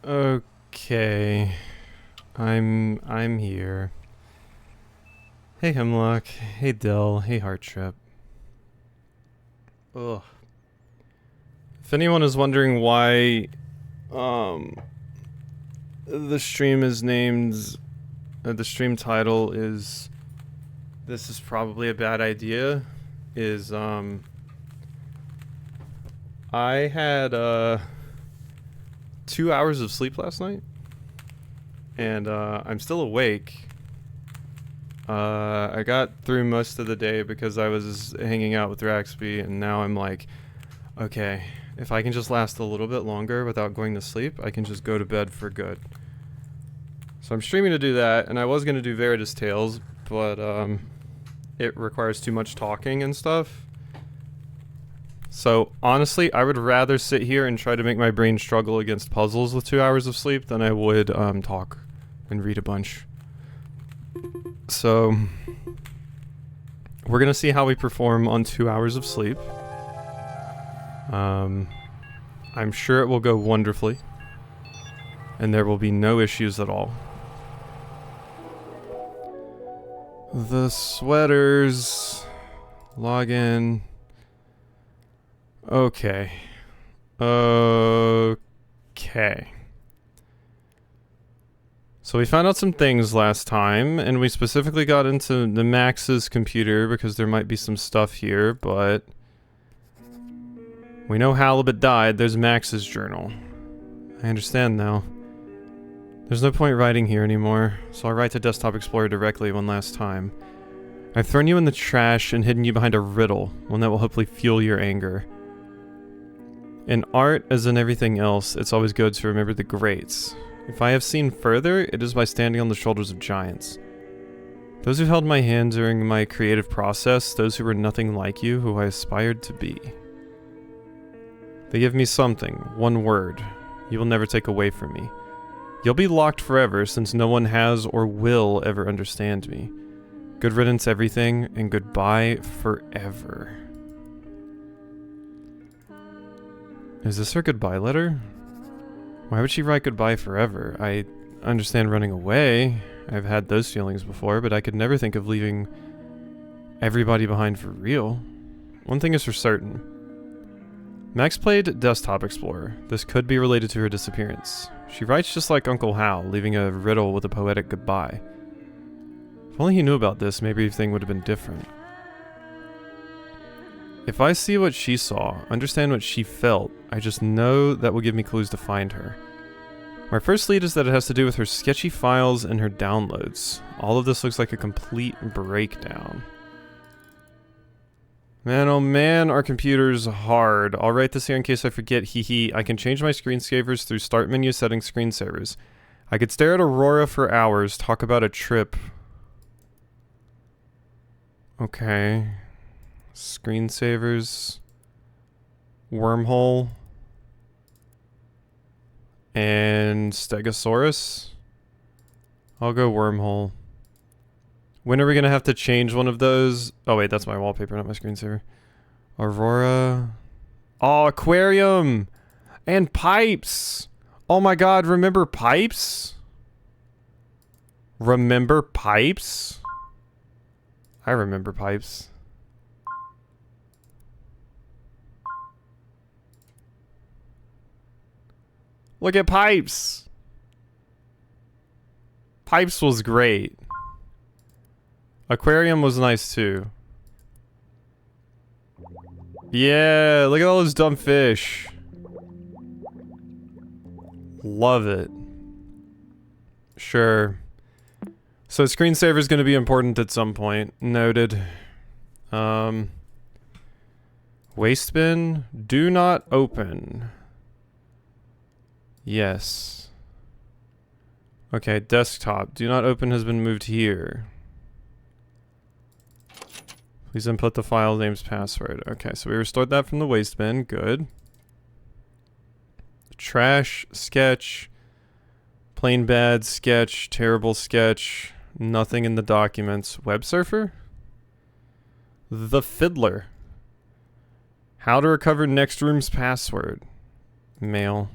Okay. I'm here. Hey Hemlock. Hey Dell. Hey Hearttrip. Ugh. If anyone is wondering why the stream is named the stream title is "This is probably a bad idea," is I had 2 hours of sleep last night, and I'm still awake. I got through most of the day because I was hanging out with Raxby, and now I'm like, okay, if I can just last a little bit longer without going to sleep, I can just go to bed for good. So I'm streaming to do that, and I was going to do Veritas Tales, but it requires too much talking and stuff. So honestly, I would rather sit here and try to make my brain struggle against puzzles with 2 hours of sleep than I would talk and read a bunch. So we're gonna see how we perform on 2 hours of sleep. I'm sure it will go wonderfully, and there will be no issues at all. The sweaters. Log in. Okay. Okay. So we found out some things last time, and we specifically got into the Max's computer because there might be some stuff here, but we know Halibut died. There's Max's journal. I understand now. There's no point writing here anymore, so I'll write to Desktop Explorer directly one last time. I've thrown you in the trash and hidden you behind a riddle, one that will hopefully fuel your anger. In art, as in everything else, it's always good to remember the greats. If I have seen further, it is by standing on the shoulders of giants. Those who held my hand during my creative process, those who were nothing like you, who I aspired to be. They give me something, one word, you will never take away from me. You'll be locked forever, since no one has or will ever understand me. Good riddance everything, and goodbye forever. Is this her goodbye letter? Why would she write goodbye forever? I understand running away. I've had those feelings before, but I could never think of leaving everybody behind for real. One thing is for certain. Max played Desktop Explorer. This could be related to her disappearance. She writes just like Uncle Hal, leaving a riddle with a poetic goodbye. If only he knew about this, maybe everything would have been different. If I see what she saw, understand what she felt, I just know that will give me clues to find her. My first lead is that it has to do with her sketchy files and her downloads. All of this looks like a complete breakdown. Man, oh man, our computer's hard. I'll write this here in case I forget, hee. I can change my screensavers through Start Menu Settings Screensavers. I could stare at Aurora for hours, talk about a trip. Okay. Screensavers. Wormhole. And Stegosaurus. I'll go Wormhole. When are we gonna have to change one of those? Oh wait, that's my wallpaper, not my screensaver. Aurora. Oh, aquarium! And pipes! Oh my god, remember pipes? Remember pipes? I remember pipes. Look at pipes! Pipes was great. Aquarium was nice too. Yeah, look at all those dumb fish. Love it. Sure. So screensaver is going to be important at some point. Noted. Waste bin. Do not open. Yes. Okay, desktop. Do not open has been moved here. Please input the file name's password. Okay, so we restored that from the waste bin. Good. Trash, sketch, plain bad, sketch, terrible sketch, nothing in the documents. Web surfer? The Fiddler. How to recover next room's password. Mail.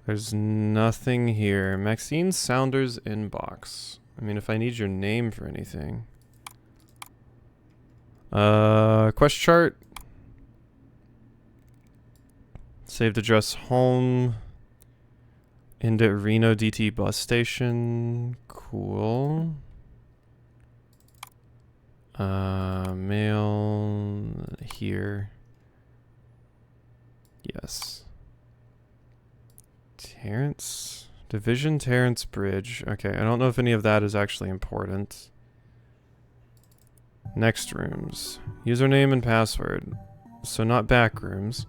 There's nothing here. Maxine Saunders inbox. I mean, if I need your name for anything. Quest chart. Saved address home. End at Reno DT bus station. Cool. Mail here. Yes. Terrence? Division Terrence Bridge. Okay, I don't know if any of that is actually important. Next rooms. Username and password. So not back rooms.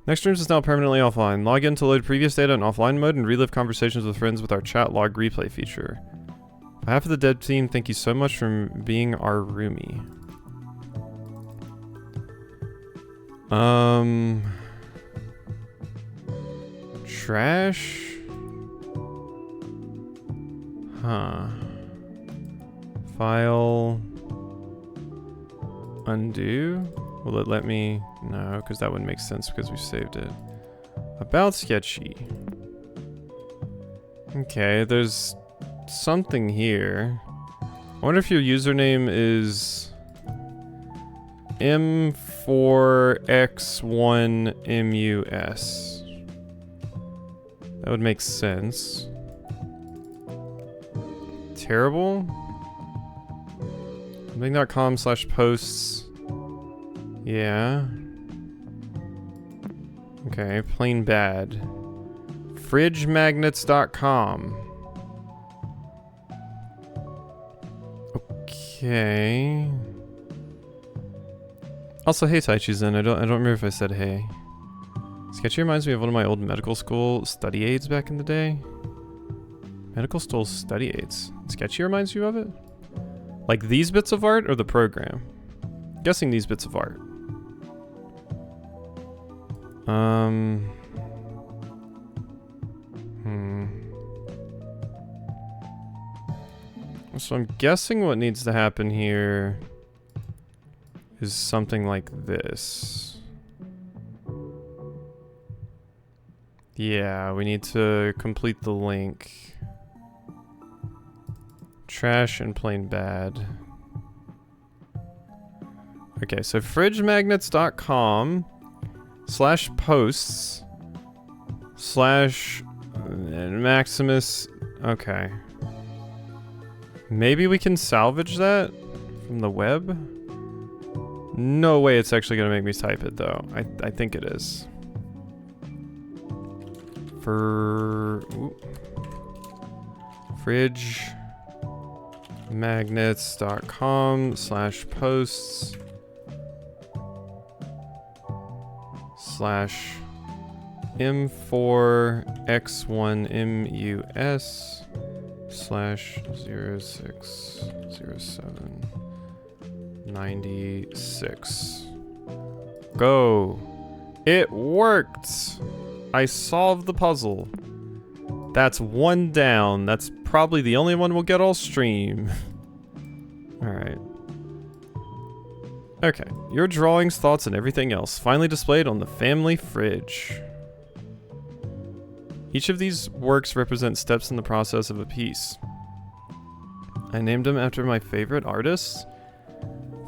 Next rooms is now permanently offline. Log in to load previous data in offline mode and relive conversations with friends with our chat log replay feature. On behalf of the dev team, thank you so much for being our roomie. Trash? Huh. File. Undo? Will it let me? No, because that wouldn't make sense because we saved it. About sketchy. Okay, there's something here. I wonder if your username is M4X1MUS. That would make sense. Terrible? Bing.com/posts. Yeah. Okay, plain bad. Fridgemagnets.com. Okay. Also, hey Taichi-Zen, I don't remember if I said hey. Sketchy reminds me of one of my old medical school study aids back in the day. Medical school study aids. Sketchy reminds you of it? Like these bits of art or the program? I'm guessing these bits of art. So I'm guessing what needs to happen here is something like this. Yeah, we need to complete the link. Trash and plain bad. Okay, so fridgemagnets.com/posts/Maximus. Okay. Maybe we can salvage that from the web? No way it's actually gonna make me type it though. I think it is. fridgemagnets.com/M4X1MUS/060796. Go. It worked. I solved the puzzle. That's one down. That's probably the only one we'll get all stream. Alright. Okay. Your drawings, thoughts, and everything else finally displayed on the family fridge. Each of these works represents steps in the process of a piece. I named them after my favorite artists.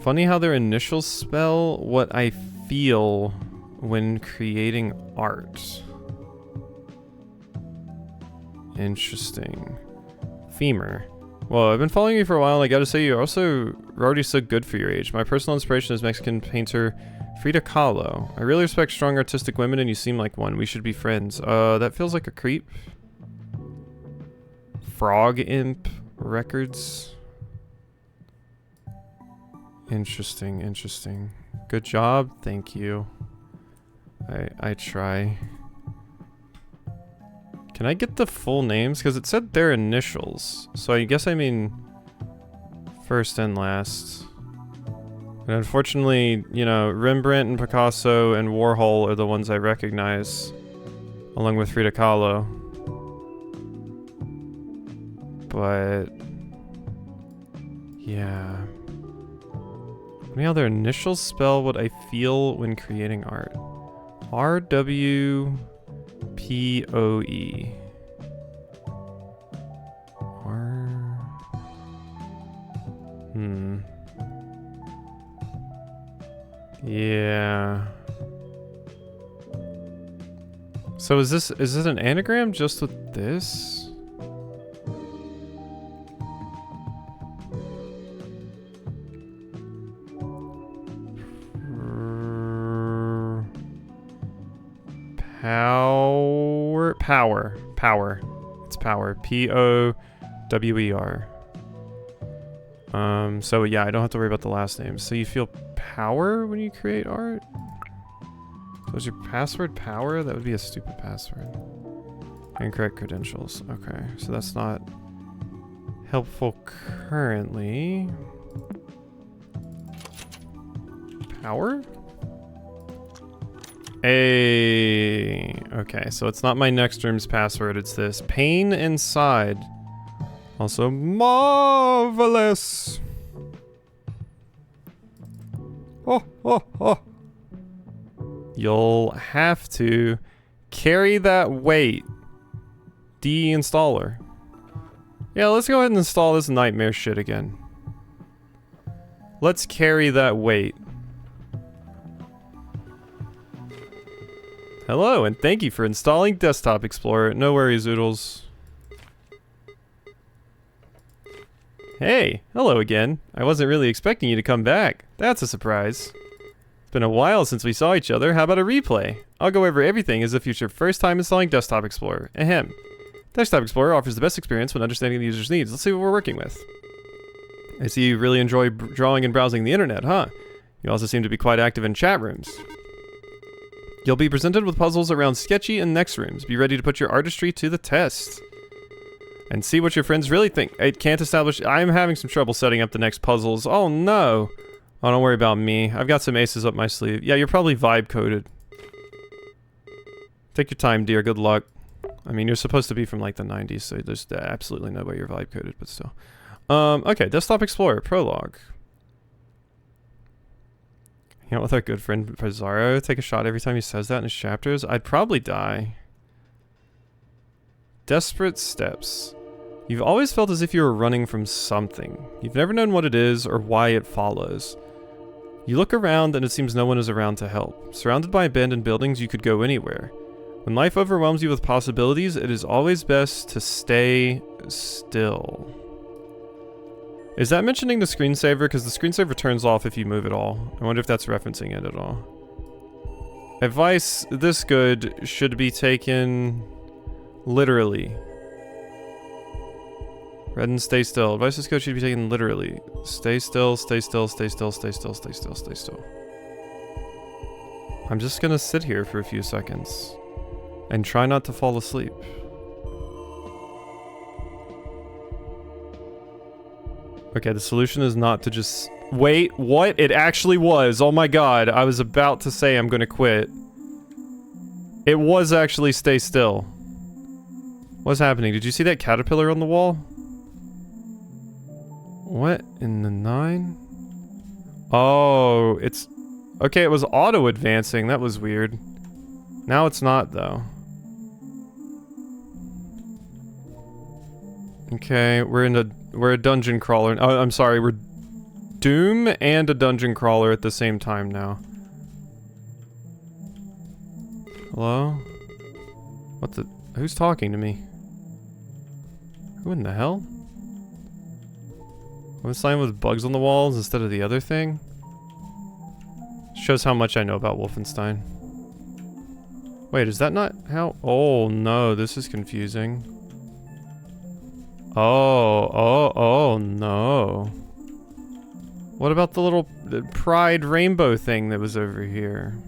Funny how their initials spell what I feel when creating art. Interesting. Femur. Well, I've been following you for a while, and I gotta say, you're already so good for your age. My personal inspiration is Mexican painter Frida Kahlo. I really respect strong artistic women, and you seem like one. We should be friends. That feels like a creep. Frog Imp Records. Interesting, interesting. Good job, thank you. I try. Can I get the full names? Because it said their initials. So I guess I mean first and last. And unfortunately, you know, Rembrandt and Picasso and Warhol are the ones I recognize, along with Frida Kahlo. But yeah. Funny how their initials spell what I feel when creating art. RWPH. P-O-E. Yeah. So is it an anagram just with this? Power. It's power. P-O-W-E-R. So yeah, I don't have to worry about the last name. So you feel power when you create art? Was your password power? That would be a stupid password. Incorrect credentials. Okay, so that's not helpful currently. Power? Okay, so it's not my next room's password, it's this. Pain inside. Also marvelous. Oh. You'll have to carry that weight. De-installer. Yeah, let's go ahead and install this nightmare shit again. Let's carry that weight. Hello, and thank you for installing Desktop Explorer. No worries, Oodles. Hey, hello again. I wasn't really expecting you to come back. That's a surprise. It's been a while since we saw each other. How about a replay? I'll go over everything as if it's your first time installing Desktop Explorer. Ahem. Desktop Explorer offers the best experience when understanding the user's needs. Let's see what we're working with. I see you really enjoy drawing and browsing the internet, huh? You also seem to be quite active in chat rooms. You'll be presented with puzzles around Sketchy and Next rooms. Be ready to put your artistry to the test. And see what your friends really think. I can't establish... I'm having some trouble setting up the next puzzles. Oh no! Oh, don't worry about me. I've got some aces up my sleeve. Yeah, you're probably vibe coded. Take your time, dear. Good luck. I mean, you're supposed to be from like the 90s, so there's absolutely no way you're vibe coded, but still. Okay, Desktop Explorer, prologue. You know, with our good friend Pizarro, take a shot every time he says that in his chapters. I'd probably die. Desperate steps. You've always felt as if you were running from something. You've never known what it is or why it follows. You look around and it seems no one is around to help. Surrounded by abandoned buildings, you could go anywhere. When life overwhelms you with possibilities, it is always best to stay still. Is that mentioning the screensaver? Because the screensaver turns off if you move at all. I wonder if that's referencing it at all. Advice this good should be taken literally. Red and stay still. Advice this good should be taken literally. Stay still, stay still, stay still, stay still, stay still, stay still. I'm just gonna sit here for a few seconds and try not to fall asleep. Okay, the solution is not to just... Wait, what? It actually was. Oh my god, I was about to say I'm gonna quit. It was actually stay still. What's happening? Did you see that caterpillar on the wall? What in the 9? Oh, it's... Okay, it was auto-advancing. That was weird. Now it's not, though. Okay, we're a dungeon crawler. Oh, I'm sorry, we're Doom and a dungeon crawler at the same time now. Hello? What the... Who's talking to me? Who in the hell? I'm signing with bugs on the walls instead of the other thing? Shows how much I know about Wolfenstein. Wait, is that not how... Oh no, this is confusing. Oh no. What about the little pride rainbow thing that was over here?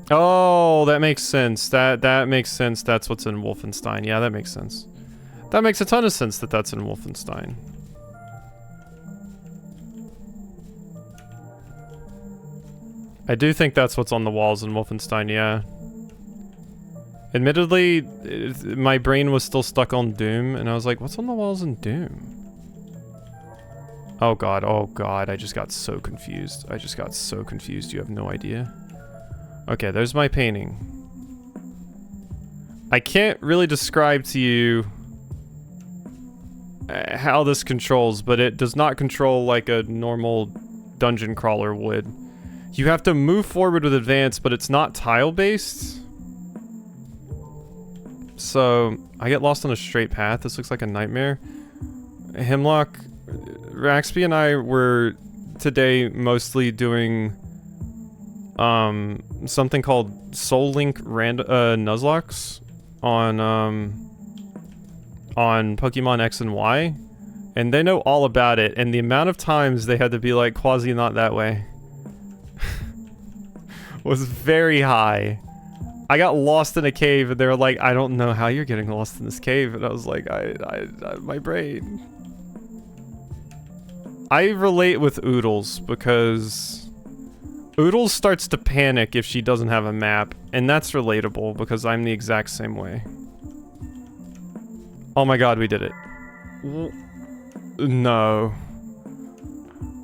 Oh, that makes sense. That makes sense. That's what's in Wolfenstein. Yeah, that makes sense. That makes a ton of sense that that's in Wolfenstein. I do think that's what's on the walls in Wolfenstein, yeah. Admittedly, my brain was still stuck on Doom, and I was like, what's on the walls in Doom? Oh god, I just got so confused. You have no idea. Okay, there's my painting. I can't really describe to you how this controls, but it does not control like a normal dungeon crawler would. You have to move forward with advance, but it's not tile-based. So, I get lost on a straight path. This looks like a nightmare. Hemlock, Raxby and I were today mostly doing something called Soul Link Nuzlocke on Pokemon X and Y, and they know all about it, and the amount of times they had to be like, Quasi, not that way, was very high. I got lost in a cave, and they were like, I don't know how you're getting lost in this cave, and I was like, my brain. I relate with Oodles, because Oodles starts to panic if she doesn't have a map, and that's relatable, because I'm the exact same way. Oh my god, we did it. No.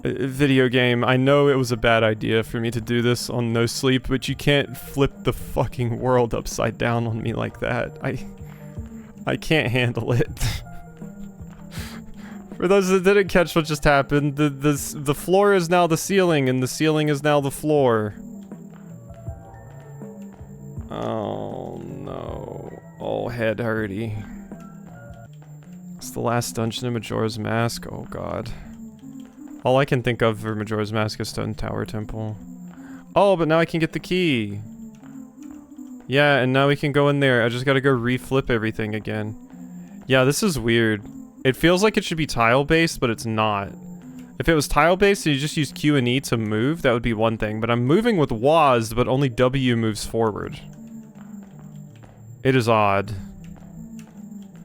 Video game, I know it was a bad idea for me to do this on no sleep, but you can't flip the fucking world upside down on me like that. I can't handle it. For those that didn't catch what just happened, the floor is now the ceiling, and the ceiling is now the floor. Oh no. Oh, head hurty. It's the last dungeon in Majora's Mask. Oh god. All I can think of for Majora's Mask is Stone Tower Temple. Oh, but now I can get the key. Yeah, and now we can go in there. I just gotta go reflip everything again. Yeah, this is weird. It feels like it should be tile-based, but it's not. If it was tile-based and you just use Q and E to move, that would be one thing. But I'm moving with WASD, but only W moves forward. It is odd.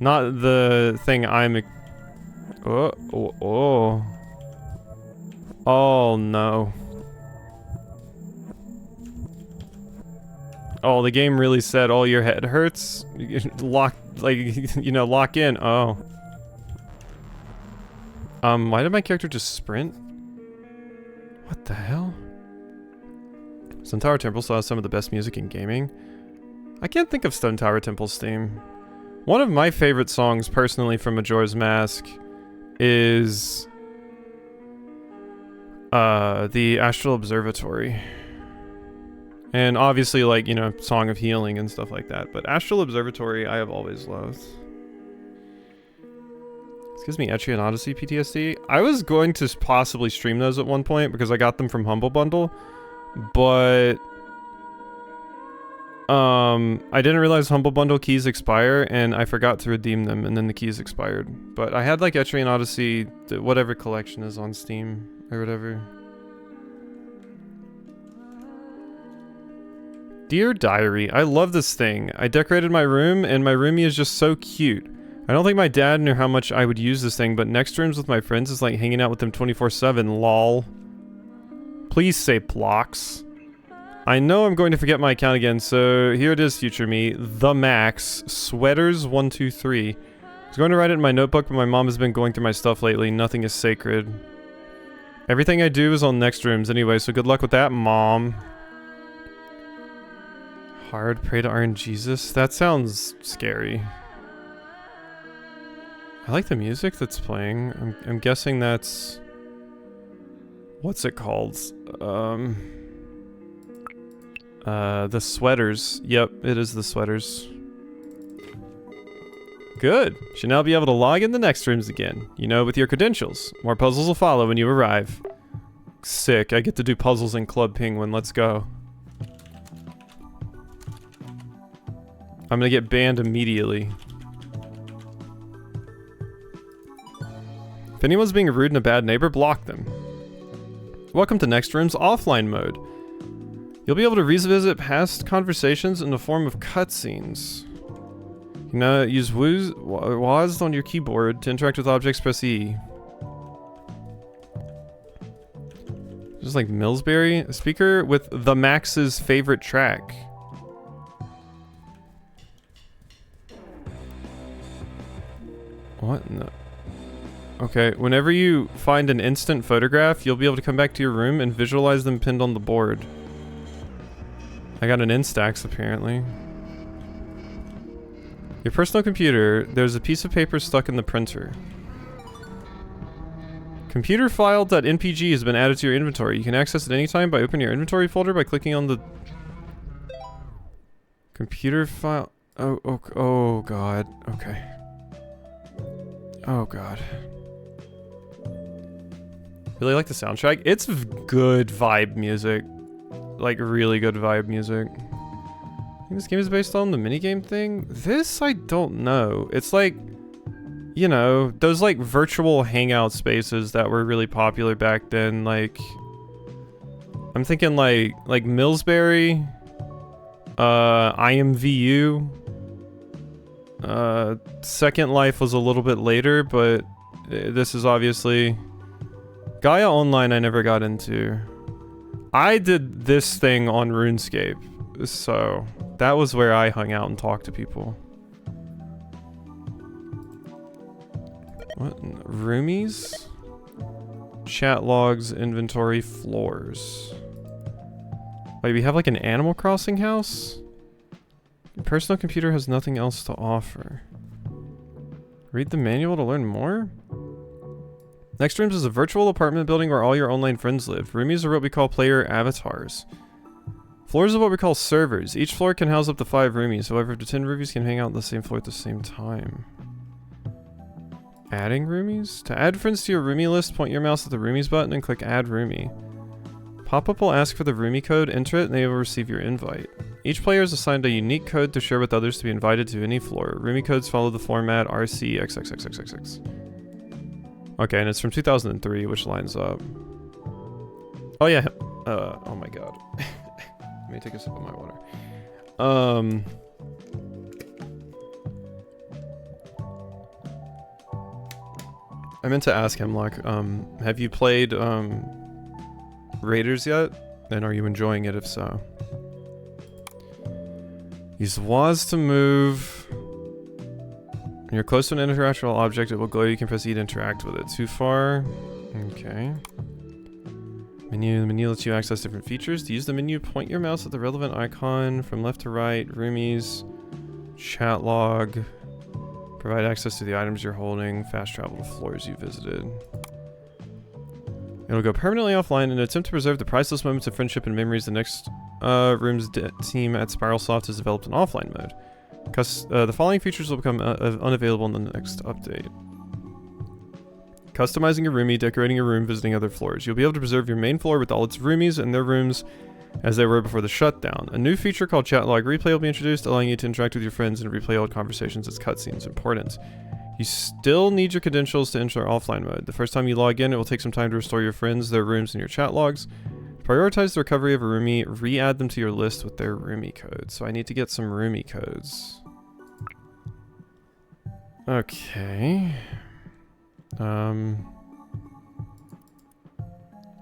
Not the thing I'm... Oh. Oh, no. Oh, the game really said, oh, your head hurts? Lock, like, you know, lock in. Oh. Why did my character just sprint? What the hell? Stone Tower Temple still has some of the best music in gaming. I can't think of Stone Tower Temple's theme. One of my favorite songs, personally, from Majora's Mask is the Astral Observatory. And obviously, like, you know, Song of Healing and stuff like that. But Astral Observatory, I have always loved. This gives me Etrian Odyssey PTSD. I was going to possibly stream those at one point because I got them from Humble Bundle. But I didn't realize Humble Bundle keys expire, and I forgot to redeem them, and then the keys expired. But I had, like, Etrian Odyssey, whatever collection is on Steam, or whatever. Dear Diary, I love this thing. I decorated my room, and my roomie is just so cute. I don't think my dad knew how much I would use this thing, but next rooms with my friends is like hanging out with them 24/7, lol. Please say Plox. I know I'm going to forget my account again, so here it is, future me. The Max, Sweaters123. I was going to write it in my notebook, but my mom has been going through my stuff lately. Nothing is sacred. Everything I do is on next rooms anyway, so good luck with that, Mom. Hard, pray to RNGesus? That sounds scary. I like the music that's playing. I'm guessing that's... What's it called? The Sweaters. Yep, it is the Sweaters. Good. Should now be able to log in the next rooms again. You know, with your credentials. More puzzles will follow when you arrive. Sick. I get to do puzzles in Club Penguin. Let's go. I'm gonna get banned immediately. If anyone's being rude and a bad neighbor, block them. Welcome to Next Room's offline mode. You'll be able to revisit past conversations in the form of cutscenes. You know, use WASD on your keyboard to interact with objects, press E. Just like Millsbury, a speaker with the Max's favorite track. What in the... Okay, whenever you find an instant photograph, you'll be able to come back to your room and visualize them pinned on the board. I got an Instax apparently. Your personal computer, there's a piece of paper stuck in the printer. Computer file.npg has been added to your inventory. You can access it anytime by opening your inventory folder by clicking on the computer file. Oh god. Okay. Oh god. Really like the soundtrack. It's good vibe music. Like really good vibe music. I think this game is based on the minigame thing. This I don't know. It's like, you know, those like virtual hangout spaces that were really popular back then. Like, I'm thinking like Millsbury, IMVU. Second Life was a little bit later, but this is obviously Gaia Online. I never got into. I did this thing on RuneScape, so that was where I hung out and talked to people. What? Roomies? Chat logs, inventory, floors. Wait, we have like an Animal Crossing house? Your personal computer has nothing else to offer. Read the manual to learn more? Next Rooms is a virtual apartment building where all your online friends live. Roomies are what we call player avatars. Floors are what we call servers. Each floor can house up to 5 roomies. However, up to 10 roomies can hang out on the same floor at the same time. Adding roomies? To add friends to your roomie list, point your mouse at the roomies button and click add roomie. Pop-up will ask for the roomie code, enter it, and they will receive your invite. Each player is assigned a unique code to share with others to be invited to any floor. Roomie codes follow the format RCXXXXX. Okay, and it's from 2003, which lines up. Oh yeah, oh my god. Let me take a sip of my water. I meant to ask Hemlock, have you played, Raiders yet? And are you enjoying it if so? Use WAS to move. When you're close to an interactable object, it will glow. You can proceed to interact with it. Too far? Okay. Menu. The menu lets you access different features. To use the menu, point your mouse at the relevant icon from left to right. Roomies. Chat log. Provide access to the items you're holding. Fast travel to floors you visited. It'll go permanently offline in an attempt to preserve the priceless moments of friendship and memories. The Next Rooms team at Spiralsoft has developed an offline mode. The following features will become unavailable in the next update. Customizing a roomie, decorating a room, visiting other floors. You'll be able to preserve your main floor with all its roomies and their rooms as they were before the shutdown. A new feature called Chat Log Replay will be introduced, allowing you to interact with your friends and replay old conversations as cutscenes. Important. You still need your credentials to enter offline mode. The first time you log in, it will take some time to restore your friends, their rooms, and your chat logs. Prioritize the recovery of a roomie, re-add them to your list with their roomie codes. So I need to get some roomie codes. Okay.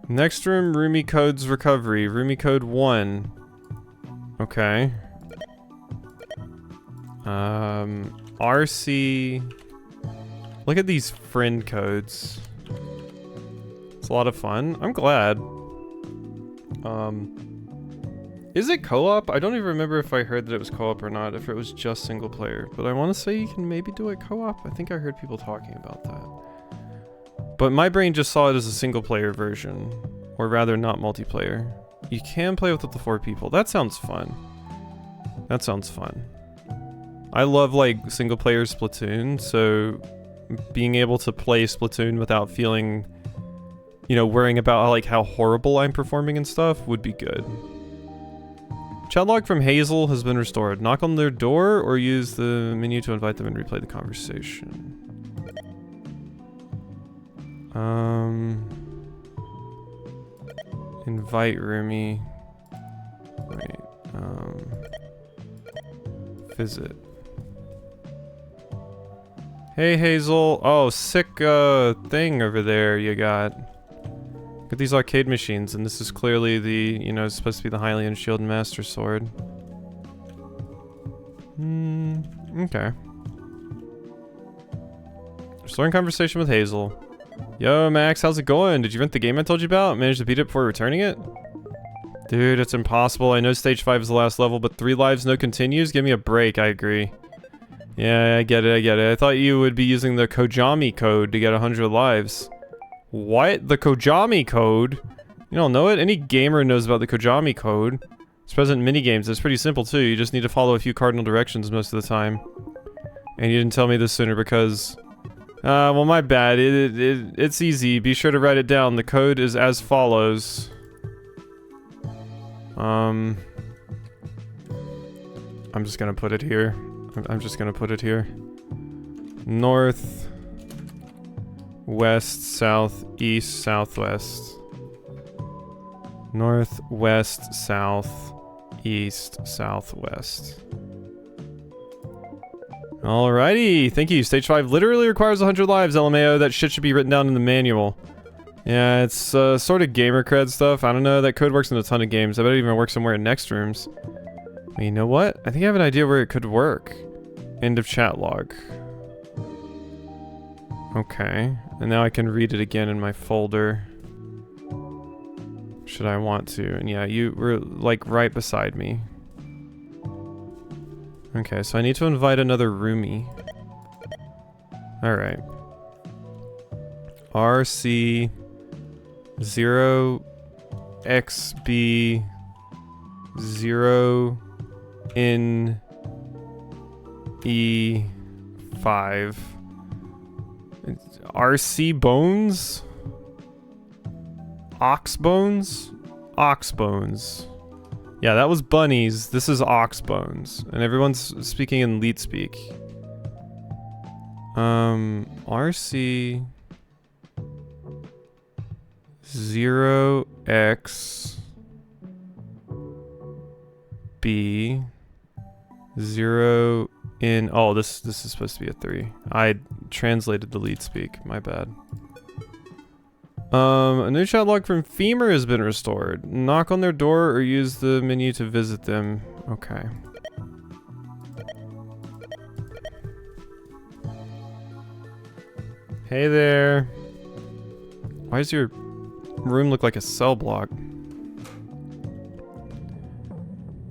Next room, roomie codes recovery. Roomie code 1. Okay. RC. Look at these friend codes. It's a lot of fun. I'm glad. Is it co-op? I don't even remember if I heard that it was co-op or not, if it was just single player. But I want to say you can maybe do it co-op. I think I heard people talking about that. But my brain just saw it as a single player version. Or rather, not multiplayer. You can play with up to 4 people. That sounds fun. That sounds fun. I love, like, single player Splatoon, so being able to play Splatoon without feeling, you know, worrying about, like, how horrible I'm performing and stuff would be good. Chat log from Hazel has been restored. Knock on their door or use the menu to invite them and replay the conversation. Invite roomie. Wait, visit. Hey Hazel. Oh, sick thing over there you got. Look at these arcade machines, and this is clearly the, you know, it's supposed to be the Hylian Shield and Master Sword. Okay. Restoring conversation with Hazel. Yo, Max, how's it going? Did you rent the game I told you about? Managed to beat it before returning it? Dude, it's impossible. I know stage 5 is the last level, but 3 lives, no continues? Give me a break, I agree. Yeah, I get it, I get it. I thought you would be using the Kojami code to get 100 lives. What? The Kojami code? You don't know it? Any gamer knows about the Kojami code. It's present in minigames. It's pretty simple too. You just need to follow a few cardinal directions most of the time. And you didn't tell me this sooner because... well, my bad. It's easy. Be sure to write it down. The code is as follows. I'm just gonna put it here. I'm just gonna put it here. North, west, south, east, southwest. North, west, south, east, southwest. Alrighty, thank you. Stage 5 literally requires 100 lives, LMAO. That shit should be written down in the manual. Yeah, it's sort of gamer cred stuff. I don't know, that code works in a ton of games. I bet it even works somewhere in Next Rooms. Well, you know what? I think I have an idea where it could work. End of chat log. Okay, and now I can read it again in my folder. Should I want to? And yeah, you were like right beside me. Okay, so I need to invite another roomie. Alright. RC 0XB 0 in E5. RC Bones? Ox Bones? Ox Bones. Yeah, that was bunnies. This is ox bones. And everyone's speaking in leet speak. RC 0X B 0 in... Oh, this is supposed to be a 3. I translated the leet speak. My bad. A new chat log from Femur has been restored. Knock on their door or use the menu to visit them. Okay. Hey there. Why does your room look like a cell block?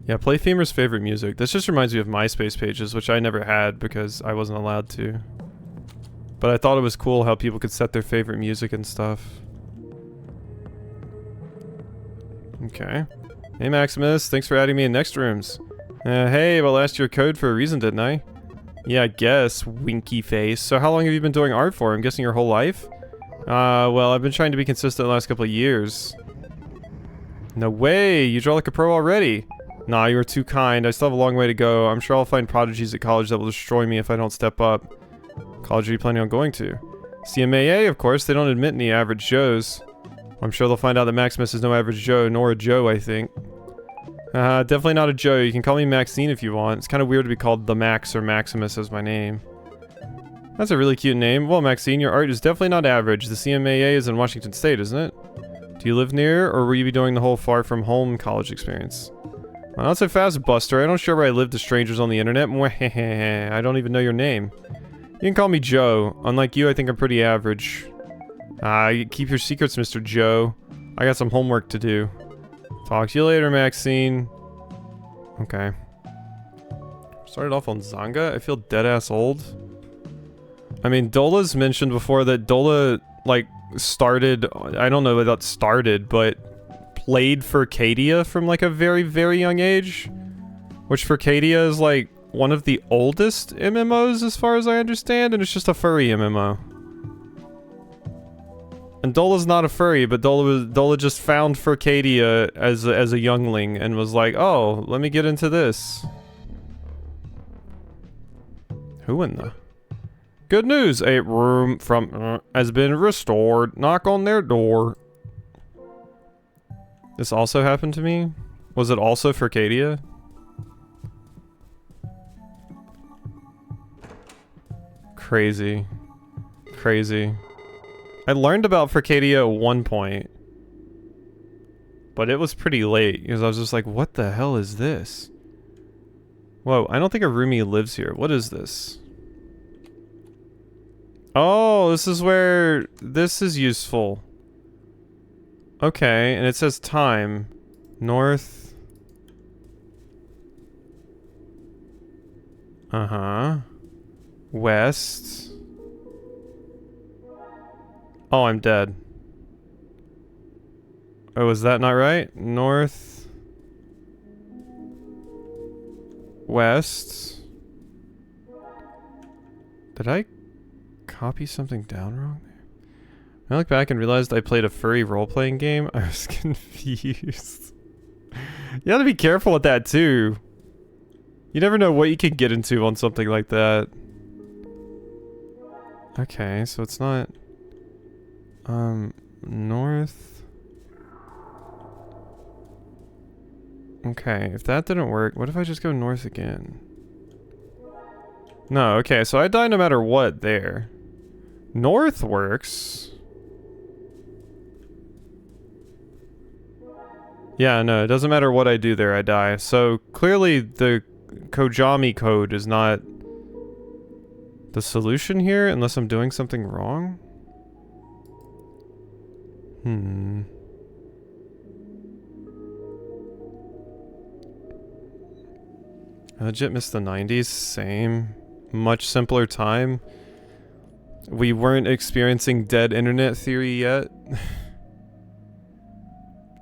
Yeah, play Femur's favorite music. This just reminds me of MySpace pages, which I never had because I wasn't allowed to. But I thought it was cool how people could set their favorite music and stuff. Okay. Hey Maximus, thanks for adding me in Next Rooms. Hey, well I asked your code for a reason, didn't I? Yeah, I guess, winky face. So how long have you been doing art for? I'm guessing your whole life? Well, I've been trying to be consistent the last couple of years. No way, you draw like a pro already. Nah, you were too kind. I still have a long way to go. I'm sure I'll find prodigies at college that will destroy me if I don't step up. College are you planning on going to? CMAA, of course. They don't admit any average Joes. I'm sure they'll find out that Maximus is no average Joe, nor a Joe, I think. Definitely not a Joe. You can call me Maxine if you want. It's kind of weird to be called The Max or Maximus as my name. That's a really cute name. Well, Maxine, your art is definitely not average. The CMAA is in Washington State, isn't it? Do you live near, or will you be doing the whole far from home college experience? Well, not so fast, Buster. I don't share where I live to strangers on the internet. I don't even know your name. You can call me Joe. Unlike you, I think I'm pretty average. Keep your secrets, Mr. Joe. I got some homework to do. Talk to you later, Maxine. Okay. Started off on Zanga? I feel dead-ass old. I mean, Dola's mentioned before that Dola, like, started... I don't know about started, but... played Furcadia from, like, a very, very young age. Which Furcadia is, like, one of the oldest MMOs, as far as I understand, and it's just a furry MMO. And Dola's not a furry, but Dola just found Furcadia as a youngling and was like, oh, let me get into this. Who in the... Good news, a room from has been restored. Knock on their door. This also happened to me? Was it also Furcadia? Crazy. Crazy. I learned about Furcadia at one point. But it was pretty late, because I was just like, what the hell is this? Whoa, I don't think a roomie lives here. What is this? Oh, this is where... This is useful. Okay, and it says time. North. Uh-huh. West. Oh, I'm dead. Oh, is that not right? North. West. Did I copy something down wrong there? I looked back and realized I played a furry role-playing game. I was confused. You gotta be careful with that too. You never know what you can get into on something like that. Okay, so it's not... North... Okay, if that didn't work, what if I just go north again? No, okay, so I die no matter what there. North works. Yeah, no, it doesn't matter what I do there, I die. So clearly the Kojami code is not the solution here, unless I'm doing something wrong. I legit missed the 90s, same. Much simpler time. We weren't experiencing dead internet theory yet.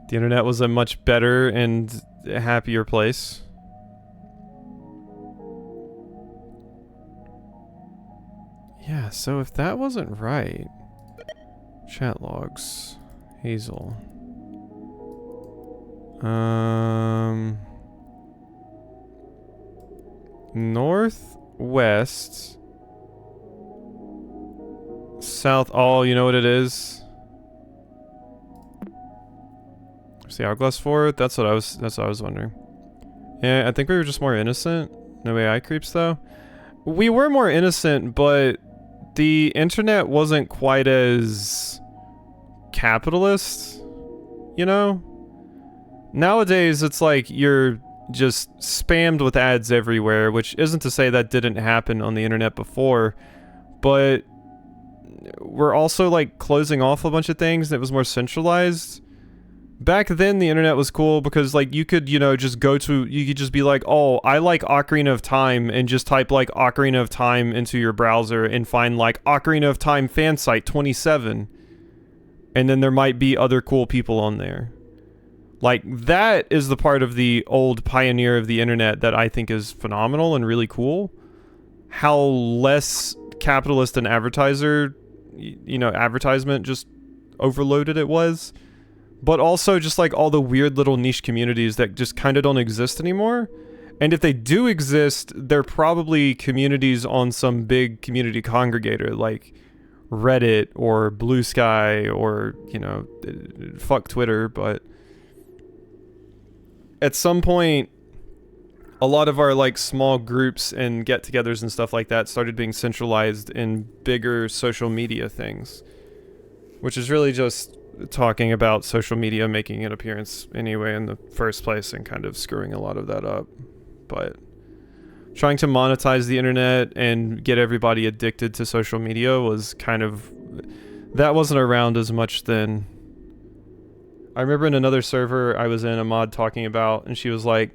The internet was a much better and happier place. Yeah, so if that wasn't right... Chat logs. Hazel. Northwest. South. Oh, you know what it is? Is the hourglass forward? That's what I was wondering. Yeah, I think we were just more innocent. No AI creeps though. We were more innocent, but the internet wasn't quite as capitalist, you know? Nowadays it's like you're just spammed with ads everywhere, which isn't to say that didn't happen on the internet before, but we're also like closing off a bunch of things and it was more centralized. Back then the internet was cool because like you could, you know, just go to, you could just be like, oh, I like Ocarina of Time, and just type like Ocarina of Time into your browser and find like Ocarina of Time fan site 27. And then there might be other cool people on there. Like, that is the part of the old pioneer of the internet that I think is phenomenal and really cool. How less capitalist and advertiser, you know, advertisement just overloaded it was. But also just like all the weird little niche communities that just kind of don't exist anymore. And if they do exist, they're probably communities on some big community congregator like Reddit or Blue Sky or, you know, fuck Twitter. But at some point, a lot of our like small groups and get-togethers and stuff like that started being centralized in bigger social media things, which is really just talking about social media making an appearance anyway in the first place and kind of screwing a lot of that up. But trying to monetize the internet and get everybody addicted to social media was kind of, that wasn't around as much then. I remember in another server I was in, a mod talking about, and she was like,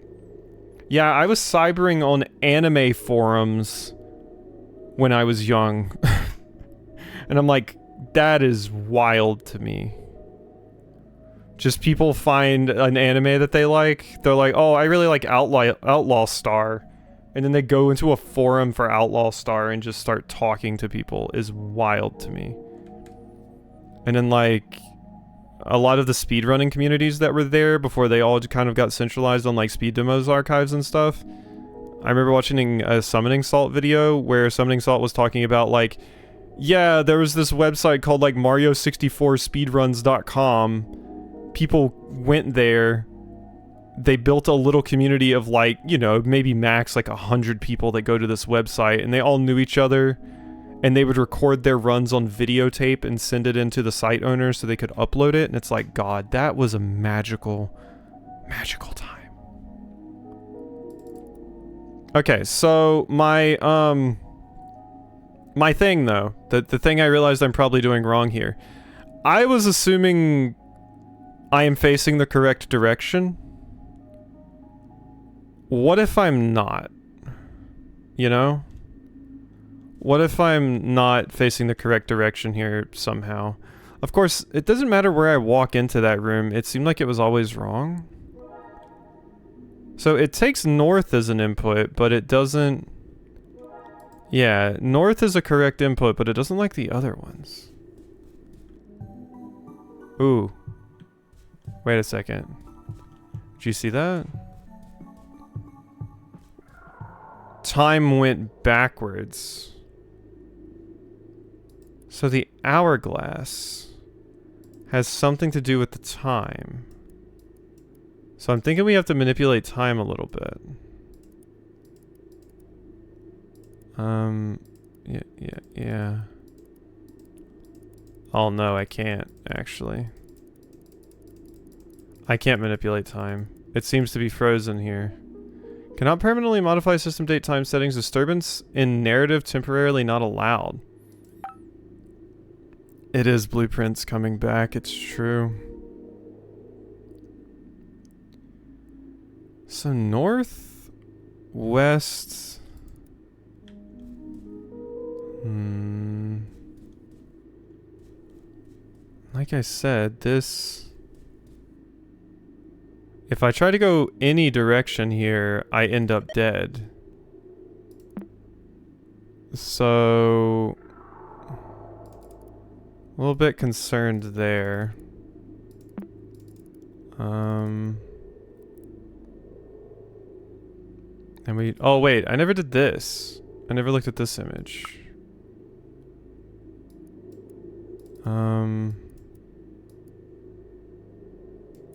yeah, I was cybering on anime forums when I was young. And I'm like, that is wild to me. Just people find an anime that they like, they're like, oh, I really like Outlaw Star. And then they go into a forum for Outlaw Star and just start talking to people is wild to me. And then like, a lot of the speedrunning communities that were there before they all kind of got centralized on like speed demos archives and stuff. I remember watching a Summoning Salt video where Summoning Salt was talking about like, yeah, there was this website called like Mario64speedruns.com. People went there. They built a little community of like, you know, maybe max like 100 people that go to this website, and they all knew each other, and they would record their runs on videotape and send it into the site owner so they could upload it. And it's like, God, that was a magical time. Okay, so my thing though, the thing I realized I'm probably doing wrong here. I was assuming I am facing the correct direction. what if I'm not? You know? What if I'm not facing the correct direction here somehow? Of course, it doesn't matter where I walk into that room. It seemed like it was always wrong. So it takes north as an input, but it doesn't... Yeah, north is a correct input, but it doesn't like the other ones. Ooh. Wait a second. Did you see that? Time went backwards. So the hourglass has something to do with the time. So I'm thinking we have to manipulate time a little bit. Yeah. Oh no, I can't, actually. I can't manipulate time. It seems to be frozen here. Cannot permanently modify system date time settings. Disturbance in narrative temporarily not allowed. It is blueprints coming back, it's true. So north, west... Like I said, this... If I try to go any direction here, I end up dead. So... a little bit concerned there. And we... Oh wait, I never did this. I never looked at this image.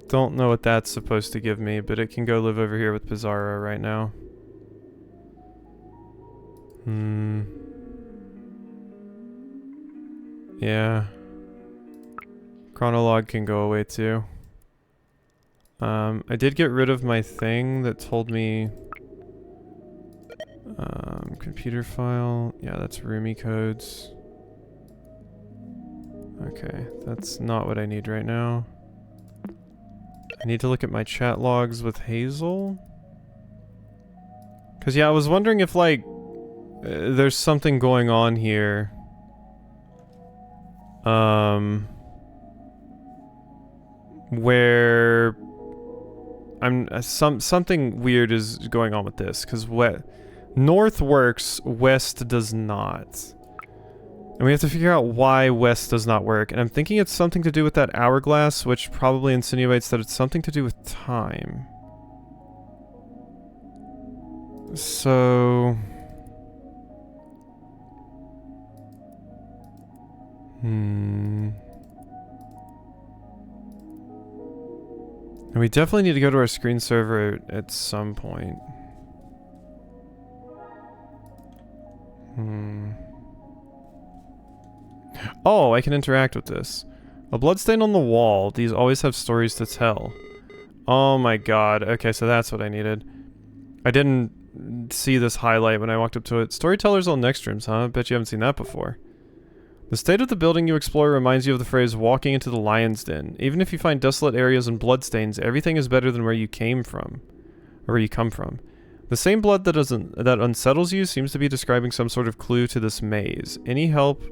Don't know what that's supposed to give me, but it can go live over here with Pizarro right now. Yeah. Chronologue can go away too. I did get rid of my thing that told me... computer file. Yeah, that's Rumi codes. Okay, that's not what I need right now. I need to look at my chat logs with Hazel. Cause yeah, I was wondering if like, there's something going on here. Where something weird is going on with this, cause north works, west does not. And we have to figure out why west does not work. And I'm thinking it's something to do with that hourglass, which probably insinuates that it's something to do with time. So... And we definitely need to go to our screen server at some point. Oh, I can interact with this. A bloodstain on the wall. These always have stories to tell. Oh my god. Okay, so that's what I needed. I didn't see this highlight when I walked up to it. Storytellers on next rooms, huh? Bet you haven't seen that before. The state of the building you explore reminds you of the phrase walking into the lion's den. Even if you find desolate areas and bloodstains, everything is better than where you came from. Or where you come from. The same blood that unsettles you seems to be describing some sort of clue to this maze. Any help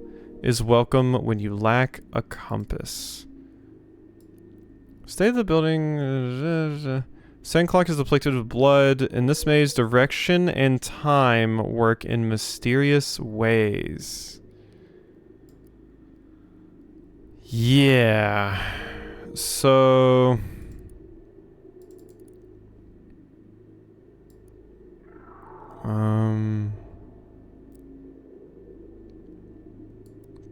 is welcome when you lack a compass. State of the building... Sand clock is afflicted with blood. In this maze, direction and time work in mysterious ways. Yeah. So...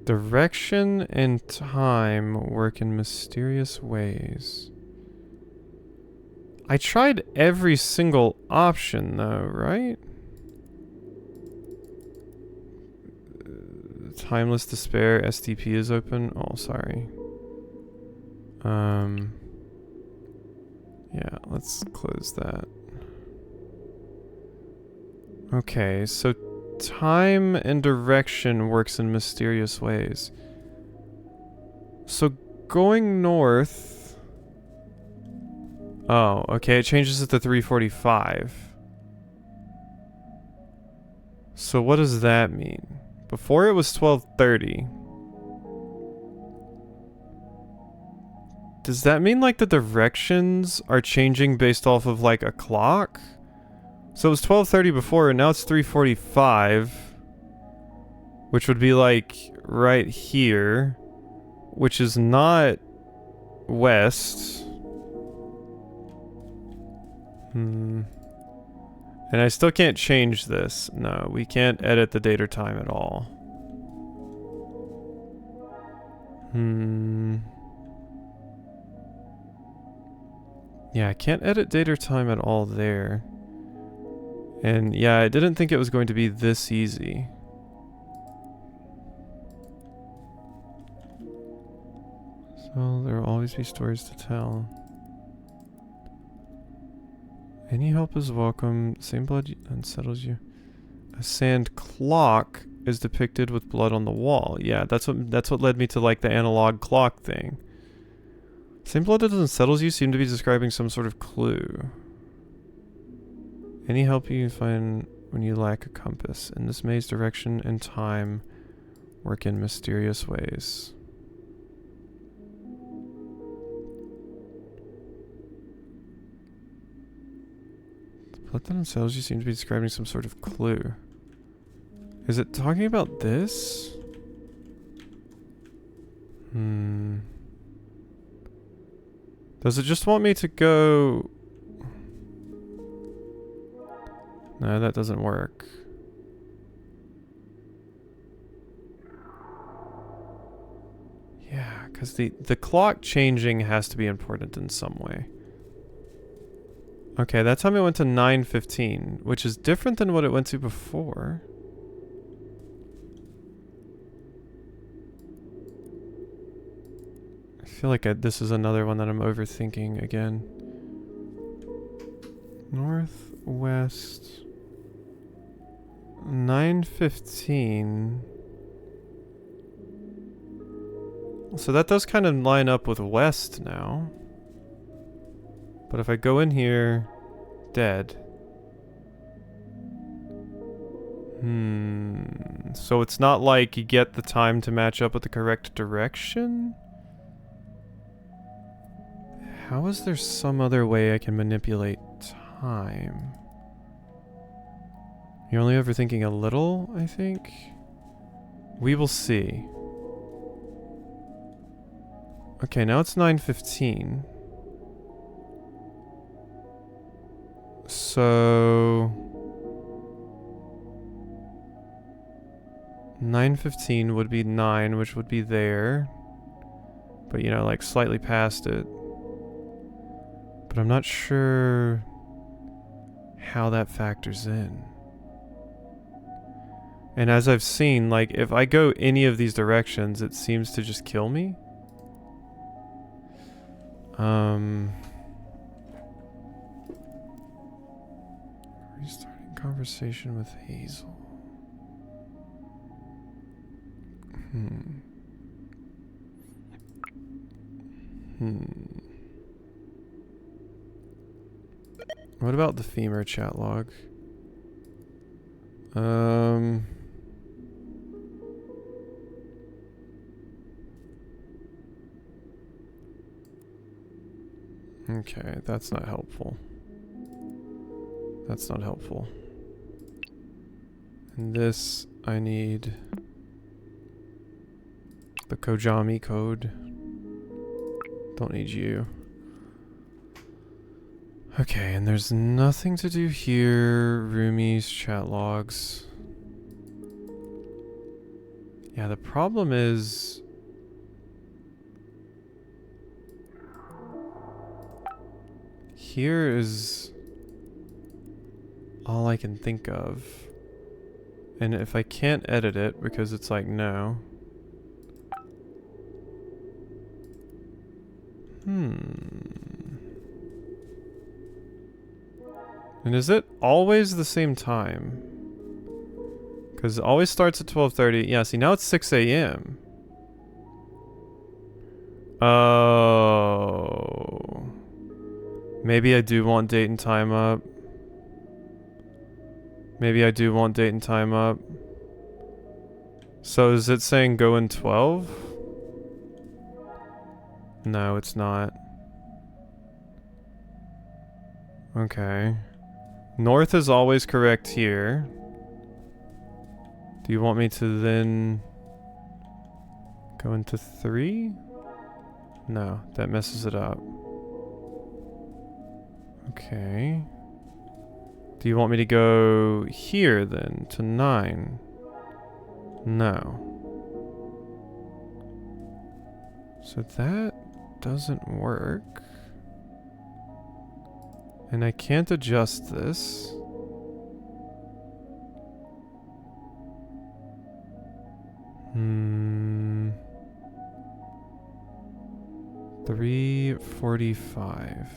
Direction and time work in mysterious ways. I tried every single option though, right? Timeless Despair, STP is open. Oh, sorry. Yeah, let's close that. Okay, so time and direction works in mysterious ways. So going north... Oh, okay, it changes it to 345. So what does that mean? Before it was 12:30. Does that mean like the directions are changing based off of like a clock? So it was 12:30 before and now it's 3:45, which would be like right here, which is not west. And I still can't change this. No, we can't edit the date or time at all. Yeah, I can't edit date or time at all there. And yeah, I didn't think it was going to be this easy. So there will always be stories to tell. Any help is welcome. Same blood unsettles you. A sand clock is depicted with blood on the wall. Yeah, that's what led me to like the analog clock thing. Same blood that unsettles you seem to be describing some sort of clue. Any help you find when you lack a compass. In this maze, direction and time work in mysterious ways. Blood that unsettles you seem to be describing some sort of clue. Is it talking about this? Does it just want me to go... No, that doesn't work. Yeah, because the clock changing has to be important in some way. Okay, that time it went to 9:15, which is different than what it went to before. I feel like this is another one that I'm overthinking again. Northwest 9:15. So that does kind of line up with west now. But if I go in here, dead. So it's not like you get the time to match up with the correct direction? How is there some other way I can manipulate time? You're only overthinking a little, I think? We will see. Okay, now it's 9:15. So 9:15 would be 9, which would be there. But you know, like slightly past it. But I'm not sure how that factors in. And as I've seen, like if I go any of these directions, it seems to just kill me. Restarting conversation with Hazel. What about the femur chat log? Okay, that's not helpful. That's not helpful. And this, I need the Kojami code. Don't need you. Okay, and there's nothing to do here. Roomies, chat logs. Yeah, the problem is... Here is all I can think of. And if I can't edit it, because it's like, no. And is it always the same time? Because it always starts at 12:30. Yeah, see, now it's 6 a.m. Oh. Maybe I do want date and time up. Maybe I do want date and time up. So is it saying go in 12? No, it's not. Okay. North is always correct here. Do you want me to then go into 3? No, that messes it up. Okay. Do you want me to go here then to 9? No. So that doesn't work. And I can't adjust this. Hmm. 3:45.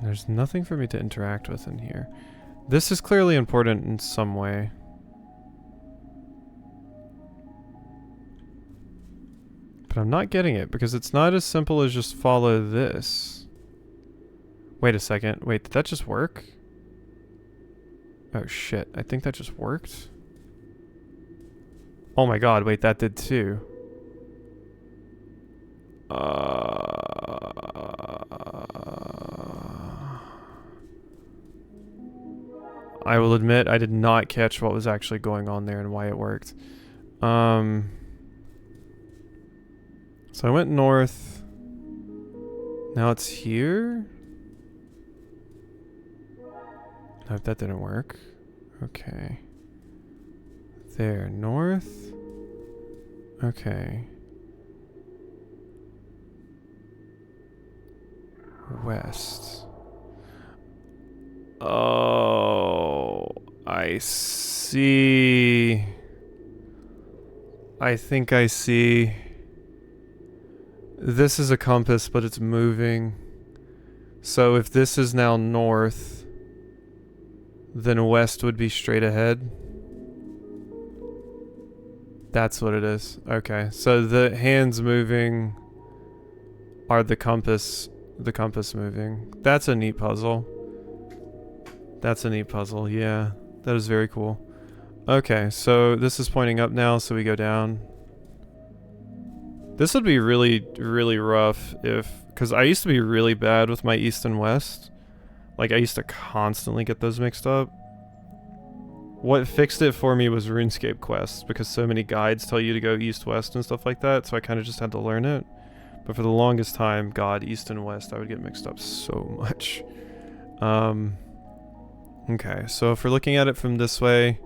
There's nothing for me to interact with in here. This is clearly important in some way. But I'm not getting it because it's not as simple as just follow this. Wait a second. Wait, did that just work? Oh shit, I think that just worked. Oh my god, wait, that did too. I will admit I did not catch what was actually going on there and why it worked. So I went north. Now it's here? No, that didn't work. Okay. There, north. Okay. West. Oh, I see. I think I see. This is a compass, but it's moving. So if this is now north, then west would be straight ahead. That's what it is. Okay, so the hands moving are the compass moving. That's a neat puzzle. That's a neat puzzle, yeah. That is very cool. Okay, so this is pointing up now, so we go down. This would be really, really rough if... Because I used to be really bad with my east and west. Like, I used to constantly get those mixed up. What fixed it for me was RuneScape quests, because so many guides tell you to go east-west and stuff like that, so I kind of just had to learn it. But for the longest time, God, east and west, I would get mixed up so much. Okay, so if we're looking at it from this way,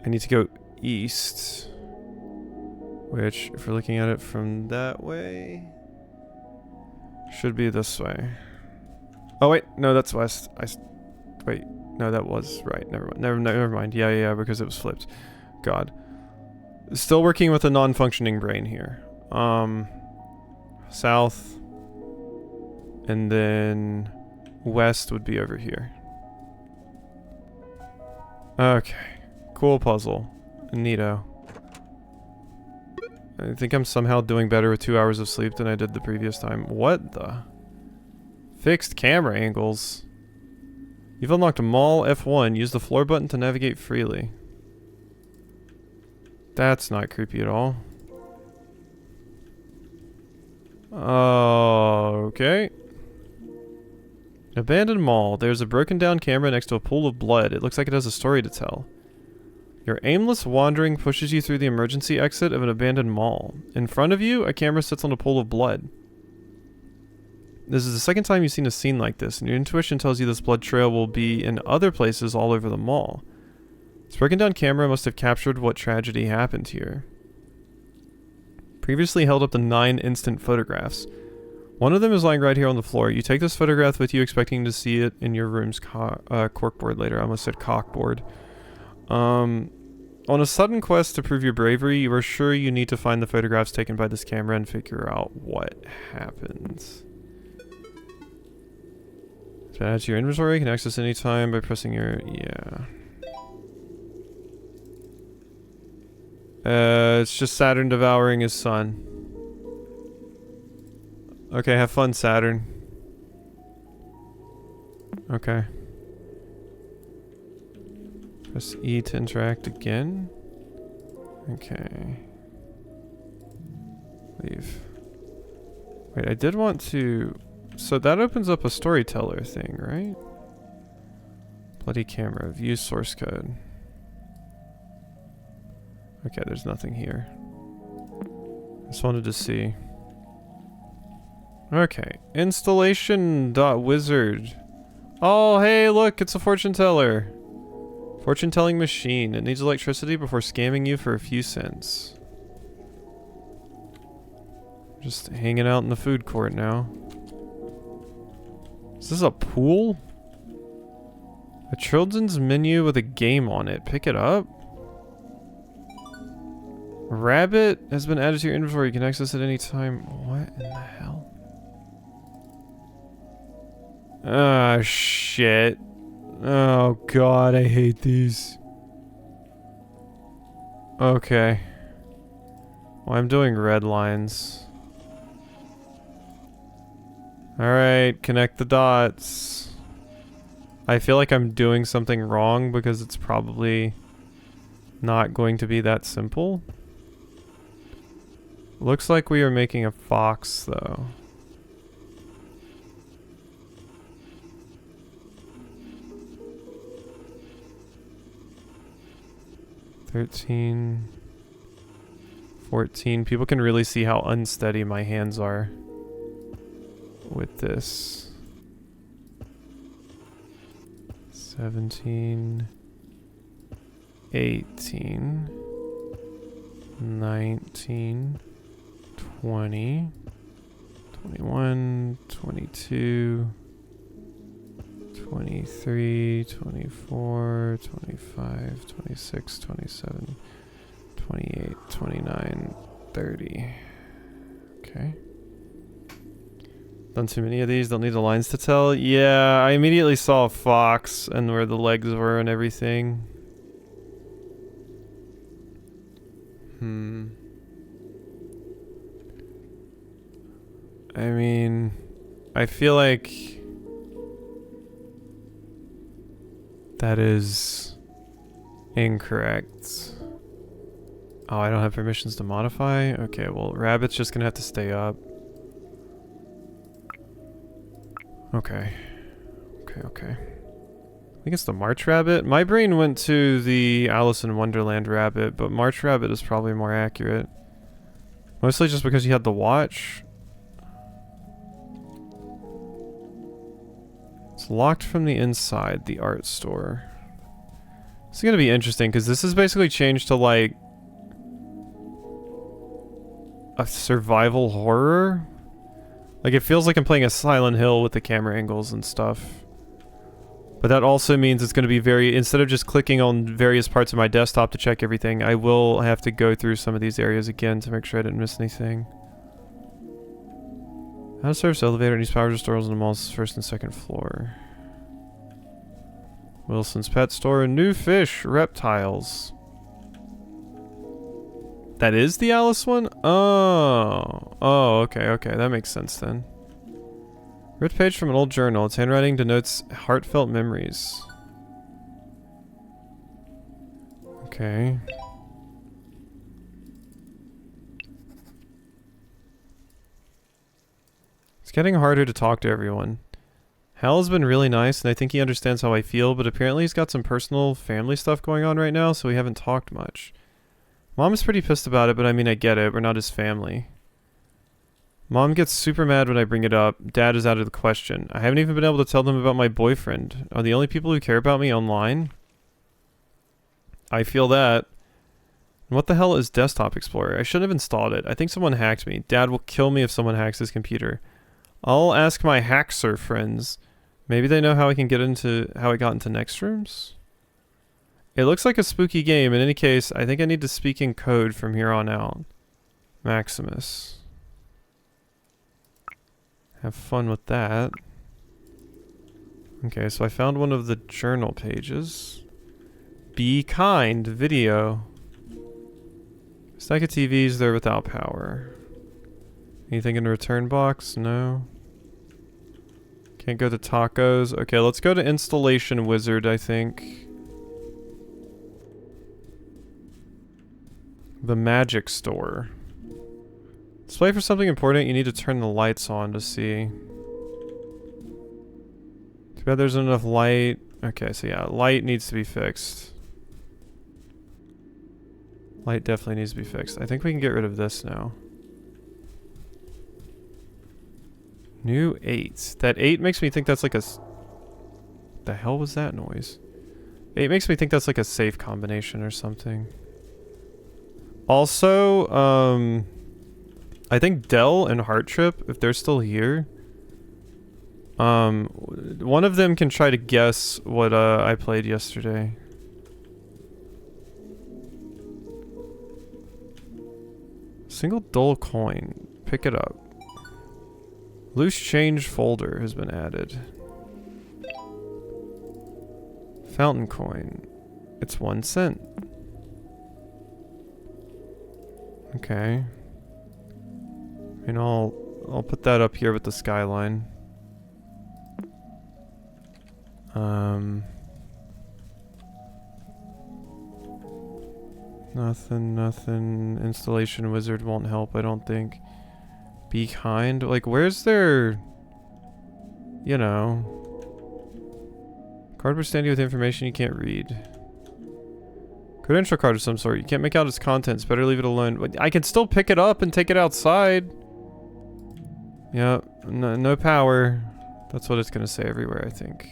I need to go east. Which, if we're looking at it from that way, should be this way. Oh wait, no, that's west. Wait, no, that was right. Never mind. Never mind. Yeah, because it was flipped. God. Still working with a non-functioning brain here. South, and then west would be over here. Okay, cool puzzle. Neato. I think I'm somehow doing better with 2 hours of sleep than I did the previous time. What the? Fixed camera angles. You've unlocked Mall F1. Use the floor button to navigate freely. That's not creepy at all. Okay. Abandoned mall. There's a broken down camera next to a pool of blood. It looks like it has a story to tell. Your aimless wandering pushes you through the emergency exit of an abandoned mall. In front of you, a camera sits on a pool of blood. This is the second time you've seen a scene like this, and your intuition tells you this blood trail will be in other places all over the mall. This broken down camera must have captured what tragedy happened here. Previously held up to 9 instant photographs. One of them is lying right here on the floor. You take this photograph with you expecting to see it in your room's corkboard later. I almost said cockboard. On a sudden quest to prove your bravery, you are sure you need to find the photographs taken by this camera and figure out what happens. To add to your inventory, you can access anytime by pressing your... yeah. It's just Saturn devouring his son. Okay, have fun, Saturn. Okay. Press E to interact again. Okay. Leave. Wait, I did want to... So that opens up a storyteller thing, right? Bloody camera. View source code. Okay, there's nothing here. Just wanted to see. Okay. Installation.wizard. Oh, hey, look, it's a fortune teller. Fortune telling machine. It needs electricity before scamming you for a few cents. Just hanging out in the food court now. Is this a pool? A children's menu with a game on it. Pick it up. Rabbit has been added to your inventory. You can access it any time. What in the hell? Ah, shit. Oh god, I hate these. Okay. Well, I'm doing red lines. Alright, connect the dots. I feel like I'm doing something wrong because it's probably not going to be that simple. Looks like we are making a fox, though. $13, $14. People can really see how unsteady my hands are with this. 17, 18, 19, 20, 21, 22, 23, 24, 25, 26, 27, 28, 29, 30. Okay. Done too many of these, don't need the lines to tell. Yeah, I immediately saw a fox and where the legs were and everything. I mean, I feel like that is incorrect. Oh, I don't have permissions to modify? Okay, well, Rabbit's just gonna have to stay up. Okay. Okay. I think it's the March Rabbit. My brain went to the Alice in Wonderland Rabbit, but March Rabbit is probably more accurate. Mostly just because you had the watch. It's locked from the inside, the art store. This is gonna be interesting, because this is basically changed to, like, a survival horror. Like, it feels like I'm playing a Silent Hill with the camera angles and stuff. But that also means it's going to be very... Instead of just clicking on various parts of my desktop to check everything, I will have to go through some of these areas again to make sure I didn't miss anything. How to service elevator needs power stores on the mall's first and second floor. Wilson's Pet Store. New fish. Reptiles. That is the Alice one? Oh. Oh, okay, okay. That makes sense then. Ripped page from an old journal. Its handwriting denotes heartfelt memories. Okay. It's getting harder to talk to everyone. Hal has been really nice, and I think he understands how I feel, but apparently he's got some personal family stuff going on right now, so we haven't talked much. Mom is pretty pissed about it, but I mean, I get it. We're not his family. Mom gets super mad when I bring it up. Dad is out of the question. I haven't even been able to tell them about my boyfriend. Are the only people who care about me online? I feel that. What the hell is Desktop Explorer? I shouldn't have installed it. I think someone hacked me. Dad will kill me if someone hacks his computer. I'll ask my Hackser friends. Maybe they know how I can get into... how I got into Next Rooms? It looks like a spooky game. In any case, I think I need to speak in code from here on out. Maximus. Have fun with that. Okay, so I found one of the journal pages. Be kind video. Stack of TVs, they're without power. Anything in the return box? No. Can't go to tacos. Okay, let's go to Installation Wizard, I think. The magic store. Display for something important, you need to turn the lights on to see. Too bad there's enough light. Okay, so yeah, light needs to be fixed. Light definitely needs to be fixed. I think we can get rid of this now. New 8. That 8 makes me think that's like a... The hell was that noise? 8 makes me think that's like a safe combination or something. Also, I think Dell and Heart Trip, if they're still here, one of them can try to guess what I played yesterday. Single dull coin. Pick it up. Loose change folder has been added. Fountain coin. It's 1 cent. Okay. And I'll put that up here with the skyline. Nothing. Installation wizard won't help, I don't think. Be kind. Like, where's their... You know... Card will stand you with information you can't read. Credential card of some sort. You can't make out its contents. Better leave it alone. But I can still pick it up and take it outside. Yeah, no power. That's what it's gonna say everywhere, I think.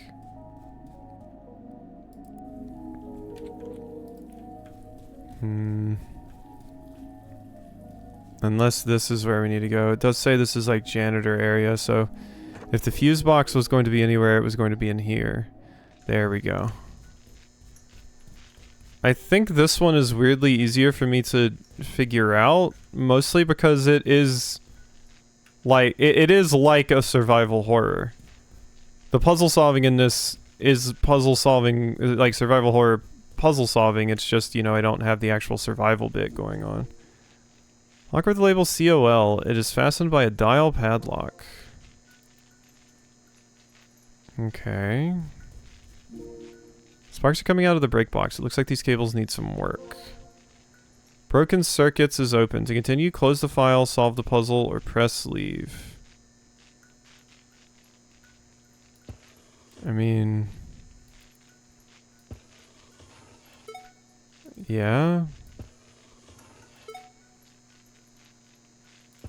Unless this is where we need to go. It does say this is like janitor area, so if the fuse box was going to be anywhere, it was going to be in here. There we go. I think this one is weirdly easier for me to figure out, mostly because it is like it is like a survival horror. The puzzle solving in this is puzzle solving, like survival horror puzzle solving. It's just, you know, I don't have the actual survival bit going on. Lock with the label COL. It is fastened by a dial padlock. Okay. Sparks are coming out of the break box. It looks like these cables need some work. Broken circuits is open. To continue, close the file, solve the puzzle, or press leave. I mean... Yeah.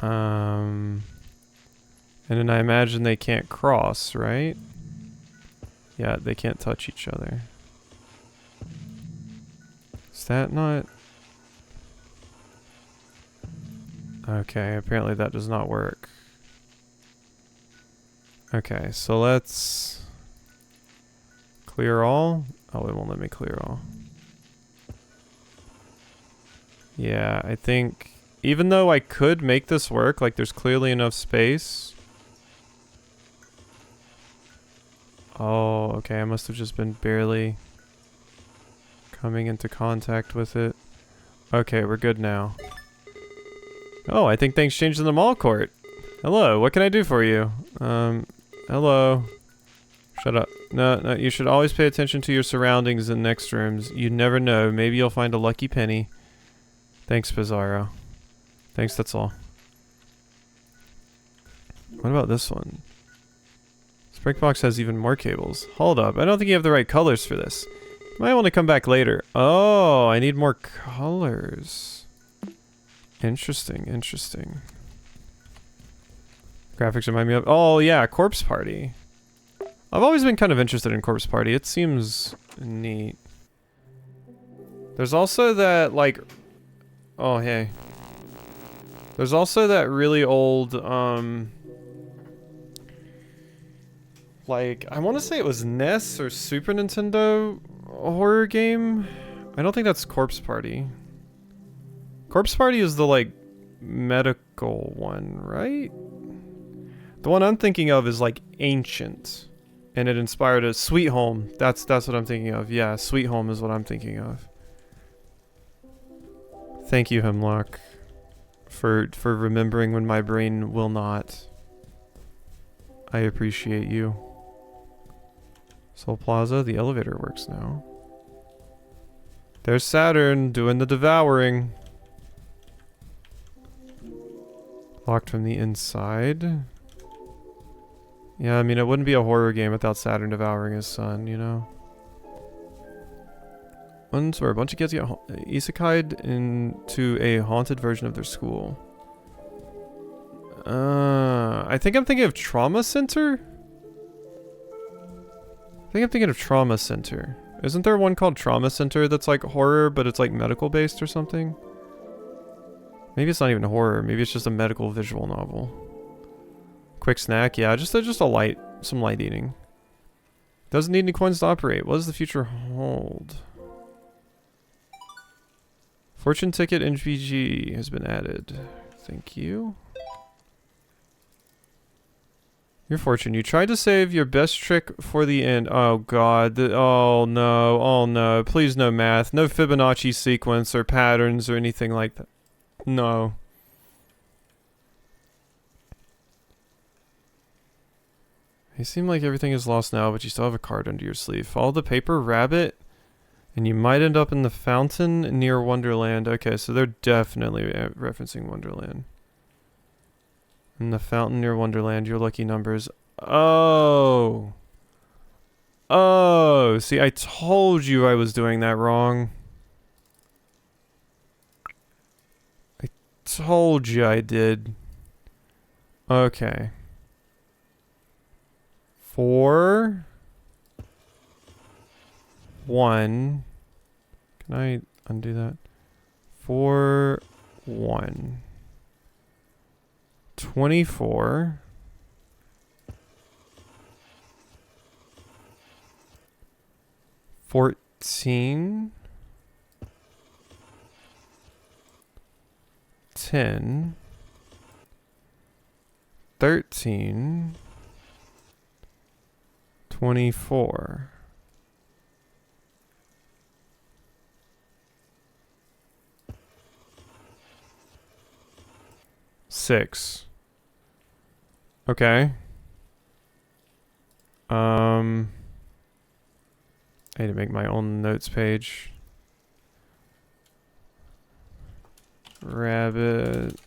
And then I imagine they can't cross, right? Yeah, they can't touch each other. Is that not... Okay, apparently that does not work. Okay, so let's... Clear all? Oh, it won't let me clear all. Yeah, I think... Even though I could make this work, like there's clearly enough space... Oh, okay, I must have just been barely coming into contact with it. Okay, we're good now. Oh, I think things changed in the mall court. Hello, what can I do for you? Hello. Shut up. No, you should always pay attention to your surroundings in next rooms. You never know, maybe you'll find a lucky penny. Thanks, Pizarro. Thanks, that's all. What about this one? Breakbox has even more cables. Hold up, I don't think you have the right colors for this. You might want to come back later. Oh, I need more colors. Interesting. Graphics remind me of... Oh yeah, Corpse Party. I've always been kind of interested in Corpse Party. It seems neat. There's also that, like... Oh, hey. There's also that really old, like, I want to say it was NES or Super Nintendo horror game. I don't think that's Corpse Party. Corpse Party is the, like, medical one, right? The one I'm thinking of is, like, Ancient. And it inspired a Sweet Home. That's what I'm thinking of. Yeah, Sweet Home is what I'm thinking of. Thank you, Hemlock, for remembering when my brain will not. I appreciate you. Sol Plaza, the elevator works now. There's Saturn doing the devouring. Locked from the inside. Yeah, I mean, it wouldn't be a horror game without Saturn devouring his son, you know? Once where a bunch of kids get isekai'd into a haunted version of their school. I think I'm thinking of Trauma Center? I think I'm thinking of Trauma Center. Isn't there one called Trauma Center that's like horror, but it's like medical based or something? Maybe it's not even horror. Maybe it's just a medical visual novel. Quick snack, yeah, just some light eating. Doesn't need any coins to operate. What does the future hold? Fortune ticket NVG has been added. Thank you. Your fortune. You tried to save your best trick for the end. Oh god. Oh no. Oh no. Please no math. No Fibonacci sequence or patterns or anything like that. No. You seem like everything is lost now, but you still have a card under your sleeve. Follow the paper rabbit, and you might end up in the fountain near Wonderland. Okay, so they're definitely referencing Wonderland. In the fountain near Wonderland, your lucky numbers. Oh. Oh, see, I told you I was doing that wrong. I told you I did. Okay. 4 1. Can I undo that? 4 1 24 14 10 13 24 6. Okay. I need to make my own notes page. Rabbit.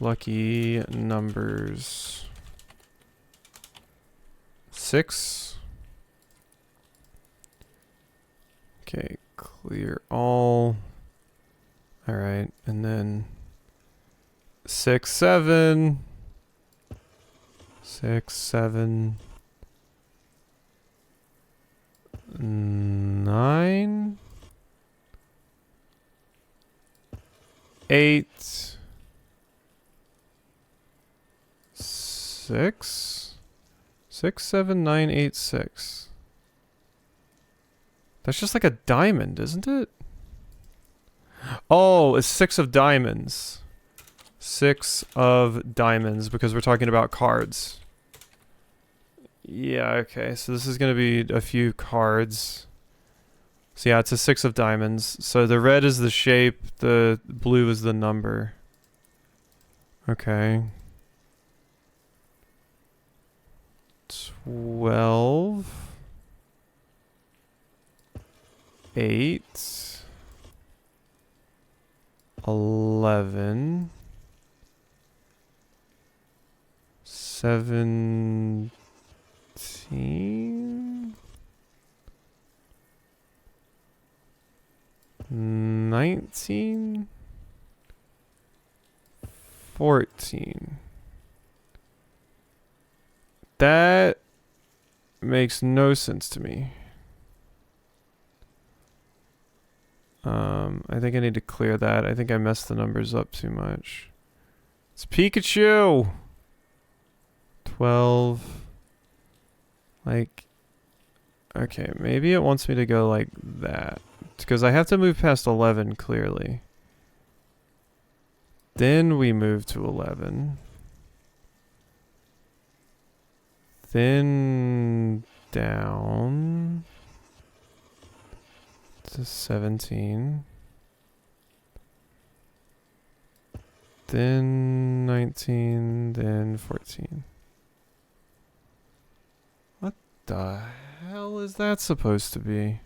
Lucky numbers. 6. Okay, clear all. Alright, and then 6 7 6 7 9 8 6 6 7 9 8 6. That's just like a diamond, isn't it? Oh, it's 6 of diamonds. 6 of diamonds, because we're talking about cards. Yeah, okay, so this is going to be a few cards. So yeah, it's a 6 of diamonds. So the red is the shape, the blue is the number. Okay. 12. 8. 11. 17. 19. 14. That makes no sense to me. I think I need to clear that. I think I messed the numbers up too much. It's Pikachu! 12. Like, okay, maybe it wants me to go like that. Because I have to move past 11, clearly. Then we move to 11. Then down to 17. Then 19, then 14. What the hell is that supposed to be?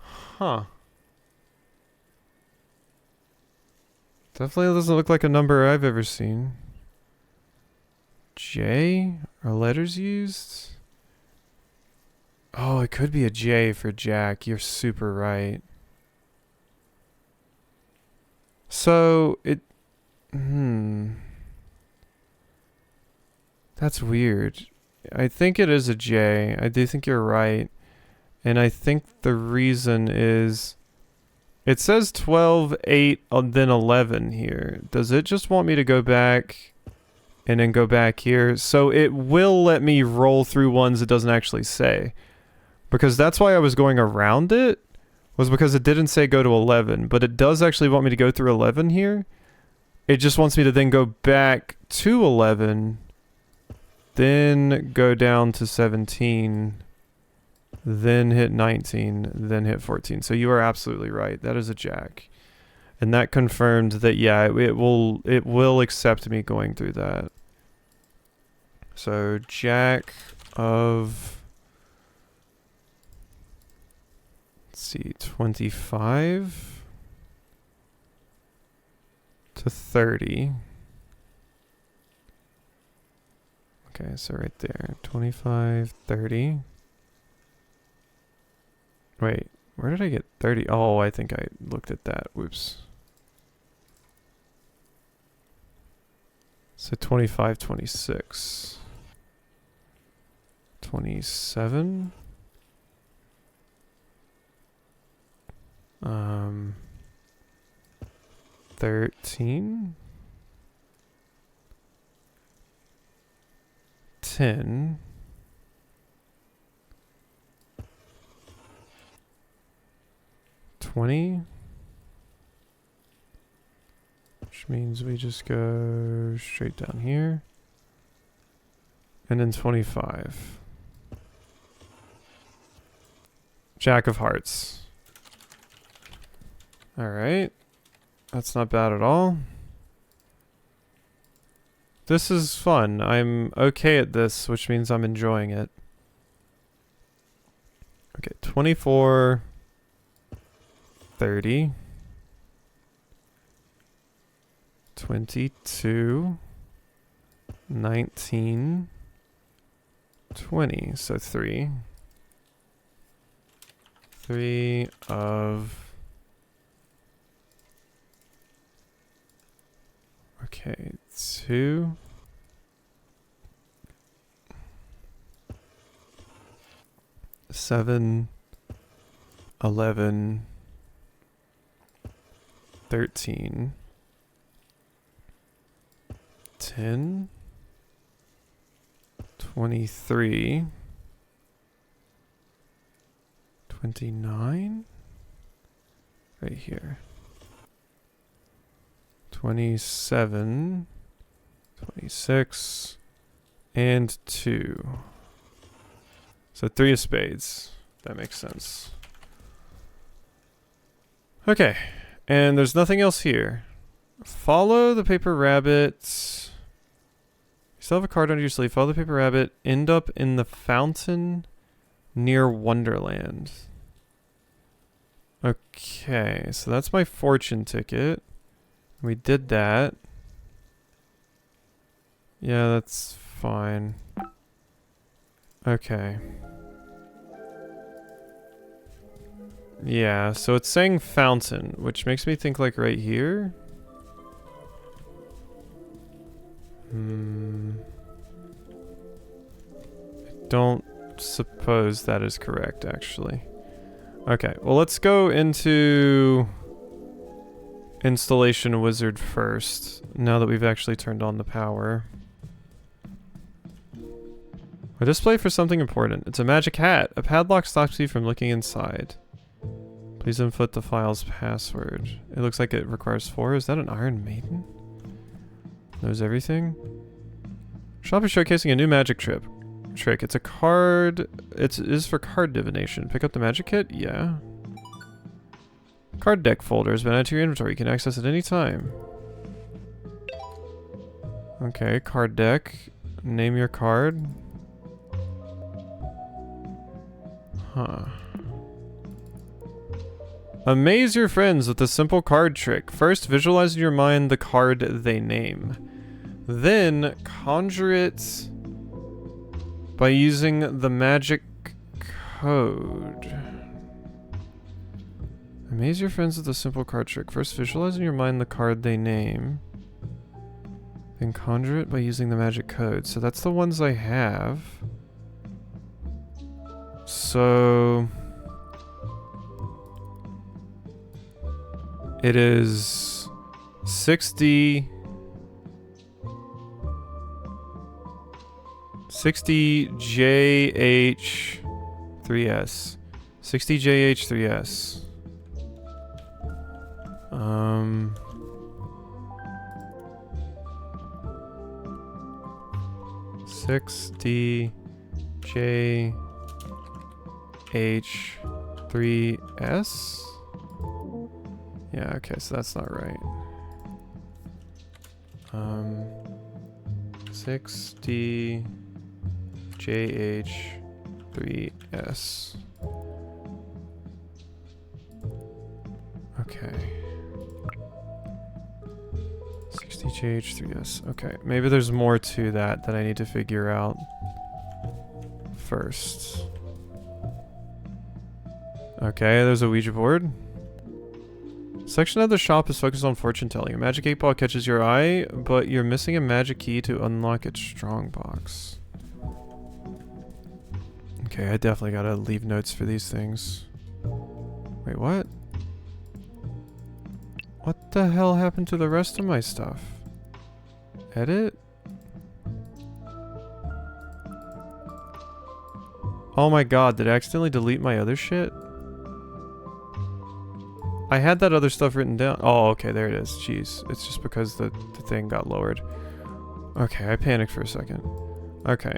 Huh. Definitely doesn't look like a number I've ever seen. J? Are letters used? Oh, it could be a J for Jack. You're super right. So, it... That's weird. I think it is a J. I do think you're right. And I think the reason is... It says 12, 8, then 11 here. Does it just want me to go back and then go back here? So it will let me roll through ones it doesn't actually say. Because that's why I was going around it, was because it didn't say go to 11. But it does actually want me to go through 11 here. It just wants me to then go back to 11, then go down to 17, then hit 19, then hit 14. So you are absolutely right. That is a Jack. And that confirmed that, yeah, it will accept me going through that. So Jack of... Let's see, 25 to 30. Okay, so right there, 25, 30. Wait, where did I get 30? Oh, I think I looked at that. Whoops. So 25, 26. 27. 13. 10. 20. Which means we just go straight down here. And then 25. Jack of Hearts. Alright. That's not bad at all. This is fun. I'm okay at this, which means I'm enjoying it. Okay, 24... 30, 22, 19, 20. So 3. 3 of... Okay, 2. 7, 11, 13, 10, 23, 29, right here, 27, 26, and 2. So 3 of spades. That makes sense. Okay. And there's nothing else here. Follow the paper rabbit. You still have a card under your sleeve. Follow the paper rabbit. End up in the fountain near Wonderland. Okay, so that's my fortune ticket. We did that. Yeah, that's fine. Okay. Yeah, so it's saying fountain, which makes me think like right here. I don't suppose that is correct, actually. Okay, well let's go into Installation Wizard first, now that we've actually turned on the power. A display for something important. It's a magic hat. A padlock stops you from looking inside. Please input the file's password. It looks like it requires 4. Is that an Iron Maiden? Knows everything? Shop is showcasing a new magic trick. It's a card... It is for card divination. Pick up the magic kit? Yeah. Card deck folder has been added to your inventory. You can access it any time. Okay, card deck. Name your card. Huh. Amaze your friends with a simple card trick. First, visualize in your mind the card they name. Then, conjure it by using the magic code. Amaze your friends with a simple card trick. First, visualize in your mind the card they name. Then conjure it by using the magic code. So that's the ones I have. So it is 60 JH3S. 60 JH3S. 60 JH3S? Yeah, okay, so that's not right. 60 JH3S. Okay. 60 JH3S. Okay, maybe there's more to that I need to figure out first. Okay, there's a Ouija board. Section of the shop is focused on fortune telling. A magic 8-ball catches your eye, but you're missing a magic key to unlock its strongbox. Okay, I definitely gotta leave notes for these things. Wait, what? What the hell happened to the rest of my stuff? Edit? Oh my god, did I accidentally delete my other shit? I had that other stuff written down. Oh, okay, there it is. Jeez. It's just because the thing got lowered. Okay, I panicked for a second. Okay.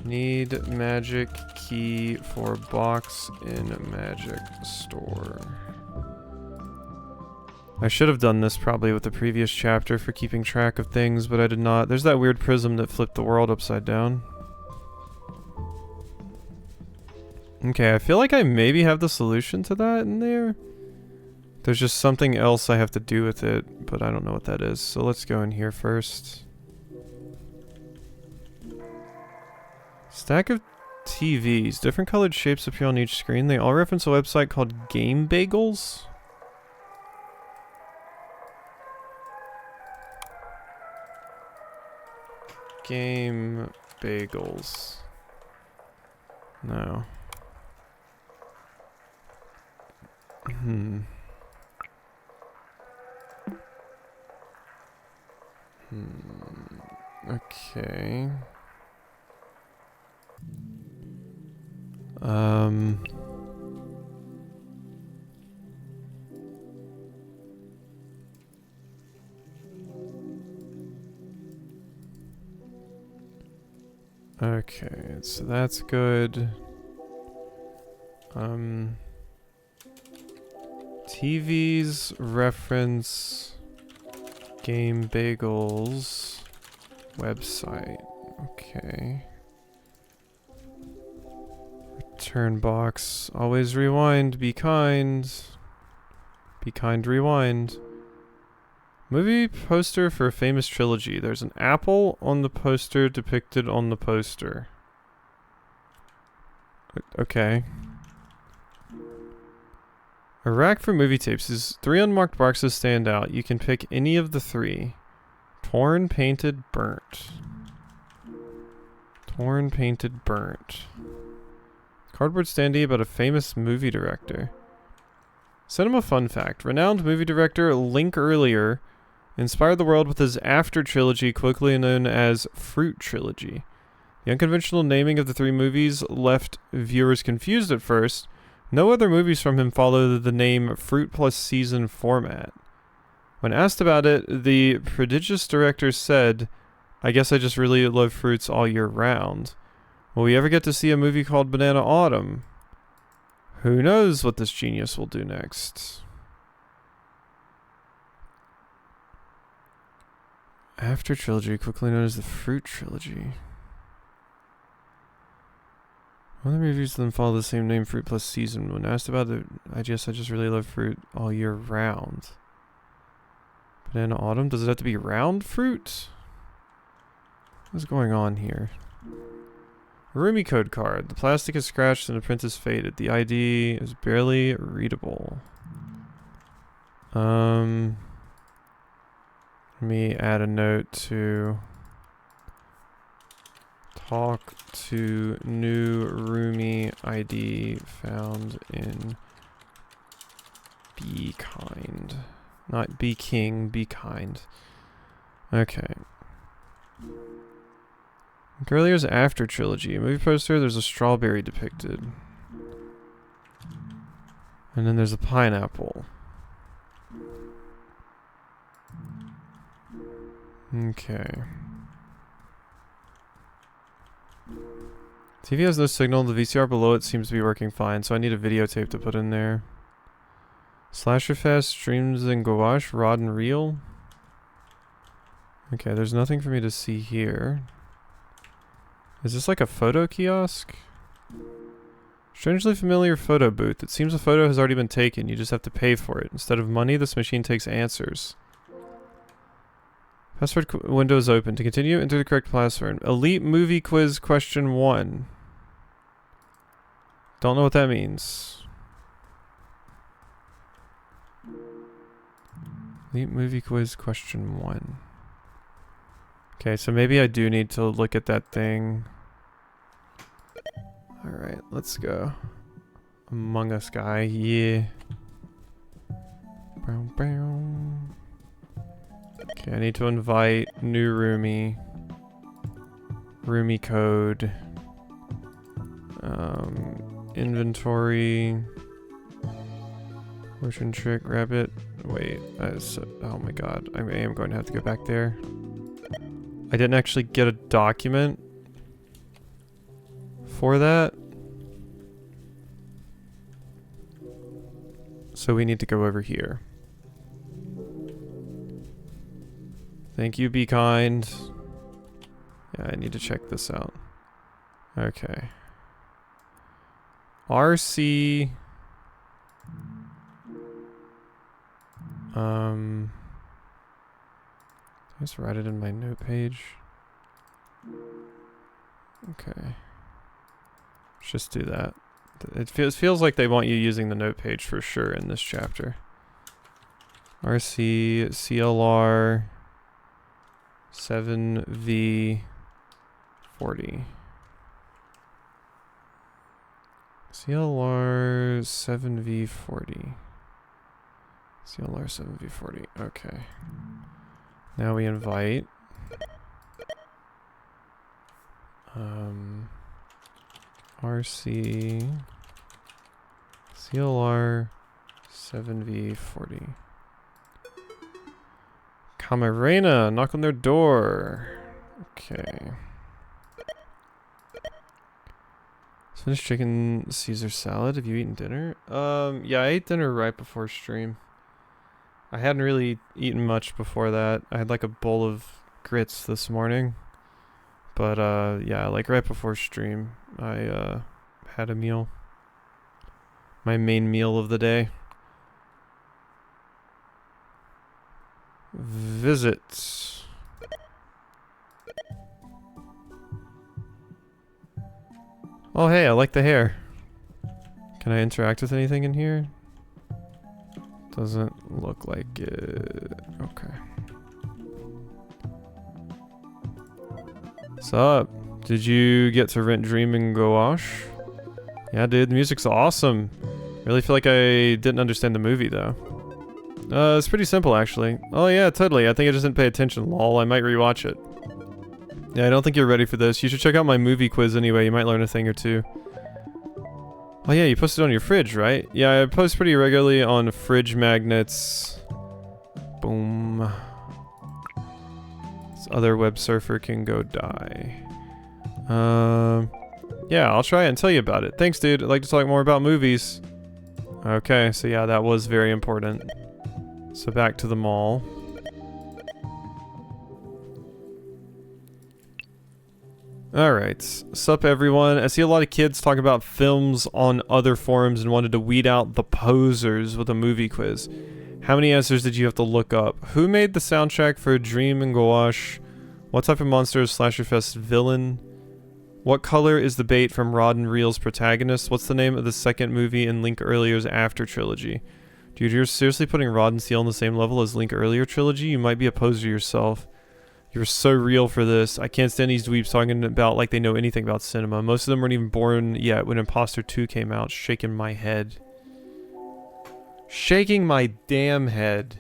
Need magic key for box in magic store. I should have done this probably with the previous chapter for keeping track of things, but I did not. There's that weird prism that flipped the world upside down. Okay, I feel like I maybe have the solution to that in there. There's just something else I have to do with it, but I don't know what that is. So let's go in here first. Stack of TVs. Different colored shapes appear on each screen. They all reference a website called Game Bagels. Game Bagels. No. Okay. Okay, so that's good. TVs reference Game Bagels website. Okay. Return box. Always rewind. Be kind. Be kind, rewind. Movie poster for a famous trilogy. There's an apple on the poster depicted on the poster. Okay. A rack for movie tapes. These 3 unmarked boxes stand out. You can pick any of the 3. Torn, painted, burnt. Torn, painted, burnt. Cardboard standee about a famous movie director. Cinema fun fact. Renowned movie director Link Earlier inspired the world with his After trilogy, quickly known as Fruit Trilogy. The unconventional naming of the 3 movies left viewers confused at first. No other movies from him follow the name Fruit plus Season format. When asked about it, the prodigious director said, "I guess I just really love fruits all year round. Will we ever get to see a movie called Banana Autumn? Who knows what this genius will do next? After Trilogy, quickly known as the Fruit Trilogy. One of the reviews of them follow the same name, Fruit Plus Season. When asked about it, I just really love fruit all year round. But in autumn, does it have to be round fruit? What's going on here? Rumi code card. The plastic is scratched and the print is faded. The ID is barely readable. Let me add a note to talk to new Rumi ID found in Be Kind. Not Be King, Be Kind. Okay. Earlier's After Trilogy. A movie poster, there's a strawberry depicted. And then there's a pineapple. Okay. TV has no signal. The VCR below it seems to be working fine, so I need a videotape to put in there. Slasherfest, streams in gouache, rod and reel. Okay, there's nothing for me to see here. Is this like a photo kiosk? Strangely familiar photo booth. It seems a photo has already been taken. You just have to pay for it. Instead of money, this machine takes answers. Password window is open. To continue, enter the correct password. Elite movie quiz question 1. Don't know what that means. Elite movie quiz question 1. Okay, so maybe I do need to look at that thing. Alright, let's go. Among Us guy, yeah. Bow, bow. Okay, I need to invite new Rumi. Rumi code. Inventory. Motion trick, rabbit. Wait, oh my god, I am going to have to go back there. I didn't actually get a document for that. So we need to go over here. Thank you, Be Kind. Yeah, I need to check this out. Okay. RC. Just write it in my note page. Okay. Let's just do that. It feels like they want you using the note page for sure in this chapter. RC CLR 7V40. CLR 7V40. CLR 7V40. Okay. Now we invite RC CLR 7V40. Camarena, knock on their door. Okay. Finished chicken Caesar salad. Have you eaten dinner? Yeah, I ate dinner right before stream. I hadn't really eaten much before that. I had like a bowl of grits this morning. But yeah, like right before stream, I had a meal. My main meal of the day. Visit. Oh hey, I like the hair. Can I interact with anything in here? Doesn't look like it. Okay. What's up? Did you get to rent Dream in Gouache? Yeah, dude, the music's awesome. Really feel like I didn't understand the movie though. It's pretty simple actually. Oh yeah, totally. I think I just didn't pay attention. Lol, I might rewatch it. Yeah, I don't think you're ready for this. You should check out my movie quiz anyway. You might learn a thing or two. Oh yeah, you post it on your fridge, right? Yeah, I post pretty regularly on Fridge Magnets. Boom. This other web surfer can go die. Yeah, I'll try it and tell you about it. Thanks, dude. I'd like to talk more about movies. Okay, so yeah, that was very important. So back to the mall. Alright, sup everyone. I see a lot of kids talking about films on other forums and wanted to weed out the posers with a movie quiz. How many answers did you have to look up? Who made the soundtrack for Dream and Gouache? What type of monster is Slasherfest villain? What color is the bait from Rod and Reel's protagonist? What's the name of the second movie in Link Earlier's After trilogy? Dude, you're seriously putting Rod and Seal on the same level as Link Earlier trilogy? You might be a poser yourself. You're so real for this. I can't stand these dweebs talking about like they know anything about cinema. Most of them weren't even born yet when Imposter 2 came out. Shaking my head. Shaking my damn head.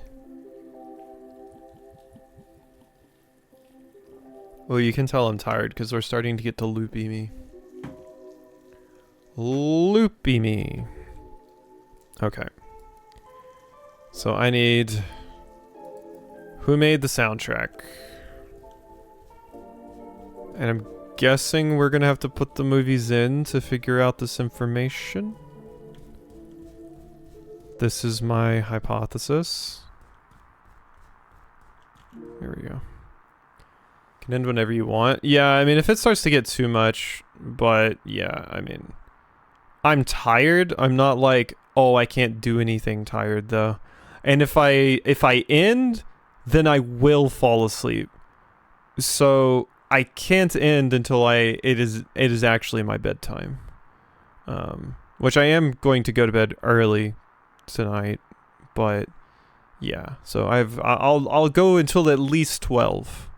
Well, you can tell I'm tired because we're starting to get to loopy me. Loopy me. Okay. So I need... Who made the soundtrack? And I'm guessing we're gonna have to put the movies in to figure out this information. This is my hypothesis. Here we go. Can end whenever you want. Yeah, I mean, if it starts to get too much, but yeah, I mean, I'm tired. I'm not like, oh, I can't do anything tired though. And if I end, then I will fall asleep. So I can't end until it is actually my bedtime. Which I am going to go to bed early tonight, but yeah. So I'll go until at least 12.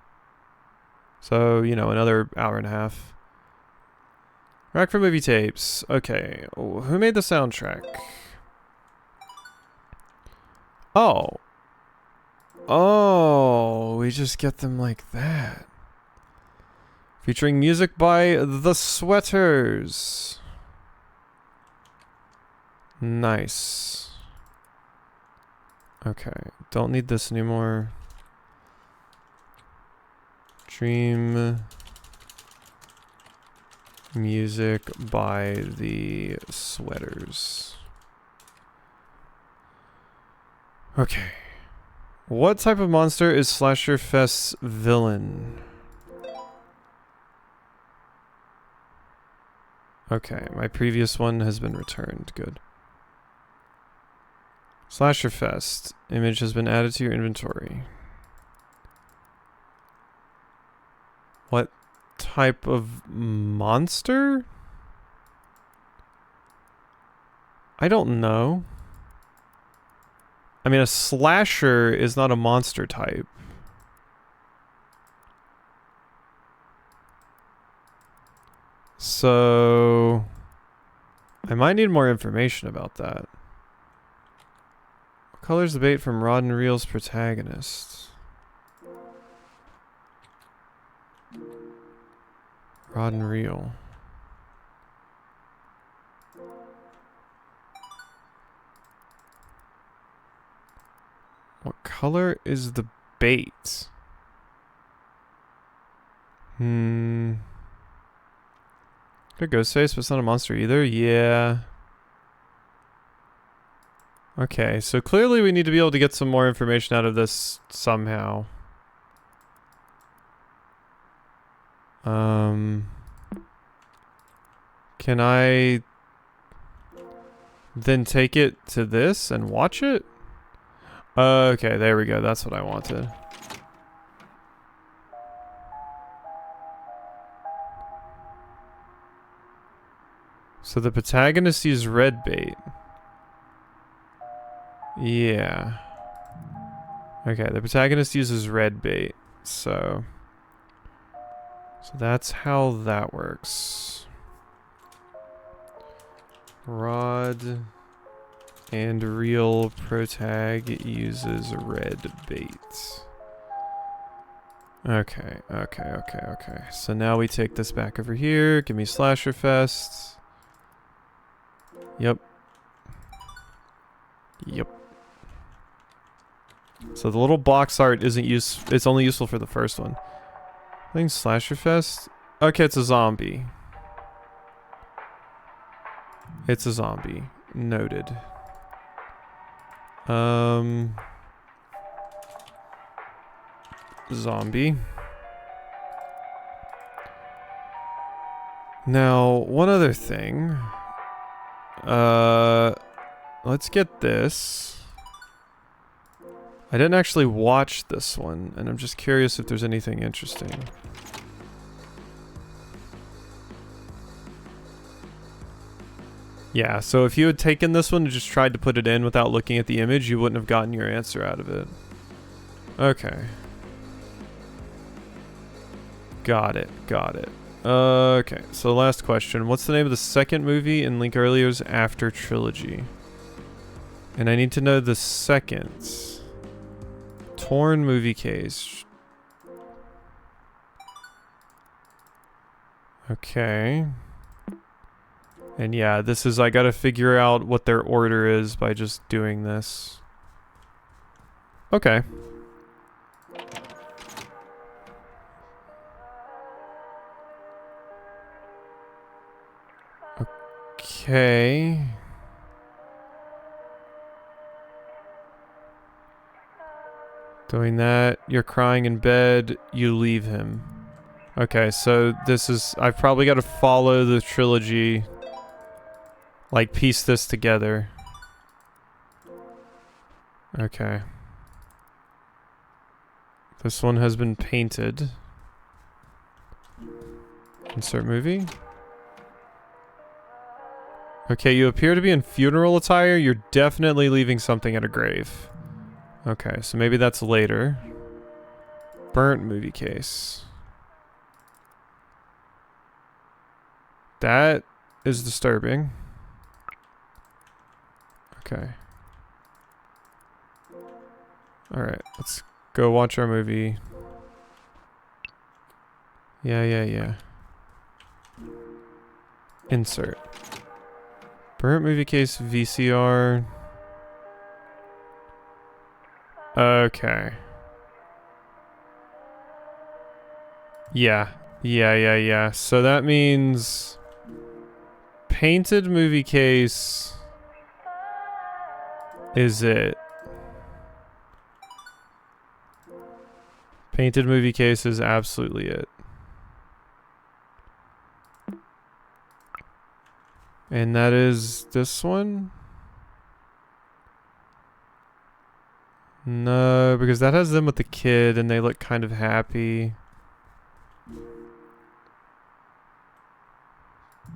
So, you know, another hour and a half. Rack for movie tapes. Okay. Who made the soundtrack? Oh. Oh, we just get them like that. Featuring music by The Sweaters. Nice. Okay, don't need this anymore. Dream music by The Sweaters. Okay. What type of monster is Slasherfest's villain? Okay, my previous one has been returned. Good. Slasherfest. Image has been added to your inventory. What type of monster? I don't know. I mean, a slasher is not a monster type. So I might need more information about that. What color's the bait from Rod and Reel's protagonist? Rod and Reel. What color is the bait? Good ghost face, but it's not a monster either. Yeah. Okay, so clearly we need to be able to get some more information out of this somehow. Can I then take it to this and watch it? Okay, there we go. That's what I wanted. So the protagonist used red bait. Yeah. Okay, the protagonist uses red bait. So that's how that works. Rod and Reel protag uses red bait. Okay. So now we take this back over here. Give me Slasherfest. Yep. So the little box art isn't it's only useful for the first one. I think Slasherfest. Okay, it's a zombie. It's a zombie. Noted. Zombie. Now, one other thing. Let's get this. I didn't actually watch this one, and I'm just curious if there's anything interesting. Yeah, so if you had taken this one and just tried to put it in without looking at the image, you wouldn't have gotten your answer out of it. Okay. Got it, got it. Okay, so last question. What's the name of the second movie in Link Earlier's After trilogy? And I need to know the second. Torn movie case. Okay. And yeah, this is, I gotta figure out what their order is by just doing this. Okay. Okay. Doing that, you're crying in bed, you leave him. Okay, so this is, I've probably got to follow the trilogy. Like, piece this together. Okay. This one has been painted. Insert movie. Okay, you appear to be in funeral attire. You're definitely leaving something at a grave. Okay, so maybe that's later. Burnt movie case. That is disturbing. Okay. Alright, let's go watch our movie. Yeah. Insert. Burnt movie case VCR. Okay. Yeah. So that means painted movie case is it. Painted movie case is absolutely it. And that is this one? No, because that has them with the kid and they look kind of happy.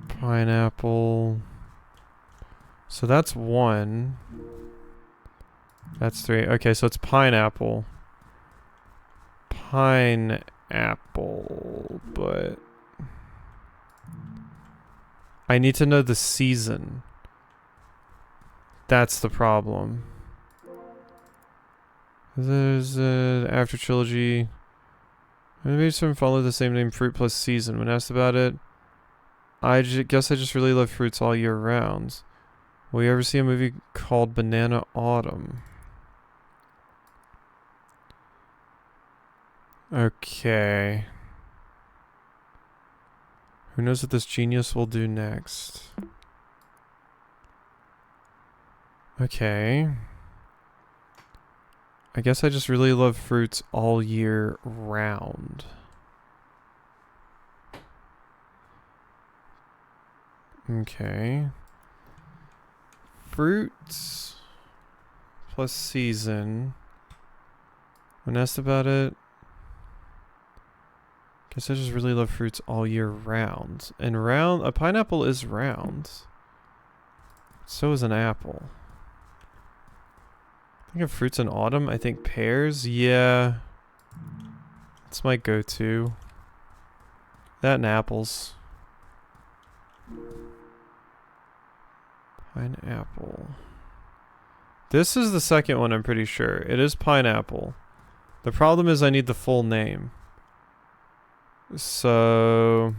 Pineapple. So that's one. That's three. Okay, so it's pineapple. Pineapple, but I need to know the season. That's the problem. There's After trilogy. Maybe some follow the same name, fruit plus season. When asked about it, I guess I just really love fruits all year round. Will you ever see a movie called Banana Autumn? Okay. Who knows what this genius will do next? Okay. I guess I just really love fruits all year round. Okay. Fruits plus season. When asked about it, guess I just really love fruits all year round. And a pineapple is round. So is an apple. I think of fruits in autumn. I think pears. Yeah. That's my go-to. That and apples. Pineapple. This is the second one, I'm pretty sure. It is pineapple. The problem is I need the full name. So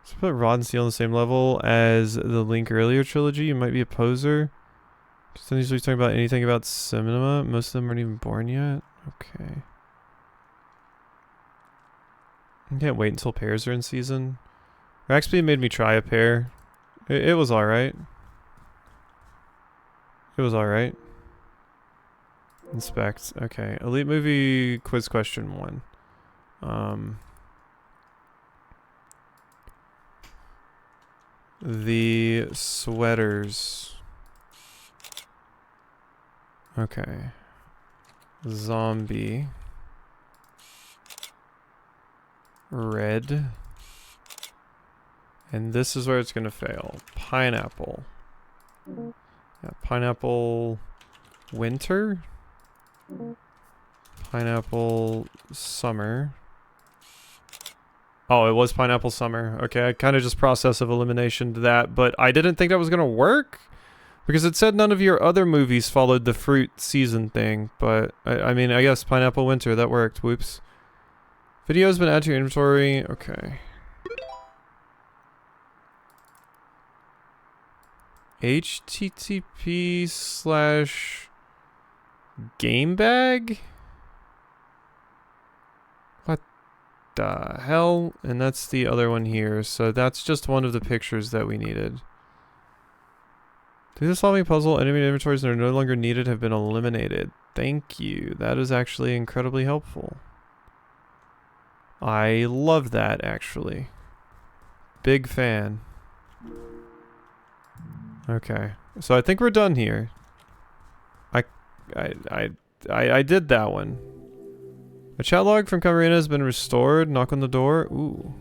let's put Rod and Steel on the same level as the Link Earlier trilogy. You might be a poser. Just don't usually talk about anything about cinema. Most of them aren't even born yet. Okay. I can't wait until pears are in season. Raxby made me try a pear. It was alright. It was alright. Inspect. Okay. Elite movie quiz question 1. The sweaters. Okay. Zombie. Red. And this is where it's gonna fail. Pineapple. Yeah, pineapple winter? Pineapple summer. Oh, it was pineapple summer. Okay, I kind of just process of elimination to that, but I didn't think that was gonna work because it said none of your other movies followed the fruit season thing, but I mean, I guess pineapple winter, that worked. Whoops. Video has been added to your inventory. Okay. HTTP/game bag? What the hell? And that's the other one here. So that's just one of the pictures that we needed. Through the solving puzzle, enemy inventories that are no longer needed have been eliminated. Thank you. That is actually incredibly helpful. I love that, actually. Big fan. Okay, so I think we're done here. I did that one. A chat log from Camarena has been restored. Knock on the door. Ooh.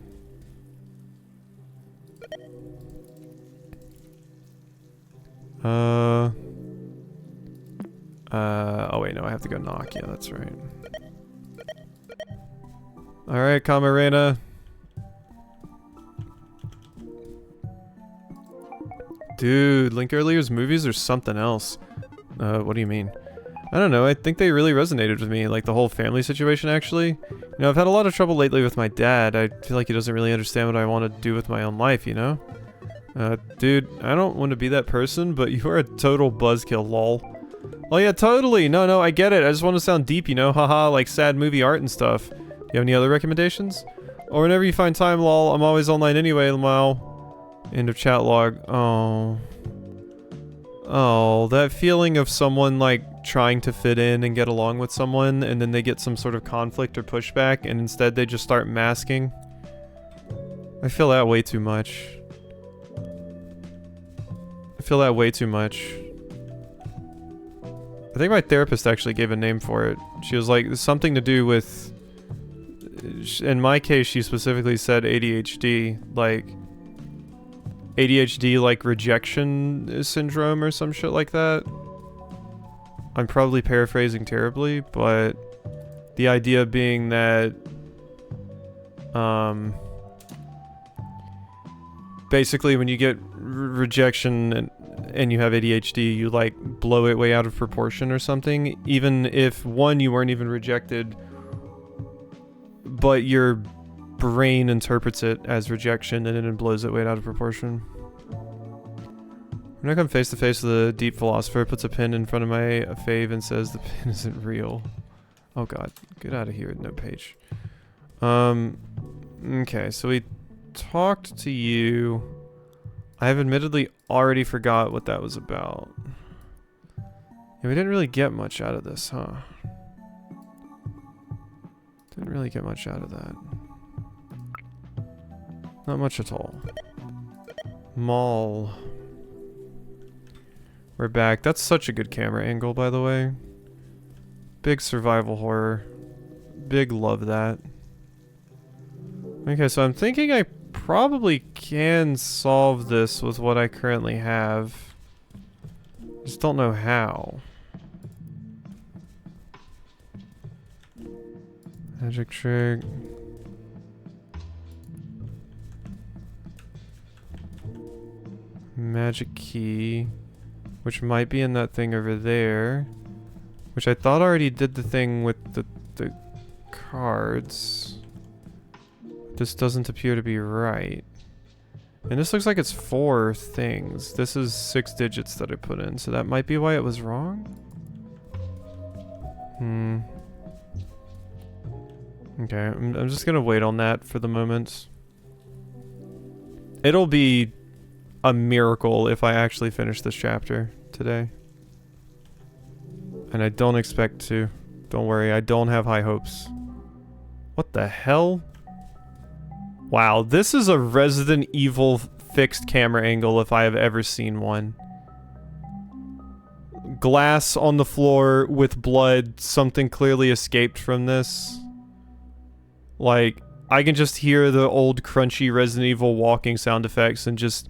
Oh wait, no, I have to go knock. Yeah, that's right. Alright, Camarena. Dude, Link Earlier's movies are something else. What do you mean? I don't know, I think they really resonated with me, like the whole family situation actually. You know, I've had a lot of trouble lately with my dad. I feel like he doesn't really understand what I want to do with my own life, you know? Dude, I don't want to be that person, but you are a total buzzkill, lol. Oh yeah, totally! No, I get it. I just want to sound deep, you know? Haha, like sad movie art and stuff. You have any other recommendations? Or whenever you find time, lol, I'm always online anyway, lol. End of chat log. Oh. Oh, that feeling of someone like trying to fit in and get along with someone and then they get some sort of conflict or pushback and instead they just start masking. I feel that way too much. I feel that way too much. I think my therapist actually gave a name for it. She was like, something to do with... In my case, she specifically said ADHD, like... ADHD, like rejection syndrome or some shit like that. I'm probably paraphrasing terribly, but the idea being that basically when you get rejection and you have ADHD, you like blow it way out of proportion or something, even if one, you weren't even rejected, but your brain interprets it as rejection and then it blows it way out of proportion. When I come face to face with a deep philosopher, puts a pin in front of my fave and says the pin isn't real. Oh god, get out of here, no page. Okay, so we talked to you. I have admittedly already forgot what that was about. Yeah, we didn't really get much out of this, huh? Didn't really get much out of that. Not much at all. Mall. We're back. That's such a good camera angle, by the way. Big survival horror. Big love that. Okay, so I'm thinking I probably can solve this with what I currently have. Just don't know how. Magic trick. Magic key, which might be in that thing over there, which I thought already did the thing with the cards. This doesn't appear to be right. And this looks like it's 4 things. This is 6 digits that I put in, so that might be why it was wrong? Okay, I'm just gonna wait on that for the moment. It'll be a miracle if I actually finish this chapter today. And I don't expect to. Don't worry, I don't have high hopes. What the hell? Wow, this is a Resident Evil fixed camera angle if I have ever seen one. Glass on the floor with blood, something clearly escaped from this. Like, I can just hear the old crunchy Resident Evil walking sound effects and just,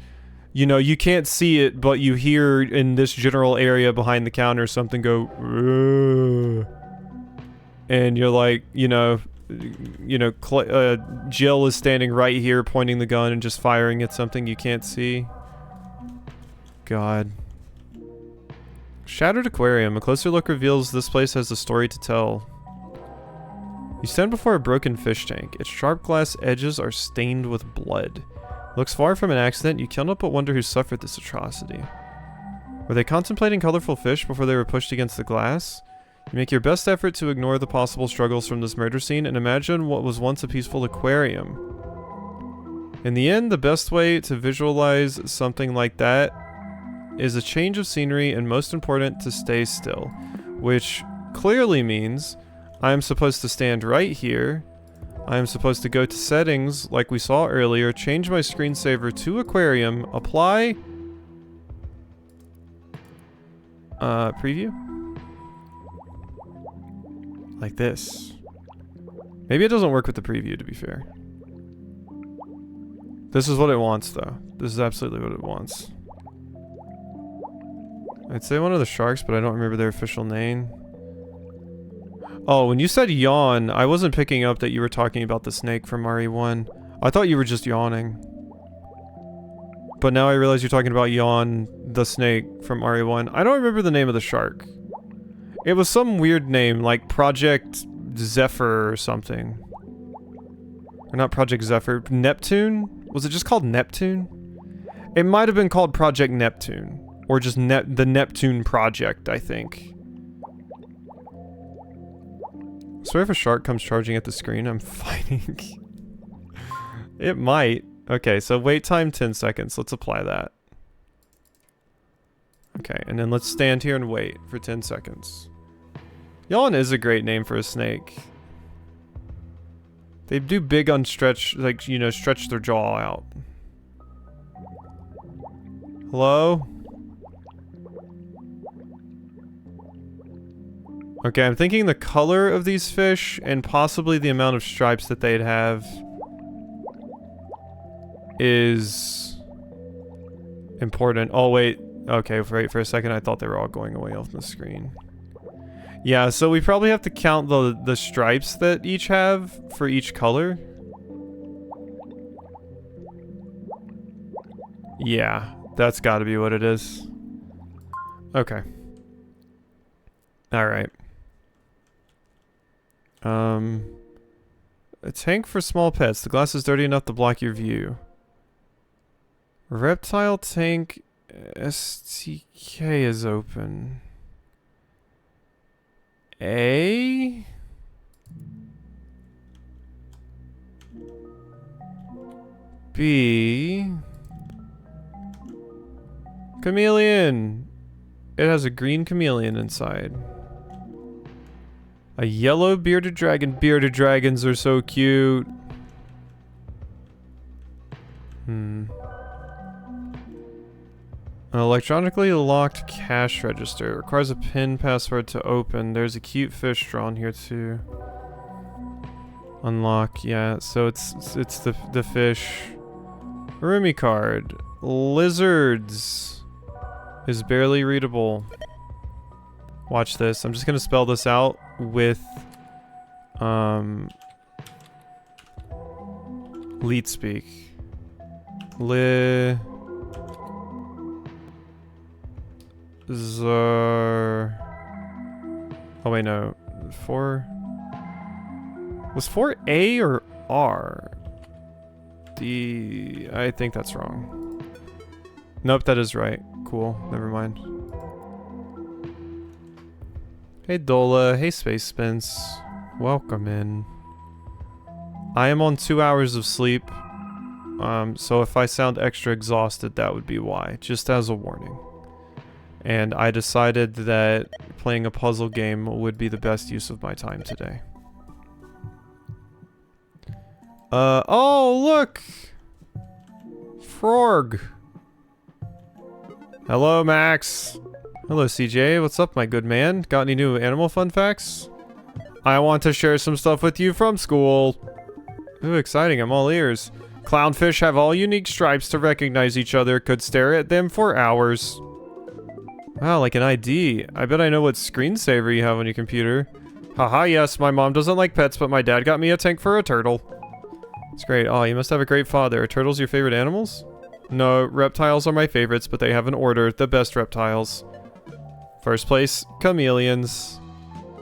you know, you can't see it, but you hear in this general area behind the counter something go, "Ugh." And you're like, Jill is standing right here pointing the gun and just firing at something you can't see. God. Shattered aquarium. A closer look reveals this place has a story to tell. You stand before a broken fish tank. Its sharp glass edges are stained with blood. Looks far from an accident. You cannot but wonder who suffered this atrocity. Were they contemplating colorful fish before they were pushed against the glass? You make your best effort to ignore the possible struggles from this murder scene and imagine what was once a peaceful aquarium. In the end, the best way to visualize something like that is a change of scenery and, most important, to stay still. Which clearly means I am supposed to stand right here. I am supposed to go to settings like we saw earlier, change my screensaver to aquarium, apply preview. Like this. Maybe it doesn't work with the preview, to be fair. This is what it wants, though. This is absolutely what it wants. I'd say one of the sharks, but I don't remember their official name. Oh, when you said yawn, I wasn't picking up that you were talking about the snake from RE1. I thought you were just yawning. But now I realize you're talking about Yawn, the snake from RE1. I don't remember the name of the shark. It was some weird name, like Project Zephyr or something. Or not Project Zephyr, Neptune? Was it just called Neptune? It might have been called Project Neptune. Or just the Neptune Project, I think. So if a shark comes charging at the screen, I'm fighting. It might. Okay, so wait time 10 seconds. Let's apply that. Okay, and then let's stand here and wait for 10 seconds. Yawn is a great name for a snake. They do big unstretch, like, you know, stretch their jaw out. Hello? Okay, I'm thinking the color of these fish and possibly the amount of stripes that they'd have is important. Oh, wait. Okay, wait for a second. I thought they were all going away off the screen. Yeah, so we probably have to count the stripes that each have for each color. Yeah, that's got to be what it is. Okay. Alright. A tank for small pets. The glass is dirty enough to block your view. Reptile tank STK is open. A? B? Chameleon! It has a green chameleon inside. A yellow bearded dragon. Bearded dragons are so cute. An electronically locked cash register. It requires a PIN password to open. There's a cute fish drawn here too. Unlock, yeah. So it's the fish. Rumi card. Lizards is barely readable. Watch this. I'm just gonna spell this out with leet speak. Oh wait, no. 4 was 4 A or R? D. I think that's wrong. Nope, that is right. Cool. Never mind. Hey Dola. Hey Space Spence. Welcome in. I am on 2 hours of sleep. So if I sound extra exhausted, that would be why. Just as a warning. And I decided that playing a puzzle game would be the best use of my time today. Oh, look! Frog! Hello, Max. Hello, CJ. What's up, my good man? Got any new animal fun facts? I want to share some stuff with you from school. Ooh, exciting. I'm all ears. Clownfish have all unique stripes to recognize each other. Could stare at them for hours. Wow, like an ID. I bet I know what screensaver you have on your computer. Haha, yes, my mom doesn't like pets, but my dad got me a tank for a turtle. It's great. Oh, you must have a great father. Are turtles your favorite animals? No, reptiles are my favorites, but they have an order. The best reptiles. First place, chameleons.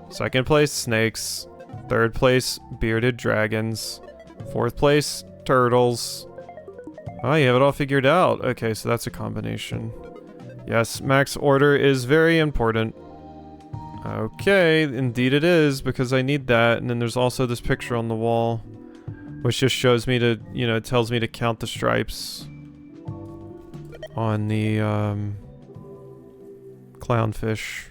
Second place, snakes. Third place, bearded dragons. Fourth place, turtles. Oh, you have it all figured out. Okay, so that's a combination. Yes, Max order is very important. Okay, indeed it is, because I need that. And then there's also this picture on the wall, which just shows me to, you know, tells me to count the stripes on the, clownfish.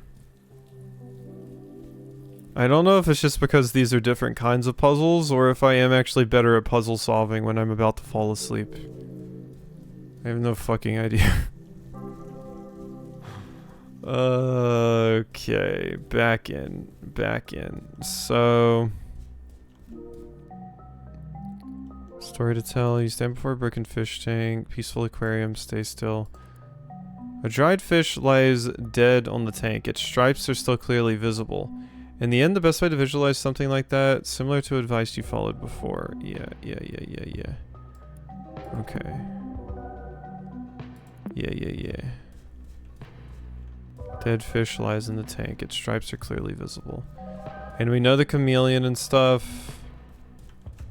I don't know if it's just because these are different kinds of puzzles, or if I am actually better at puzzle solving when I'm about to fall asleep. I have no fucking idea. Okay, back in. So... story to tell. You stand before a broken fish tank. Peaceful aquarium. Stay still. A dried fish lies dead on the tank. Its stripes are still clearly visible. In the end, the best way to visualize something like that, similar to advice you followed before. Yeah. Okay. Yeah. Dead fish lies in the tank. Its stripes are clearly visible. And we know the chameleon and stuff.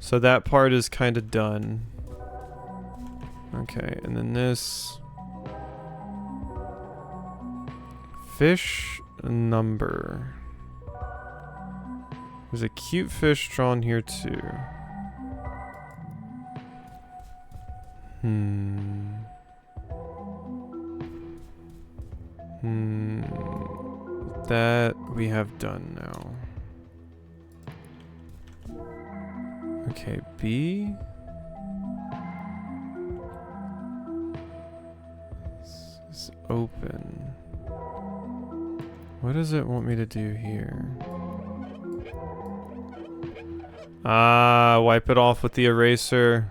So that part is kind of done. Okay, and then this... fish number. There's a cute fish drawn here too. That we have done now. Okay, B. This is open. What does it want me to do here? Ah, wipe it off with the eraser.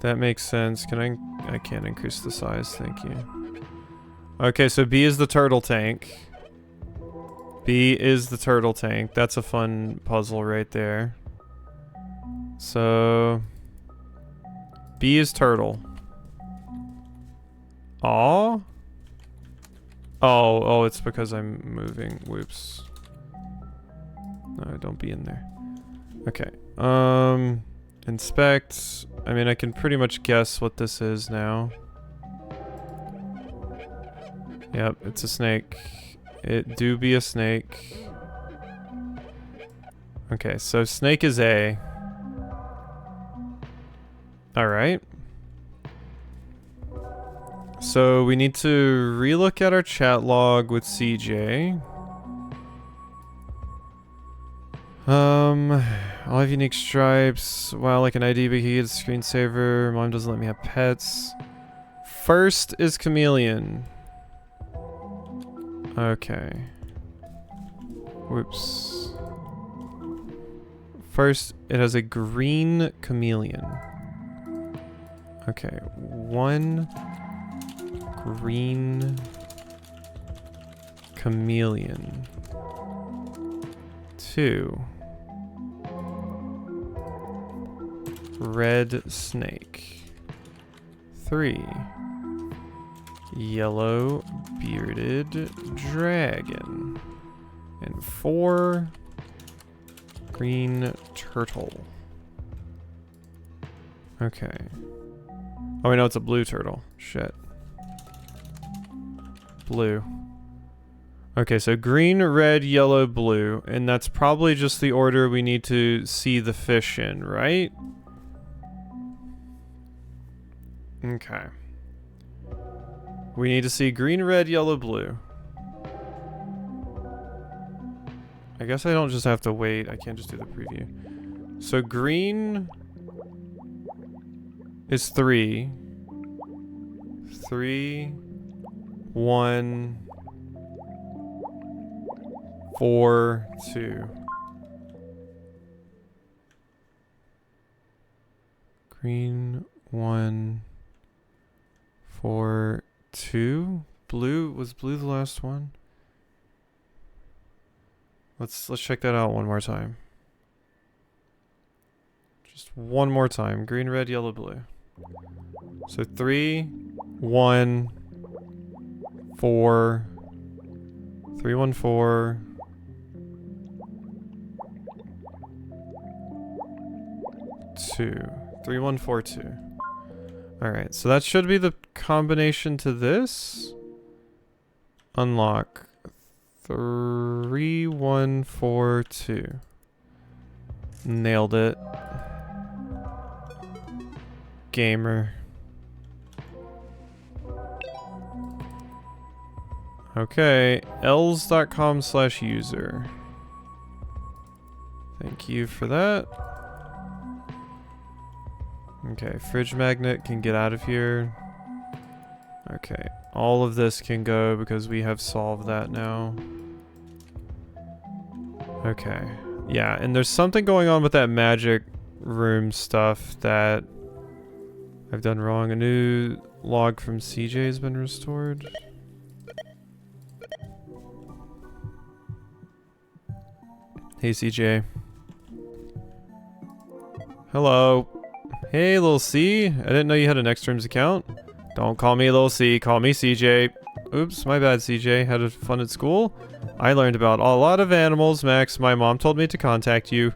That makes sense. I can't increase the size, thank you. Okay, so B is the turtle tank. B is the turtle tank. That's a fun puzzle right there. So... B is turtle. Aw? Oh, it's because I'm moving. Whoops. No, don't be in there. Okay. Inspect. I mean, I can pretty much guess what this is now. Yep, it's a snake. It do be a snake. Okay, so snake is A. Alright. So we need to relook at our chat log with CJ. All have unique stripes. Wow, like an ID, but he gets a screensaver. Mom doesn't let me have pets. First is chameleon. Okay. Whoops. First, it has a green chameleon. Okay, one green chameleon. Two. Red snake. 3. Yellow bearded dragon. And 4. Green turtle. Okay. Oh, I know it's a blue turtle. Shit. Blue. Okay, so green, red, yellow, blue. And that's probably just the order we need to see the fish in, right? Okay. We need to see green, red, yellow, blue. I guess I don't just have to wait. I can't just do the preview. So green is 3. 3, 1, 4, 2. Green, 1, 4, 2. Blue, was blue the last one? Let's check that out one more time. Just one more time. Green, red, yellow, blue. So 3, 1, 4, 3, 1, 4. 2. 3, 1, 4, 2. Alright, so that should be the combination to this. Unlock 3, 1, 4, 2. Nailed it. Gamer. Okay, els.com/user. Thank you for that. Okay, fridge magnet can get out of here. Okay, all of this can go because we have solved that now. Okay, yeah, and there's something going on with that magic room stuff that I've done wrong. A new log from CJ has been restored. Hey CJ. Hello. Hey little C. I didn't know you had an Extremes account. Don't call me little C, call me CJ. Oops, my bad CJ. Had fun at school? I learned about a lot of animals, Max. My mom told me to contact you.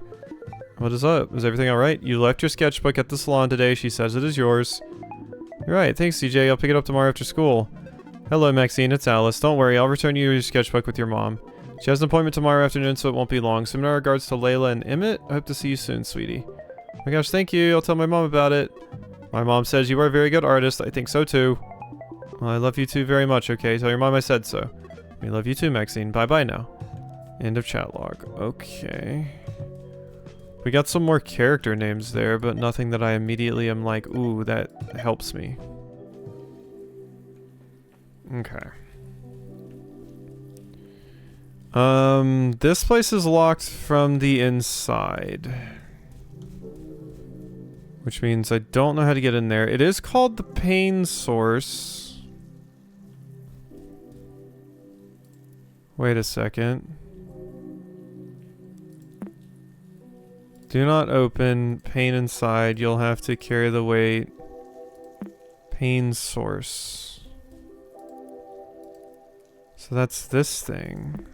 What is up? Is everything alright? You left your sketchbook at the salon today. She says it is yours. You're right. Thanks CJ. I'll pick it up tomorrow after school. Hello Maxine, it's Alice. Don't worry, I'll return you your sketchbook with your mom. She has an appointment tomorrow afternoon, so it won't be long. Send my regards to Layla and Emmett. I hope to see you soon, sweetie. Oh my gosh, thank you. I'll tell my mom about it. My mom says you are a very good artist. I think so too. Well, I love you too very much, okay? Tell your mom I said so. We love you too, Maxine. Bye-bye now. End of chat log. Okay. We got some more character names there, but nothing that I immediately am like, ooh, that helps me. Okay. This place is locked from the inside. Which means I don't know how to get in there. It is called the pain source. Wait a second. Do not open. Pain inside. You'll have to carry the weight. Pain source. So that's this thing.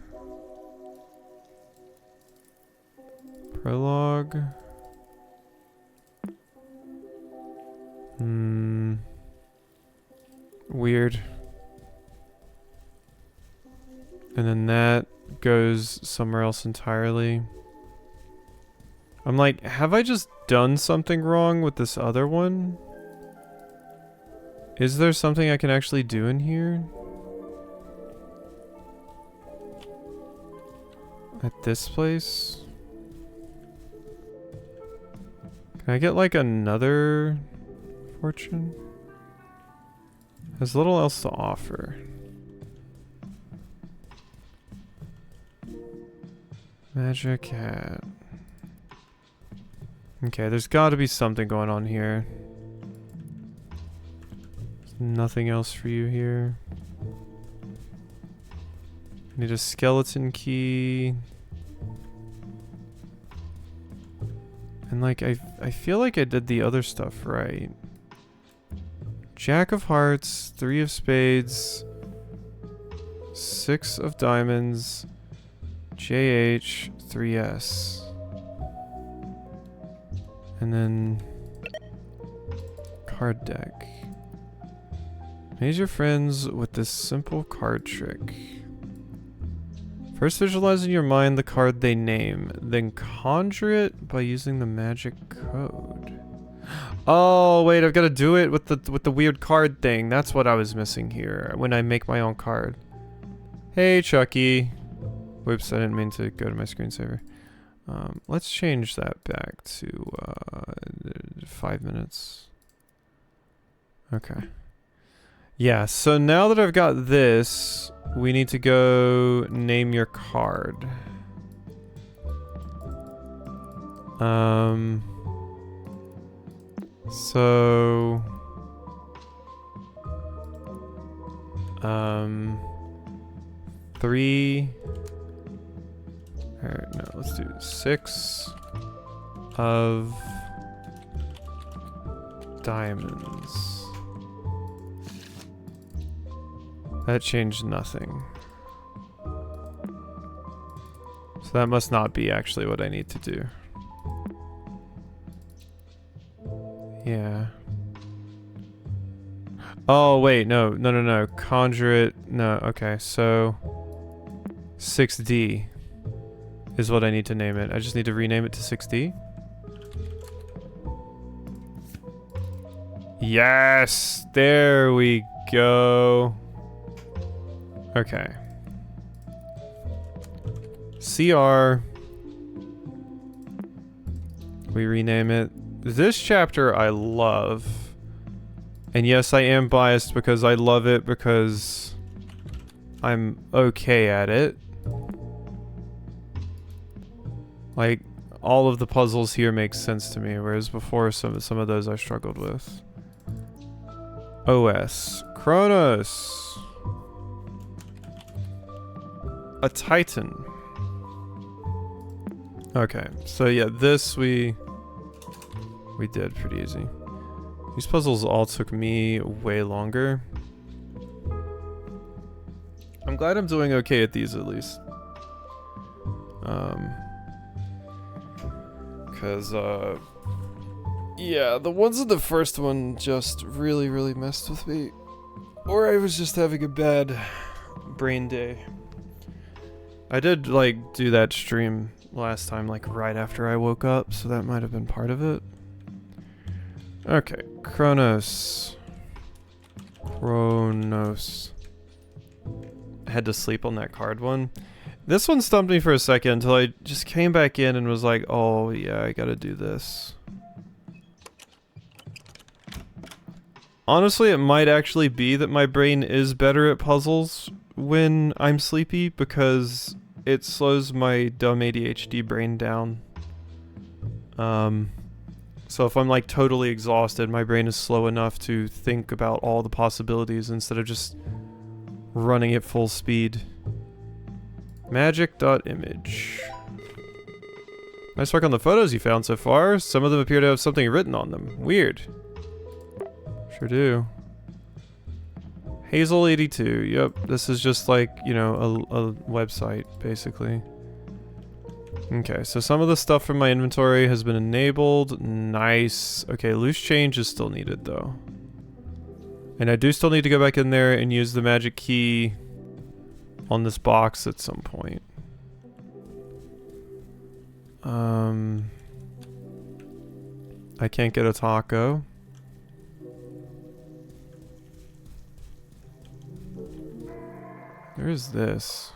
Prologue. Weird. And then that goes somewhere else entirely. I'm like, have I just done something wrong with this other one? Is there something I can actually do in here? At this place? Can I get like another fortune? Has little else to offer. Magic hat. Okay, there's got to be something going on here. There's nothing else for you here. I need a skeleton key. And like, I feel like I did the other stuff right. Jack of hearts, 3 of spades, 6 of diamonds, JH, 3S. And then card deck. Maze your friends with this simple card trick. First visualize in your mind the card they name, then conjure it by using the magic code. Oh wait, I've got to do it with the weird card thing. That's what I was missing here when I make my own card. Hey Chucky. Whoops, I didn't mean to go to my screensaver. Let's change that back to 5 minutes. Okay. Yeah, so now that I've got this, we need to go name your card. So... 3... Alright, no, let's do 6 of diamonds. That changed nothing. So that must not be actually what I need to do. Yeah. Oh, wait, no. Conjure it. No, okay, so 6D is what I need to name it. I just need to rename it to 6D. Yes! There we go. Okay. CR. We rename it. This chapter I love. And yes, I am biased because I love it because I'm okay at it. Like, all of the puzzles here make sense to me, whereas before some of those I struggled with. OS. Kronos. A Titan. Okay, so yeah, this we did pretty easy. These puzzles all took me way longer. I'm glad I'm doing okay at these at least. Cause yeah, the ones in the first one just really messed with me. Or I was just having a bad brain day. I did like do that stream last time like right after I woke up, so that might have been part of it. Okay, Kronos. I had to sleep on that card one. This one stumped me for a second until I just came back in and was like, oh yeah, I gotta do this. Honestly, it might actually be that my brain is better at puzzles when I'm sleepy because it slows my dumb ADHD brain down. So if I'm like totally exhausted, my brain is slow enough to think about all the possibilities instead of just running at full speed. Magic.image. Nice work on the photos you found so far. Some of them appear to have something written on them. Weird. Sure do. Hazel82. Yep, this is just like, you know, a website, basically. Okay, so some of the stuff from my inventory has been enabled. Nice. Okay, loose change is still needed, though. And I do still need to go back in there and use the magic key on this box at some point. I can't get a taco. Where is this?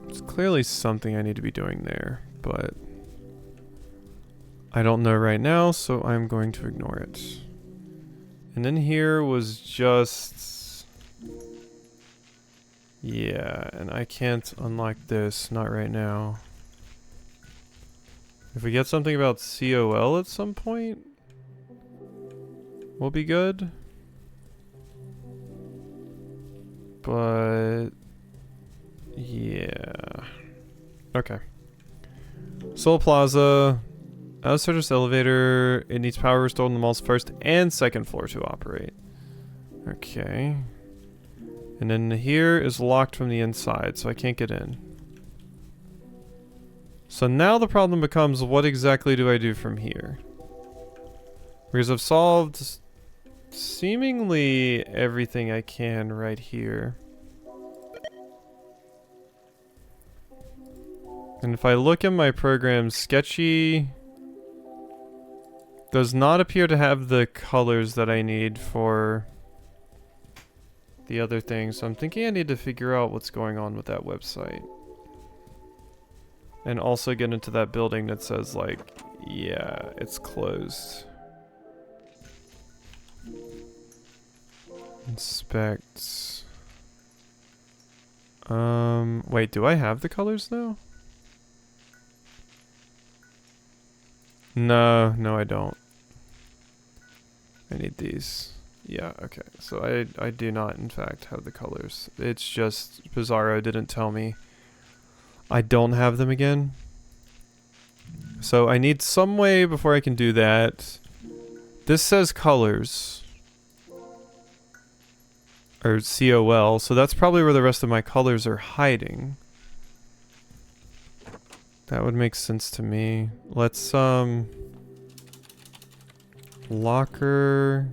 It's clearly something I need to be doing there, but I don't know right now, so I'm going to ignore it. And then here was just... yeah, and I can't unlock this, not right now. If we get something about COL at some point, we'll be good. But... yeah. Okay. Soul Plaza. Surface elevator. It needs power restored on the mall's first and second floor to operate. Okay. And then here is locked from the inside, so I can't get in. So now the problem becomes, what exactly do I do from here? Because I've solved seemingly everything I can right here. And if I look in my program, Sketchy does not appear to have the colors that I need for the other things. So I'm thinking I need to figure out what's going on with that website. And also get into that building that says, like, yeah, it's closed. Inspect. Wait, do I have the colors now? No, I don't. I need these. Yeah, okay. So I do not, in fact, have the colors. It's just Pizarro didn't tell me. I don't have them again. So I need some way before I can do that. This says colors. Or COL, so that's probably where the rest of my colors are hiding. That would make sense to me. Let's, locker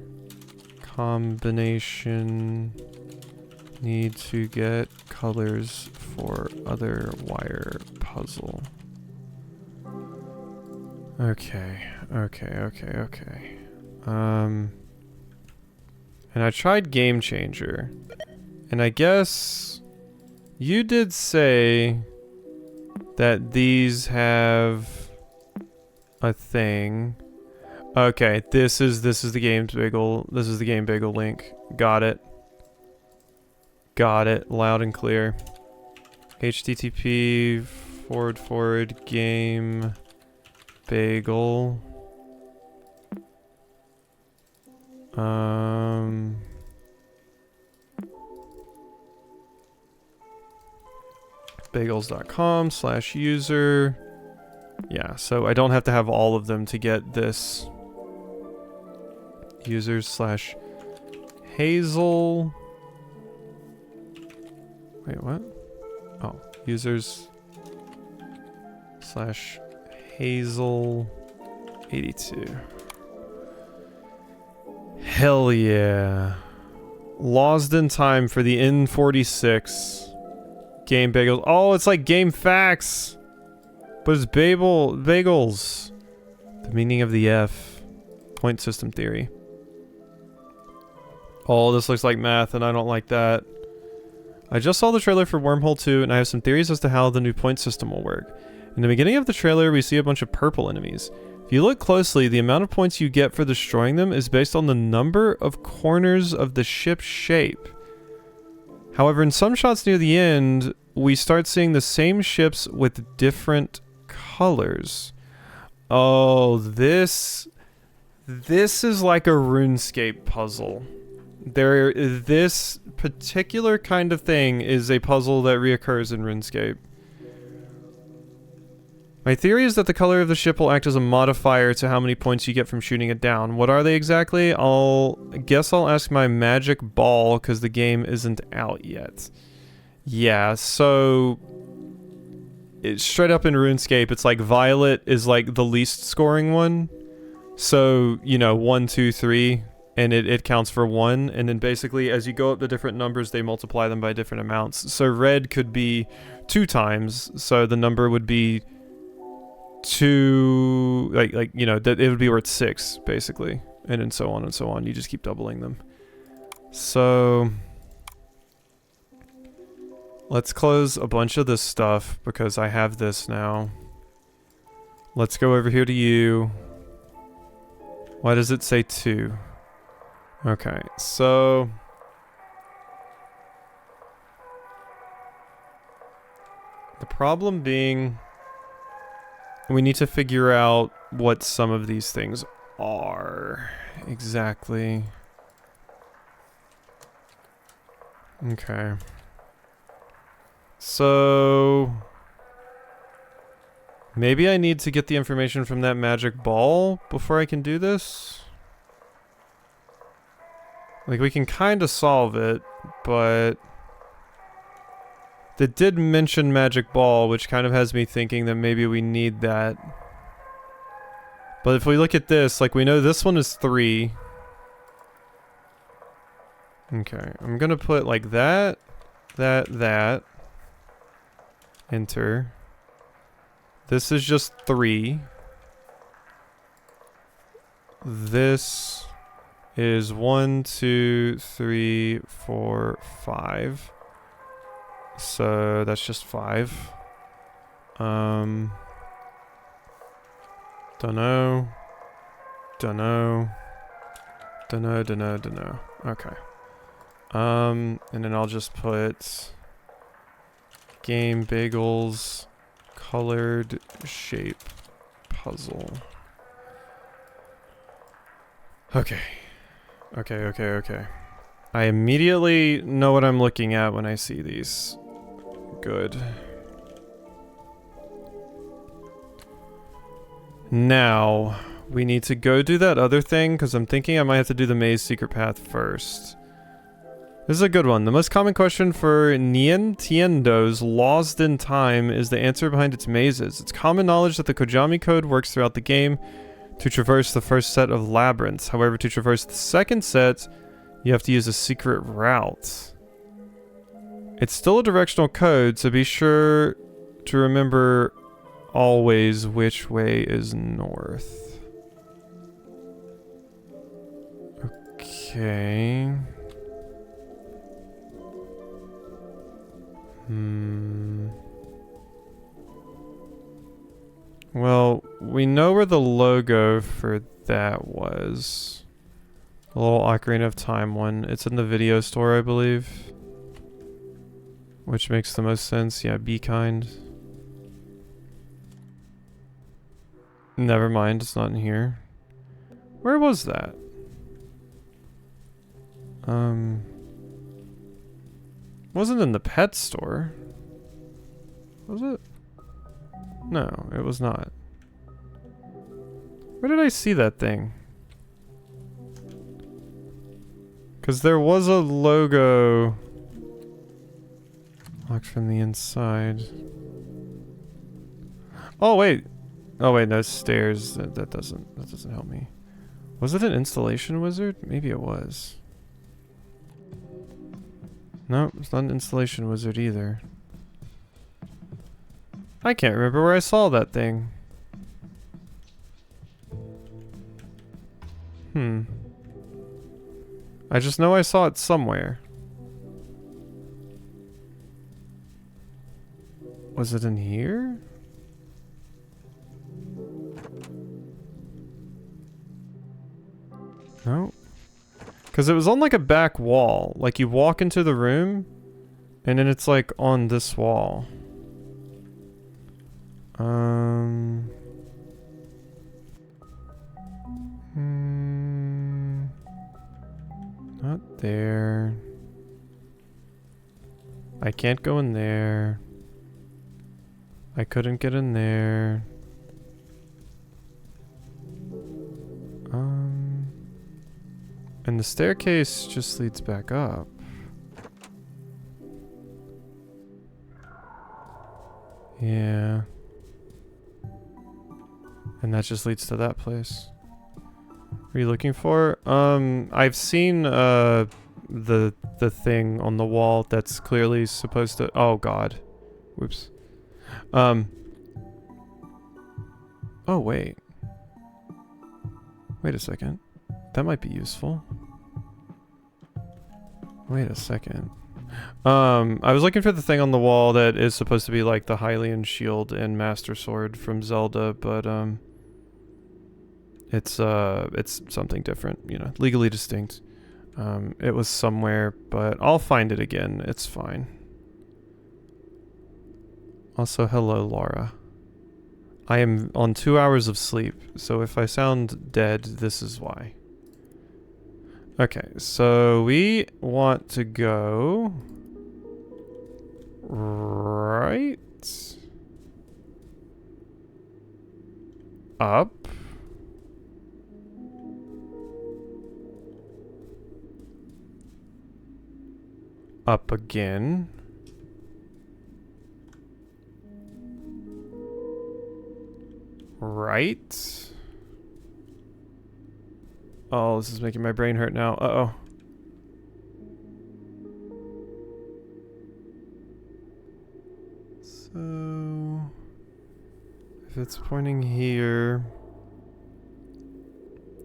combination need to get colors for other wire puzzle. Okay. And I tried Game Changer. And I guess you did say that these have a thing. Okay, this is the game's bagel. This is the game bagel link. Got it. Loud and clear. HTTP / game bagel. Bagels.com/user. Yeah, so I don't have to have all of them to get this. Users/Hazel. Wait, what? Oh, users/Hazel82. Hell yeah. Lost in time for the N46 game bagels. Oh, it's like game facts, but it's bagels. The meaning of the F. Point system theory. Oh, this looks like math, and I don't like that. I just saw the trailer for Wormhole 2, and I have some theories as to how the new point system will work. In the beginning of the trailer, we see a bunch of purple enemies. If you look closely, the amount of points you get for destroying them is based on the number of corners of the ship's shape. However, in some shots near the end, we start seeing the same ships with different colors. Oh, this is like a RuneScape puzzle. This particular kind of thing is a puzzle that reoccurs in RuneScape. My theory is that the color of the ship will act as a modifier to how many points you get from shooting it down. What are they exactly? I guess I'll ask my magic ball, because the game isn't out yet. Yeah, so it's straight up in RuneScape, it's like violet is like the least scoring one. So, you know, 1, 2, 3, and it counts for 1, and then basically as you go up the different numbers, they multiply them by different amounts. So red could be 2 times, so the number would be 2, like you know, that it would be worth 6 basically, and then so on and so on. You just keep doubling them. So let's close a bunch of this stuff because I have this now. Let's go over here to you. Why does it say 2? Okay, so the problem being, we need to figure out what some of these things are exactly. Okay. So maybe I need to get the information from that magic ball before I can do this. Like, we can kind of solve it, but they did mention magic ball, which kind of has me thinking that maybe we need that. But if we look at this, like, we know this one is 3. Okay, I'm gonna put like that. Enter. This is just 3. This is 1, 2, 3, 4, 5. So that's just 5. Dunno. Okay. And then I'll just put Game Bagels colored shape puzzle. Okay. Okay. I immediately know what I'm looking at when I see these. Good. Now, we need to go do that other thing, because I'm thinking I might have to do the maze secret path first. This is a good one. The most common question for Nientendo's Lost in Time is the answer behind its mazes. It's common knowledge that the Kojami code works throughout the game to traverse the first set of labyrinths. However, to traverse the second set, you have to use a secret route. It's still a directional code, so be sure to remember always which way is north. Okay. Well, we know where the logo for that was. The little Ocarina of Time one. It's in the video store, I believe. Which makes the most sense. Yeah, be kind. Never mind, it's not in here. Where was that? Wasn't in the pet store. Was it? No, it was not. Where did I see that thing? Because there was a logo locked from the inside. Oh wait. Oh wait, no stairs. That doesn't help me. Was it an installation wizard? Maybe it was. No, it's not an installation wizard either. I can't remember where I saw that thing. I just know I saw it somewhere. Was it in here? No. Because it was on like a back wall. Like you walk into the room and then it's like on this wall. Not there. I can't go in there. I couldn't get in there. And the staircase just leads back up. Yeah. And that just leads to that place. What are you looking for? I've seen the thing on the wall that's clearly supposed to. Oh God. Whoops. Oh wait. Wait a second. That might be useful. Wait a second. I was looking for the thing on the wall that is supposed to be like the Hylian shield and Master Sword from Zelda, but it's something different, you know, legally distinct. It was somewhere, but I'll find it again. It's fine. Also, hello, Laura. I am on 2 hours of sleep, so if I sound dead, this is why. Okay, so we want to go right up. Up again. Right. Oh, this is making my brain hurt now. Uh-oh. So If it's pointing here...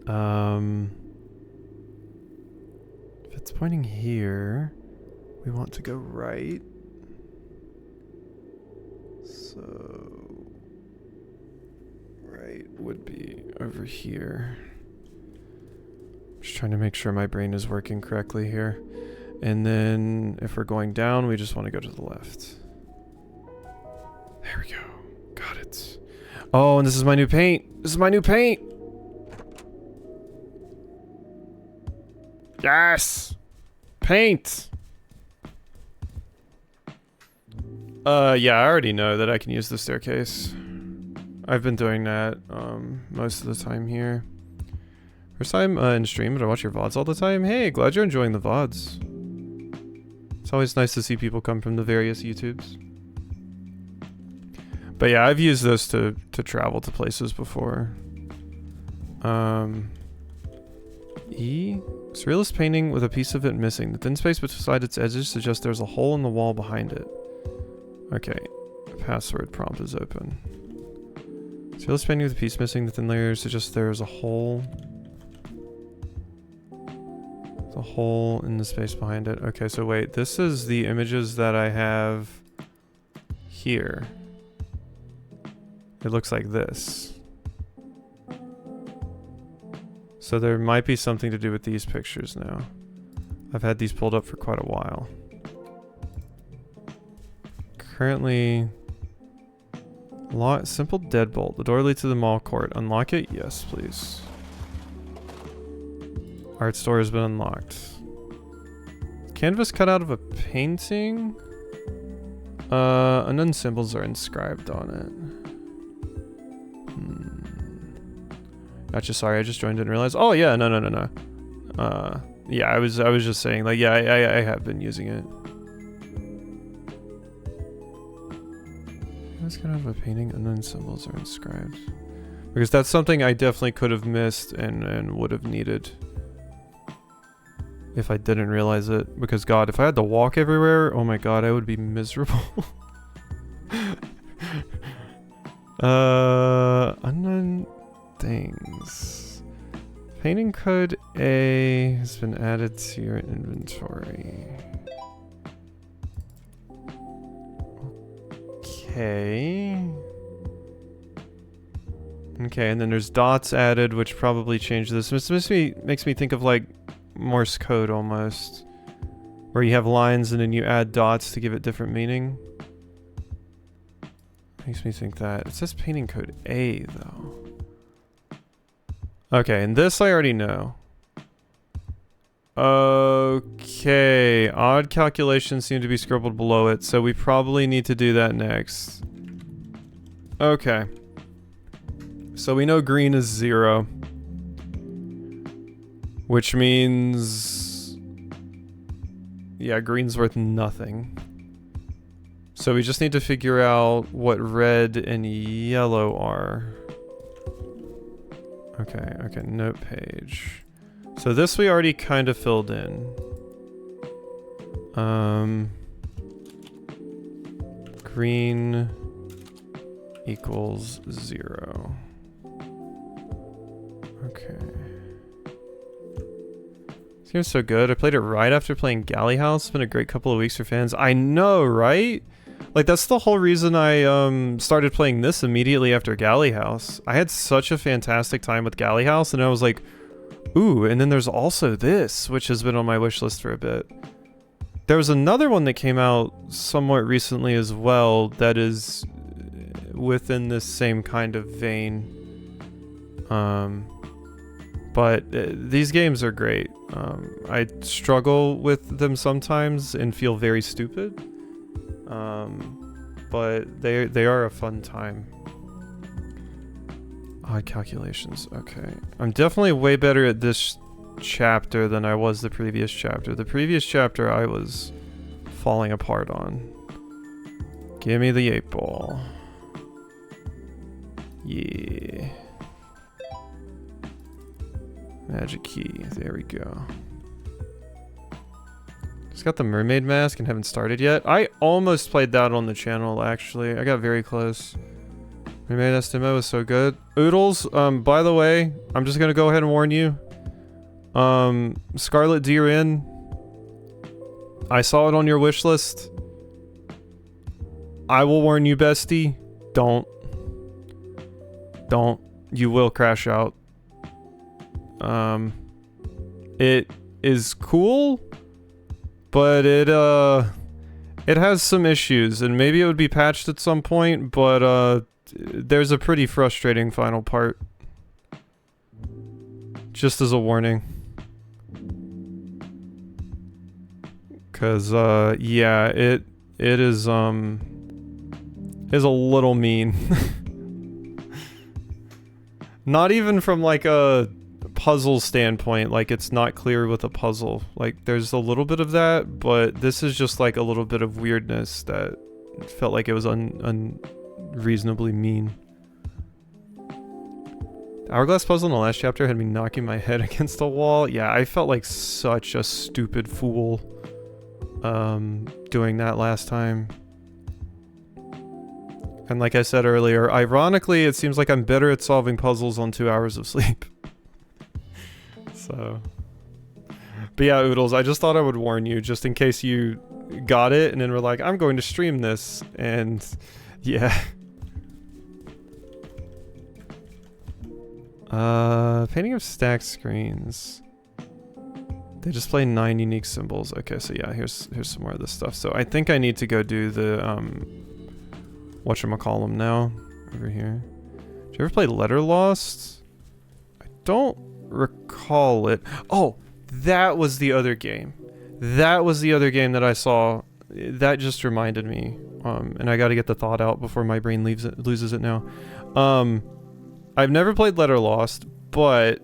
if it's pointing here, we want to go right. So... right would be over here. Just trying to make sure my brain is working correctly here. And then if we're going down, we just want to go to the left. There we go. Got it. Oh, and this is my new paint. This is my new paint. Yes. Paint. Yeah, I already know that I can use the staircase. I've been doing that most of the time here. First time in stream, but I watch your VODs all the time. Hey, glad you're enjoying the VODs. It's always nice to see people come from the various YouTubes. But yeah, I've used this to travel to places before. E? Surrealist painting with a piece of it missing. The thin space beside its edges suggests there's a hole in the wall behind it. Okay, password prompt is open. Surrealist painting with a piece missing. The thin layer suggests there's a hole. The hole in the space behind it. Okay, so wait, this is the images that I have here. It looks like this. So there might be something to do with these pictures now. I've had these pulled up for quite a while. Currently... simple deadbolt. The door leads to the mall court. Unlock it? Yes, please. Art store has been unlocked. Canvas cut out of a painting? Unknown symbols are inscribed on it. Gotcha, sorry, I just joined, didn't realize. Oh yeah, no. Yeah, I was just saying, like, yeah, I have been using it. Canvas cut out of a painting, unknown symbols are inscribed. Because that's something I definitely could have missed and would have needed. If I didn't realize it. Because god, if I had to walk everywhere, oh my god, I would be miserable. Unknown things. Painting code A has been added to your inventory. Okay. Okay, and then there's dots added, which probably changed this. This makes me think of like Morse code almost, where you have lines and then you add dots to give it different meaning. Makes me think that. It says painting code A though. Okay, and this I already know. Okay, odd calculations seem to be scribbled below it, so we probably need to do that next. Okay. So we know green is 0. Which means... yeah, green's worth nothing. So we just need to figure out what red and yellow are. Okay, note page. So this we already kind of filled in. Green equals 0. Okay. This game's so good. I played it right after playing Galley House. It's been a great couple of weeks for fans. I know, right? Like, that's the whole reason I started playing this immediately after Galley House. I had such a fantastic time with Galley House, and I was like, ooh, and then there's also this, which has been on my wish list for a bit. There was another one that came out somewhat recently as well that is within this same kind of vein. But these games are great. I struggle with them sometimes and feel very stupid. But they are a fun time. Odd calculations, okay. I'm definitely way better at this chapter than I was the previous chapter. The previous chapter I was falling apart on. Give me the 8-ball. Yeah. Magic key, there we go. Just got the mermaid mask and haven't started yet. I almost played that on the channel, actually. I got very close. Remade STMO is so good. Oodles, by the way, I'm just gonna go ahead and warn you. Scarlet Deer Inn. I saw it on your wish list. I will warn you, bestie. Don't. You will crash out. It is cool, but it has some issues, and maybe it would be patched at some point, but there's a pretty frustrating final part. Just as a warning. Cause yeah, it is a little mean. Not even from like a puzzle standpoint, like it's not clear with a puzzle. Like there's a little bit of that, but this is just like a little bit of weirdness that felt like it was unreasonably mean. The hourglass puzzle in the last chapter had me knocking my head against the wall. Yeah, I felt like such a stupid fool doing that last time. And like I said earlier, ironically, it seems like I'm better at solving puzzles on 2 hours of sleep. So, but yeah, Oodles, I just thought I would warn you just in case you got it and then were like, I'm going to stream this, and yeah. Painting of stacked screens. They display 9 unique symbols. Okay, so yeah, here's some more of this stuff. So I think I need to go do the whatchamacallem now over here. Did you ever play Letter Lost? I don't recall it. Oh, that was the other game. That was the other game that I saw. That just reminded me. And I got to get the thought out before my brain loses it now. I've never played Letter Lost, but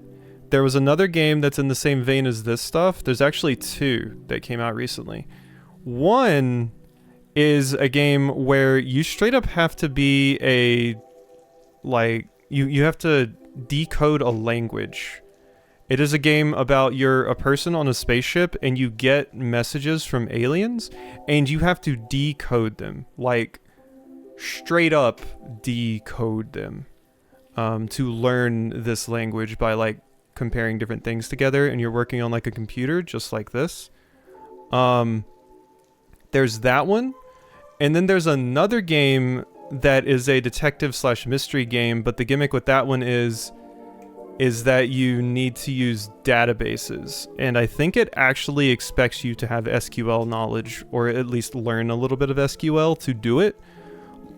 there was another game that's in the same vein as this stuff. There's actually 2 that came out recently. One is a game where you straight up have to be a, like, you have to decode a language. It is a game about you're a person on a spaceship and you get messages from aliens and you have to decode them. Like, straight up decode them. To learn this language by like comparing different things together, and you're working on like a computer just like this. There's that one, and then there's another game that is a detective / mystery game, but the gimmick with that one is that you need to use databases, and I think it actually expects you to have SQL knowledge, or at least learn a little bit of SQL to do it.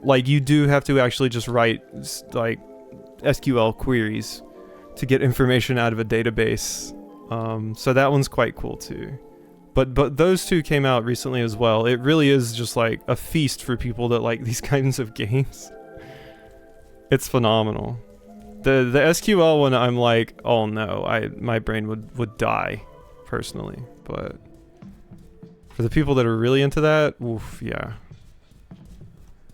Like, you do have to actually just write like SQL queries to get information out of a database. So that one's quite cool too. But those 2 came out recently as well. It really is just like a feast for people that like these kinds of games. It's phenomenal. The SQL one, I'm like, oh no, my brain would die personally. But for the people that are really into that, oof, yeah.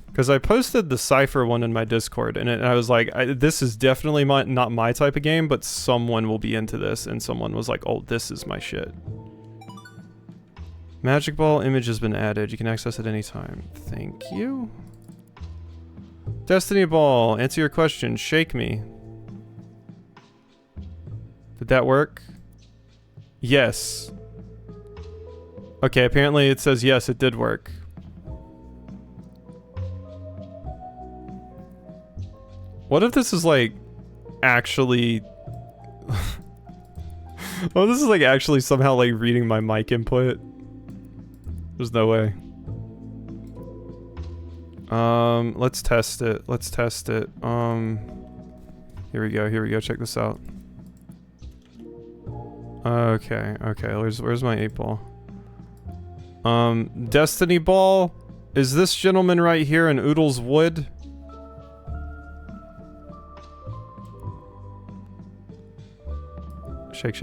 Because I posted the Cypher one in my Discord, and I was like, this is definitely not my type of game, but someone will be into this, and someone was like, oh, this is my shit. Magic Ball image has been added. You can access it anytime. Thank you. Destiny Ball, answer your question. Shake me. Did that work? Yes. Okay, apparently it says yes, it did work. What if this is like actually oh, this is like actually somehow like reading my mic input? There's no way. Let's test it. Let's test it. Here we go. Check this out. Okay. Where's my 8-ball? Destiny Ball? Is this gentleman right here in Oodles Wood? Shake.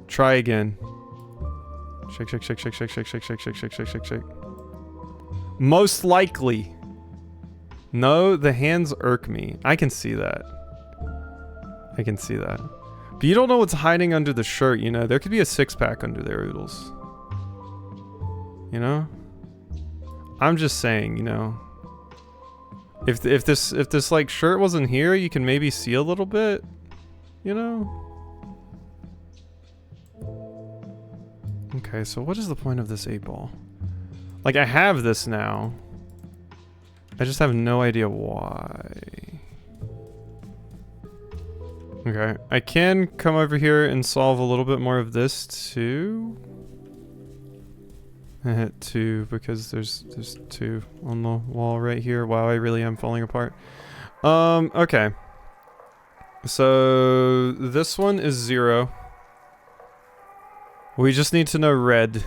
Try again. Shake. Most likely. No, the hands irk me. I can see that. But you don't know what's hiding under the shirt, you know? There could be a 6-pack under there, Oodles. You know? I'm just saying, you know? If this like shirt wasn't here, you can maybe see a little bit, you know? Okay, so what is the point of this 8-ball? Like, I have this now. I just have no idea why. Okay, I can come over here and solve a little bit more of this too. I hit 2 because there's 2 on the wall right here. Wow, I really am falling apart. Okay. So this one is 0. We just need to know red.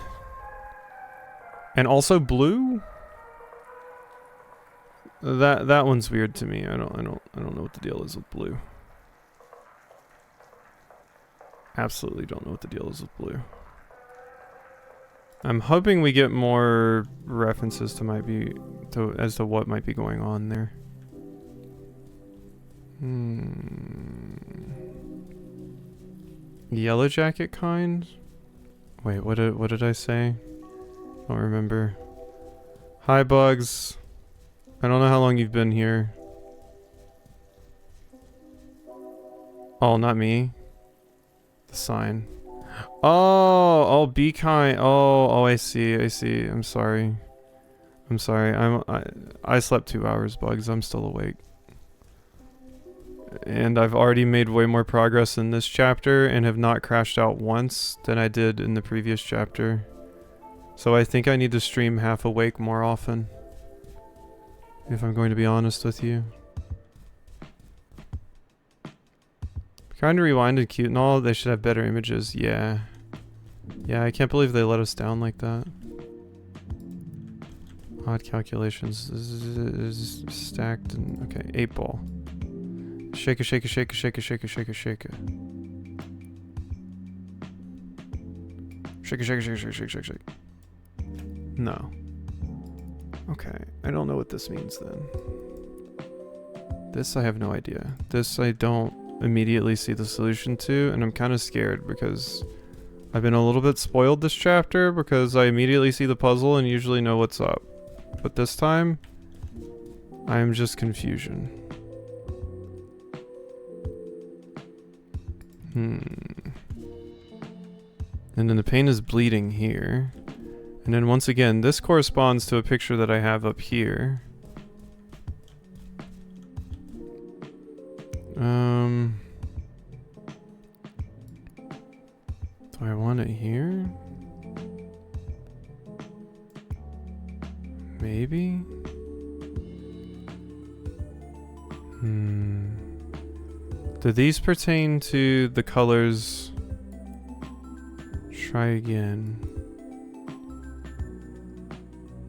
And also blue? That one's weird to me. I don't know what the deal is with blue. Absolutely don't know what the deal is with blue. I'm hoping we get more references to as to what might be going on there. Yellow jacket kind? Wait, what did I say? I don't remember. Hi, Bugs. I don't know how long you've been here. Oh, not me. The sign. Oh, be kind. Oh, I see. I'm sorry. I slept 2 hours, Bugs. I'm still awake. And I've already made way more progress in this chapter and have not crashed out once than I did in the previous chapter. So I think I need to stream half awake more often. If I'm going to be honest with you. Kinda Rewind and cute and all, they should have better images. Yeah. Yeah, I can't believe they let us down like that. Odd calculations. This is stacked and okay, 8-ball. Shake it, shake it, shake it, shake it, shake it, shake it, shake it. Shake it, shake it, shake it, shake it, shake it, shake it, shake it. No. Okay, I don't know what this means then. This I have no idea. This I don't immediately see the solution to, and I'm kind of scared because I've been a little bit spoiled this chapter because I immediately see the puzzle and usually know what's up. But this time, I'm just confusion. And then the paint is bleeding here. And then once again, this corresponds to a picture that I have up here. Do I want it here? Maybe? Do these pertain to the colors? Try again.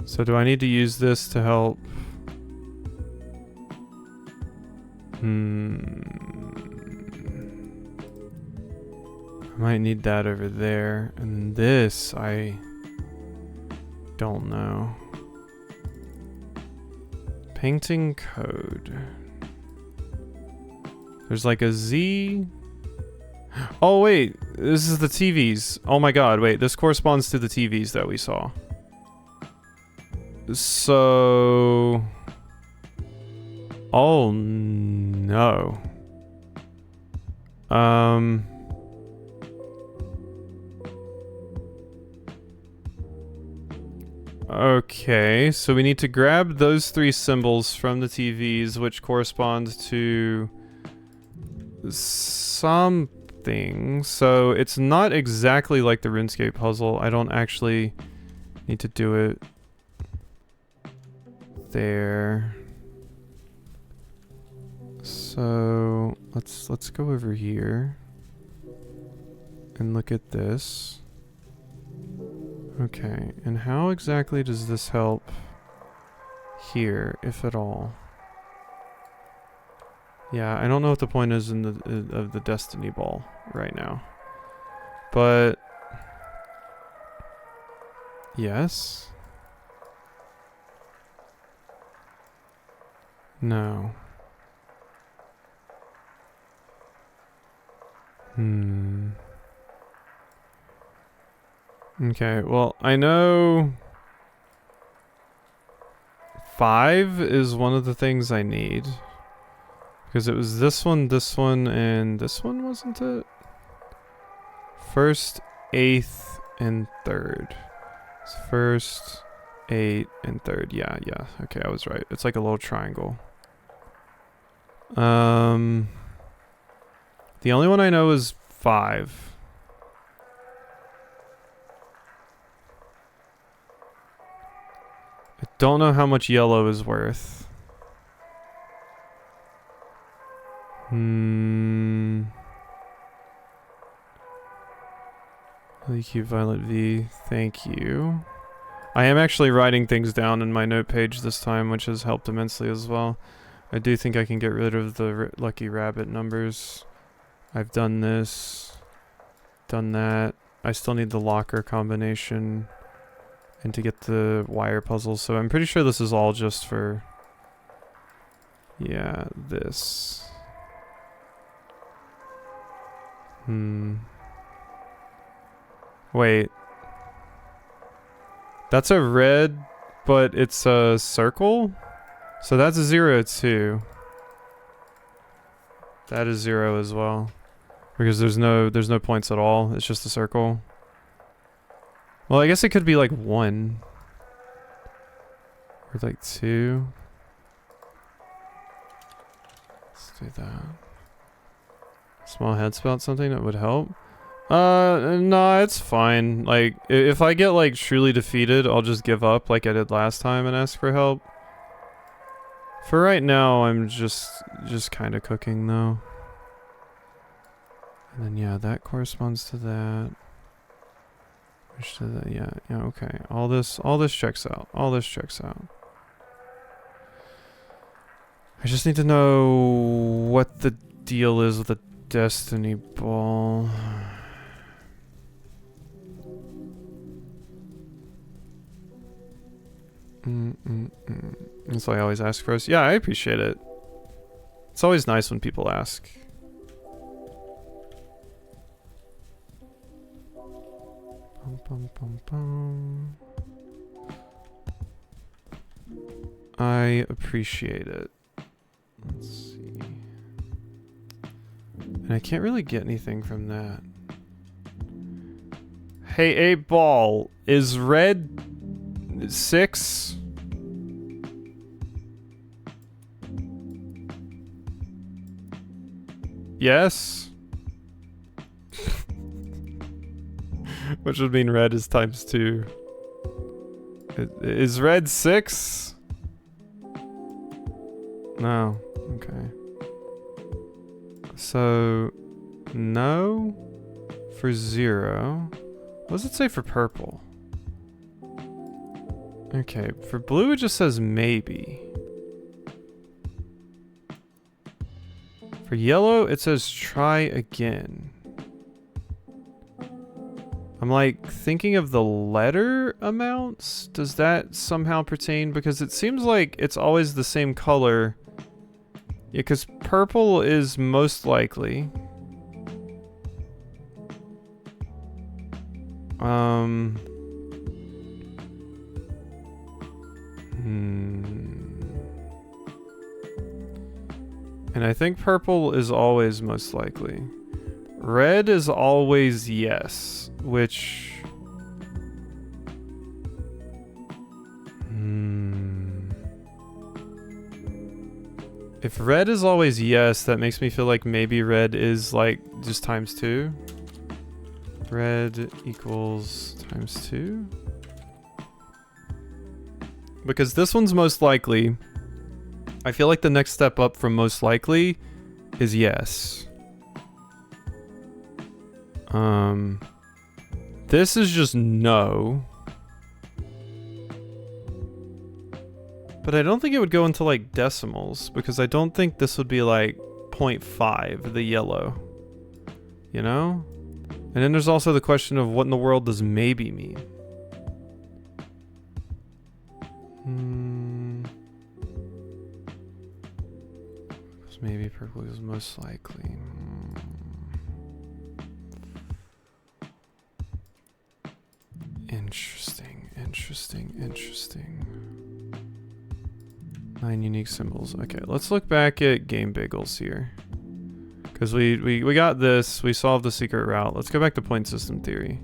So do I need to use this to help? I might need that over there. And this, I don't know. Painting code. There's like a Z. Oh wait, this is the TVs. Oh my god, wait, this corresponds to the TVs that we saw. So... Oh no. Okay, so we need to grab those 3 symbols from the TVs, which correspond to something. So it's not exactly like the RuneScape puzzle. I don't actually need to do it there. So let's go over here and look at this. Okay, and how exactly does this help here, if at all? Yeah, I don't know what the point is in of the Destiny Ball right now. But yes. No. Okay, well, I know 5 is one of the things I need. Because it was this one, and this one, wasn't it? First, 8th, and 3rd. It's first, 8, and 3rd. Yeah. Okay, I was right. It's like a little triangle. The only one I know is 5. I don't know how much yellow is worth. Leaky Violet V, thank you. I am actually writing things down in my note page this time, which has helped immensely as well. I do think I can get rid of the lucky rabbit numbers. I've done this, done that. I still need the locker combination and to get the wire puzzle, so I'm pretty sure this is all just for, yeah, this. Wait. That's a red, but it's a circle? So that's a 0 too. That is 0 as well. Because there's no points at all. It's just a circle. Well, I guess it could be like 1. Or like 2. Let's do that. Small head spout, something that would help. Nah, it's fine. Like, if I get like truly defeated, I'll just give up like I did last time and ask for help. For right now, I'm just kind of cooking though. And then yeah, that corresponds to that. Which to that, yeah, okay. All this checks out. All this checks out. I just need to know what the deal is with the Destiny Ball. That's what I always ask first. Yeah, I appreciate it. It's always nice when people ask. I appreciate it. Let's see. And I can't really get anything from that. Hey, 8Ball, is red 6? Yes? Which would mean red is times 2. Is red 6? No. Okay. So, no for 0. What does it say for purple? Okay, for blue it just says maybe. For yellow it says try again. I'm like thinking of the letter amounts. Does that somehow pertain? Because it seems like it's always the same color. Yeah, because purple is most likely. And I think purple is always most likely. Red is always yes, which... If red is always yes, that makes me feel like maybe red is like just times 2. Red equals times 2. Because this one's most likely. I feel like the next step up from most likely is yes. This is just no. But I don't think it would go into like decimals, because I don't think this would be like 0.5, the yellow. You know? And then there's also the question of what in the world does maybe mean? Maybe purple is most likely. Interesting. 9 unique symbols. Okay, let's look back at Game Bagels here. Because we got this. We solved the secret route. Let's go back to point system theory.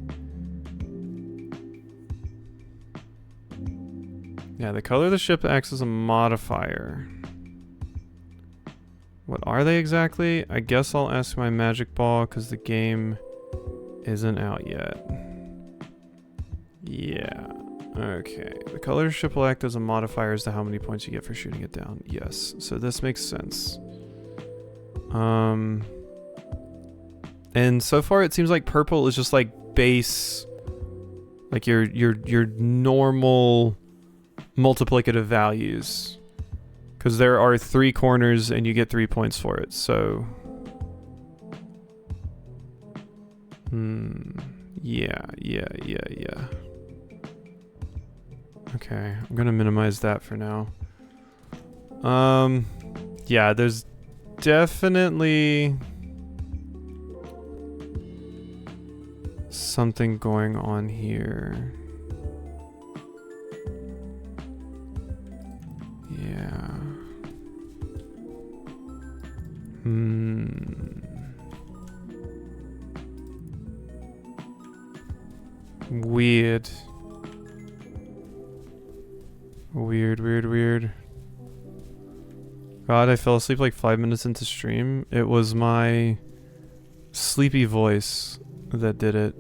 Yeah, the color of the ship acts as a modifier. What are they exactly? I guess I'll ask my magic ball because the game isn't out yet. Yeah. Okay. The color of the ship will act as a modifier as to how many points you get for shooting it down. Yes. So this makes sense. And so far it seems like purple is just like base, like your normal multiplicative values, because there are 3 corners and you get 3 points for it. So yeah. Okay, I'm gonna minimize that for now. Yeah, there's definitely something going on here. Yeah. Weird. Weird. God, I fell asleep like 5 minutes into stream. It was my sleepy voice that did it.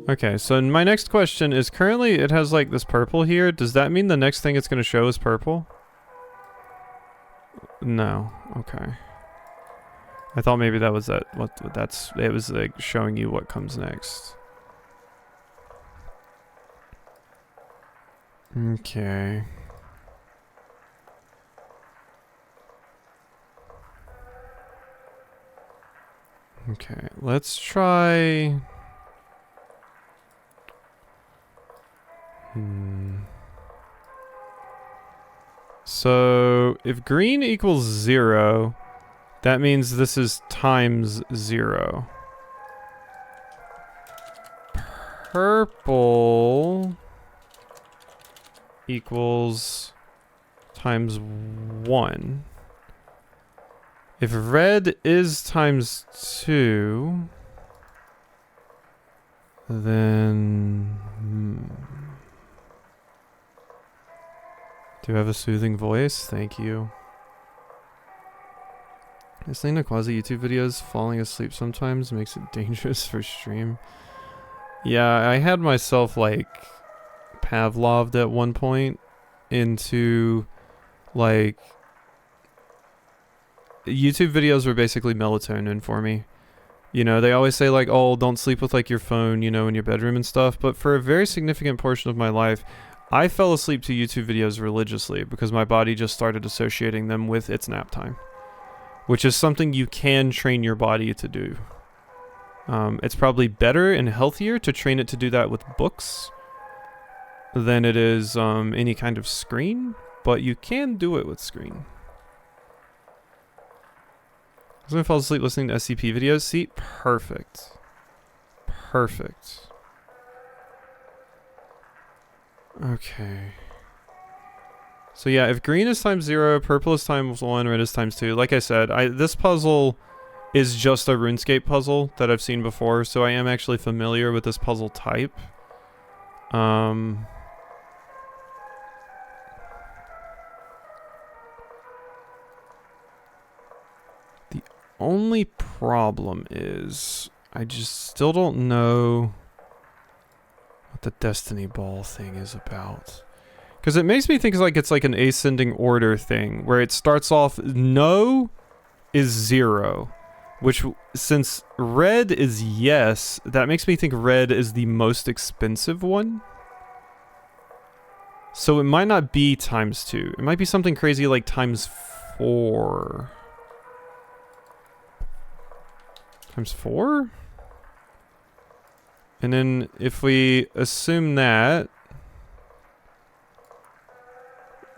Okay, so my next question is, currently it has like this purple here. Does that mean the next thing it's going to show is purple? No. Okay. I thought maybe that was it was like showing you what comes next. Okay. Okay, let's try... So, if green equals 0, that means this is times 0. Purple equals times 1. If red is times 2, then... Do you have a soothing voice? Thank you. Listening to quasi YouTube videos, falling asleep sometimes makes it dangerous for stream. Yeah, I had myself like Pavloved at one point into like... YouTube videos were basically melatonin for me. You know, they always say like, oh, don't sleep with like your phone, you know, in your bedroom and stuff. But for a very significant portion of my life, I fell asleep to YouTube videos religiously because my body just started associating them with its nap time, which is something you can train your body to do. It's probably better and healthier to train it to do that with books than it is any kind of screen, but you can do it with screen. I was gonna fall asleep listening to SCP videos. See? Perfect. Perfect. Okay. So yeah, if green is times 0, purple is times 1, red is times 2. Like I said, this puzzle is just a RuneScape puzzle that I've seen before, so I am actually familiar with this puzzle type. The only problem is I just still don't know what the Destiny Ball thing is about. Because it makes me think it's like an ascending order thing, where it starts off, no is 0. Which, since red is yes, that makes me think red is the most expensive one. So it might not be times 2. It might be something crazy like times 4. Times 4? And then if we assume that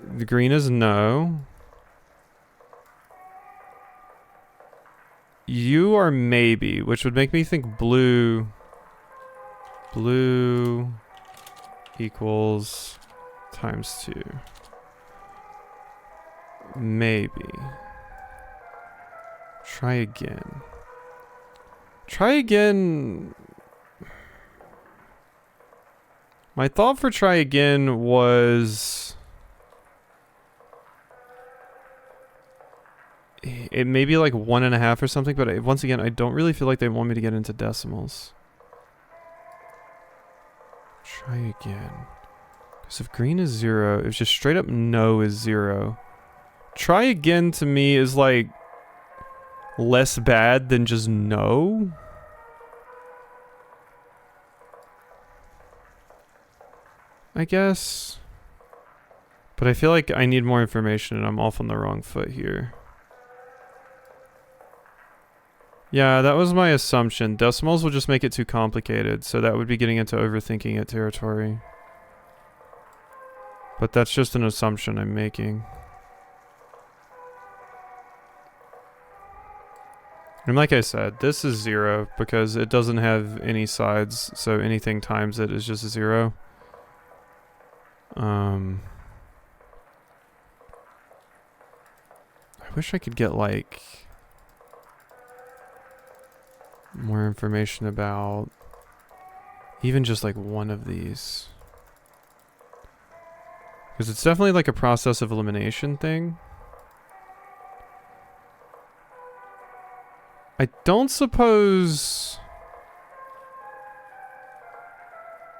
the green is no, you are maybe, which would make me think blue equals times 2. Maybe. Try again. Try again. My thought for try again was it may be like 1.5 or something, but once again, I don't really feel like they want me to get into decimals. Try again. Because if green is 0, if just straight up no is 0. Try again to me is like less bad than just no. I guess. But I feel like I need more information and I'm off on the wrong foot here. Yeah, that was my assumption. Decimals will just make it too complicated, so that would be getting into overthinking it territory. But that's just an assumption I'm making. And like I said, this is 0 because it doesn't have any sides, so anything times it is just 0. I wish I could get like more information about even just like one of these. Because it's definitely like a process of elimination thing. I don't suppose...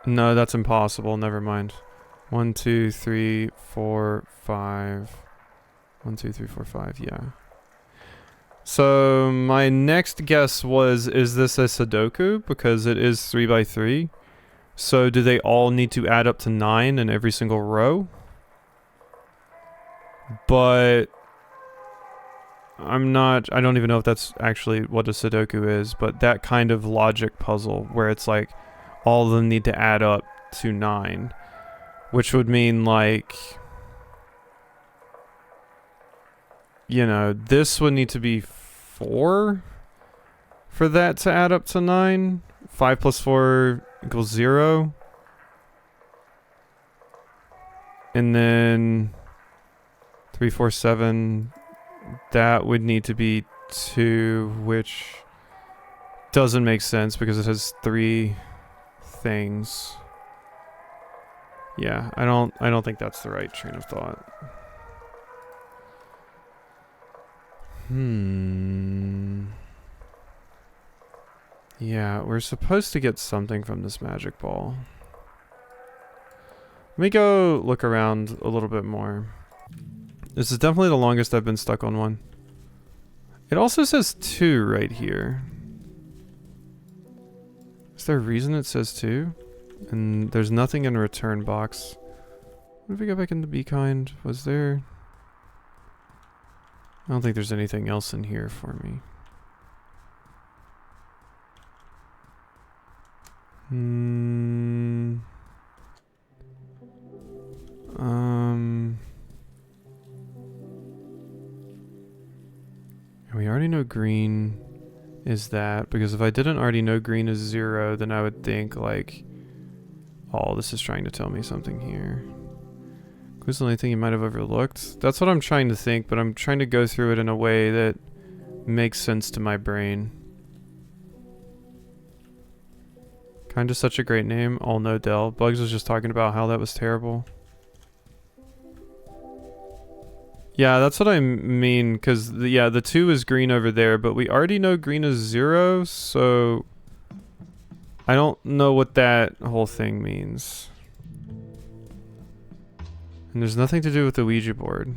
No, that's impossible. Never mind. 1, 2, 3, 4, 5. 1, 2, 3, 4, 5. Yeah. So my next guess was, is this a Sudoku? Because it is 3 by 3. So do they all need to add up to 9 in every single row? But I don't even know if that's actually what a Sudoku is, but that kind of logic puzzle where it's like all of them need to add up to 9, which would mean like, you know, this would need to be 4 for that to add up to 9. 5 plus 4 equals 0. And then 3, 4, 7, that would need to be 2, which doesn't make sense because it has 3 things. Yeah, I don't think that's the right train of thought. Yeah, we're supposed to get something from this magic ball. Let me go look around a little bit more. This is definitely the longest I've been stuck on one. It also says 2 right here. Is there a reason it says 2? And there's nothing in a return box. What if we go back into Be Kind? Was there... I don't think there's anything else in here for me. We already know green is that, because if I didn't already know green is 0, then I would think like, oh, this is trying to tell me something here. Who's the only thing you might have overlooked? That's what I'm trying to think, but I'm trying to go through it in a way that makes sense to my brain. Kinda such a great name. All no Dell. Bugs was just talking about how that was terrible. Yeah, that's what I mean, because yeah, the 2 is green over there, but we already know green is 0, so I don't know what that whole thing means. And there's nothing to do with the Ouija board.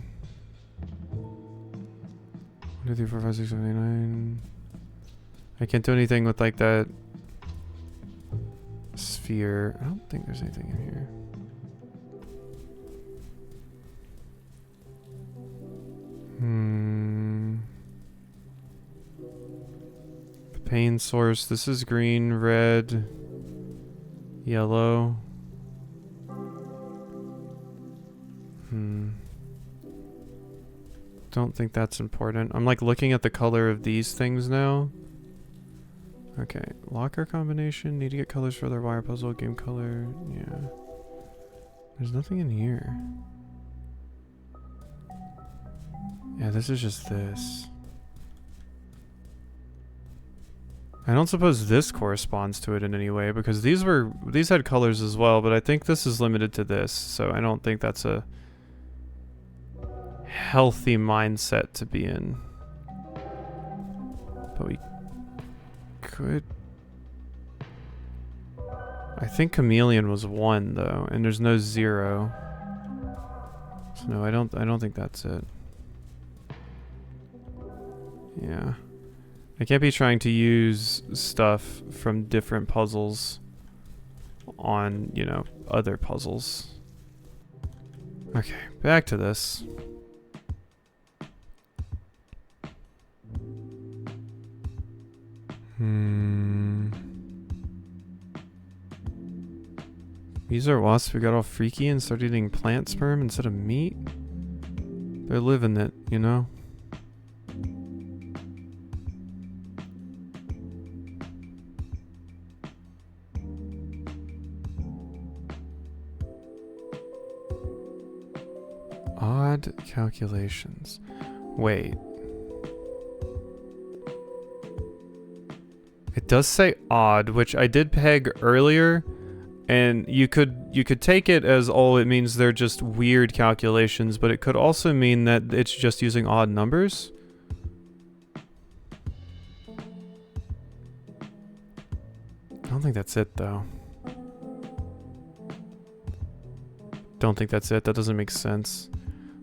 1, 2, 3, 4, 5, 6, 7, 8, 9. I can't do anything with like that sphere. I don't think there's anything in here. The pain source. This is green, red, yellow. Don't think that's important. I'm like looking at the color of these things now. Okay, locker combination. Need to get colors for their wire puzzle. Game color. Yeah. There's nothing in here. Yeah, this is just this. I don't suppose this corresponds to it in any way because these had colors as well, but I think this is limited to this, so I don't think that's a healthy mindset to be in. But we could... I think chameleon was 1 though, and there's no 0. So no, I don't think that's it. Yeah. I can't be trying to use stuff from different puzzles on, you know, other puzzles. Okay, back to this. These are wasps who got all freaky and started eating plant sperm instead of meat. They're living it, you know? Odd calculations. Wait. It does say odd, which I did peg earlier, and you could take it as, oh, it means they're just weird calculations, but it could also mean that it's just using odd numbers. I don't think that's it though. Don't think that's it. That doesn't make sense.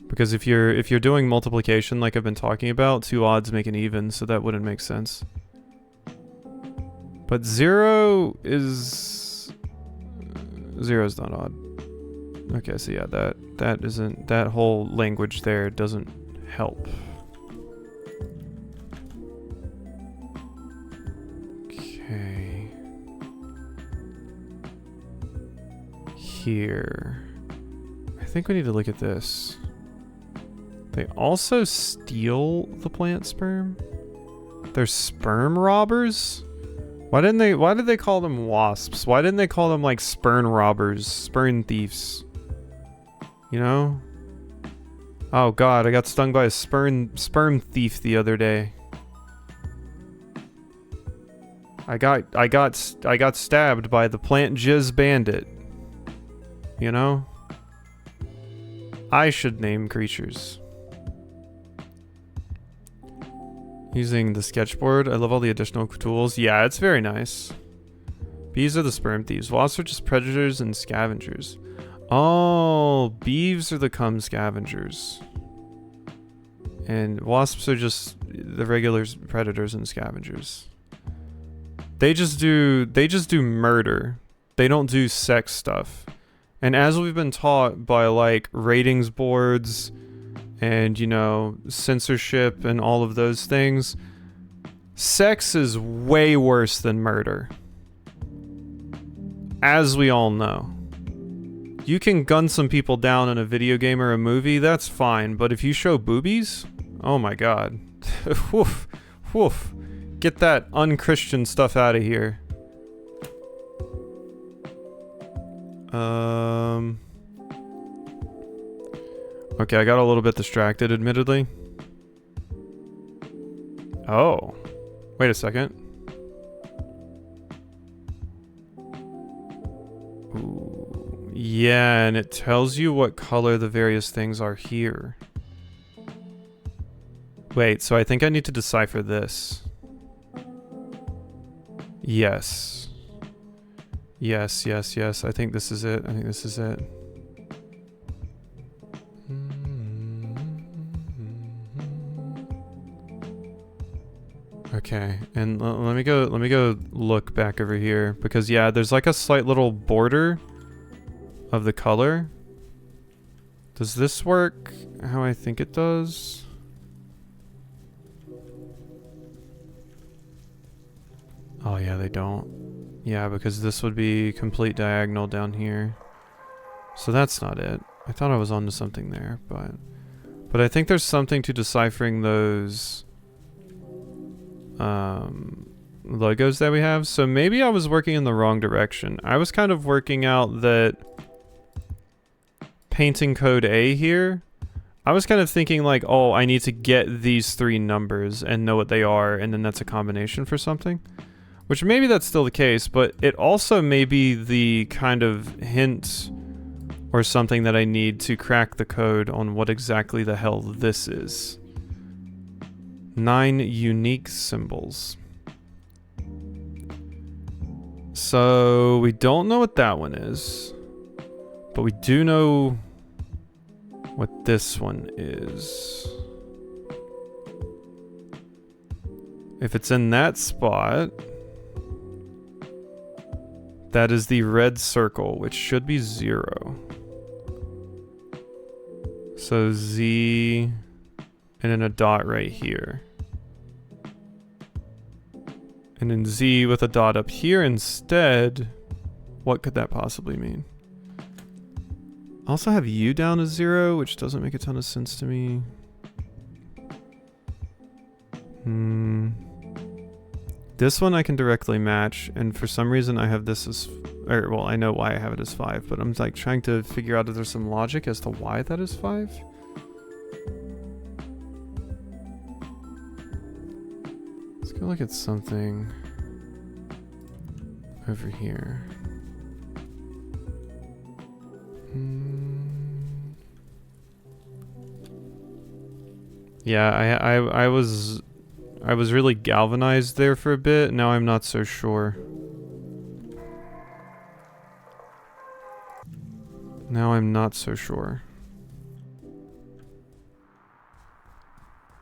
Because if you're doing multiplication like I've been talking about, 2 odds make an even, so that wouldn't make sense. But 0 is... 0 is not odd. Okay, so yeah, that isn't... That whole language there doesn't help. Okay. Here. I think we need to look at this. They also steal the plant sperm? They're sperm robbers? Why did they call them wasps? Why didn't they call them like sperm robbers, sperm thieves? You know? Oh god, I got stung by a sperm thief the other day. I got stabbed by the plant jizz bandit. You know? I should name creatures. Using the sketchboard. I love all the additional tools. Yeah, it's very nice. Bees are the sperm thieves. Wasps are just predators and scavengers. Oh, beeves are the cum scavengers. And wasps are just the regular predators and scavengers. They just do murder. They don't do sex stuff. And as we've been taught by like ratings boards and, you know, censorship and all of those things, sex is way worse than murder. As we all know. You can gun some people down in a video game or a movie, that's fine, but if you show boobies, oh my god. Woof, woof. Get that unchristian stuff out of here. Okay, I got a little bit distracted, admittedly. Oh. Wait a second. Ooh. Yeah, and it tells you what color the various things are here. Wait, so I think I need to decipher this. Yes. Yes, yes, yes. I think this is it. I think this is it. Okay, and let me go look back over here because yeah, there's like a slight little border of the color. Does this work how I think it does? Oh yeah, they don't. Yeah, because this would be complete diagonal down here. So that's not it. I thought I was onto something there, but I think there's something to deciphering those logos that we have. So maybe I was working in the wrong direction. I was kind of working out that painting code A here, I was kind of thinking like, oh, I need to get these 3 numbers and know what they are, and then that's a combination for something. Which maybe that's still the case, but it also may be the kind of hint or something that I need to crack the code on what exactly the hell this is. 9 unique symbols. So we don't know what that one is, but we do know what this one is. If it's in that spot, that is the red circle, which should be 0. So Z, and then a dot right here. And then Z with a dot up here instead. What could that possibly mean? I also have U down as 0, which doesn't make a ton of sense to me. This one I can directly match, and for some reason I have this as, or well, I know why I have it as 5, but I'm like trying to figure out if there's some logic as to why that is 5. Let's go look at something over here. Yeah, I was really galvanized there for a bit. Now I'm not so sure. Now I'm not so sure.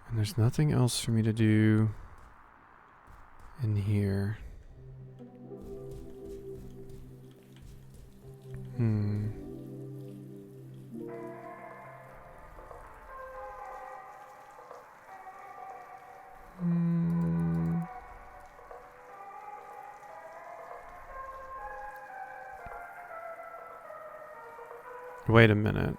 And there's nothing else for me to do in here. Wait a minute.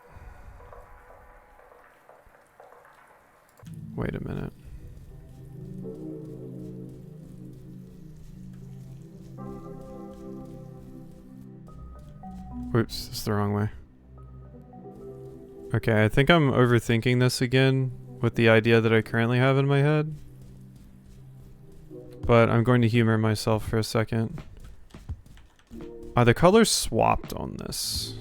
Wait a minute. Oops, it's the wrong way. Okay, I think I'm overthinking this again with the idea that I currently have in my head. But I'm going to humor myself for a second. Are the colors swapped on this?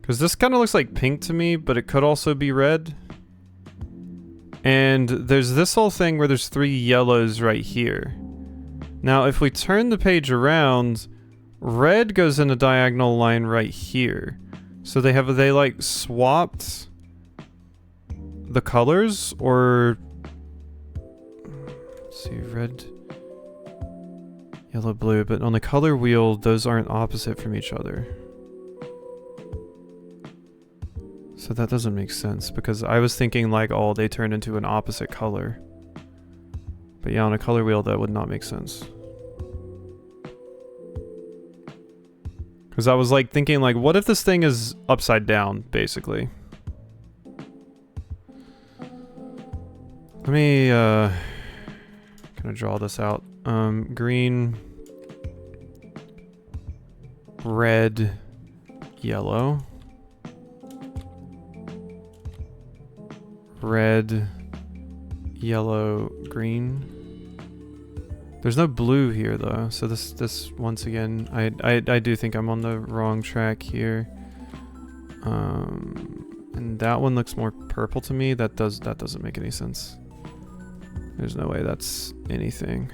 Because this kind of looks like pink to me, but it could also be red. And there's this whole thing where there's 3 yellows right here. Now, if we turn the page around, red goes in a diagonal line right here. So they like swapped the colors, or let's see, red, yellow, blue, but on the color wheel, those aren't opposite from each other. So that doesn't make sense, because I was thinking like, oh, they turn into an opposite color. But yeah, on a color wheel, that would not make sense. Because I was like thinking like, what if this thing is upside down, basically? Let me, kind of draw this out. Green, red, yellow. Red, yellow, green. There's no blue here though, so this once again, I do think I'm on the wrong track here. And that one looks more purple to me. That doesn't make any sense. There's no way that's anything.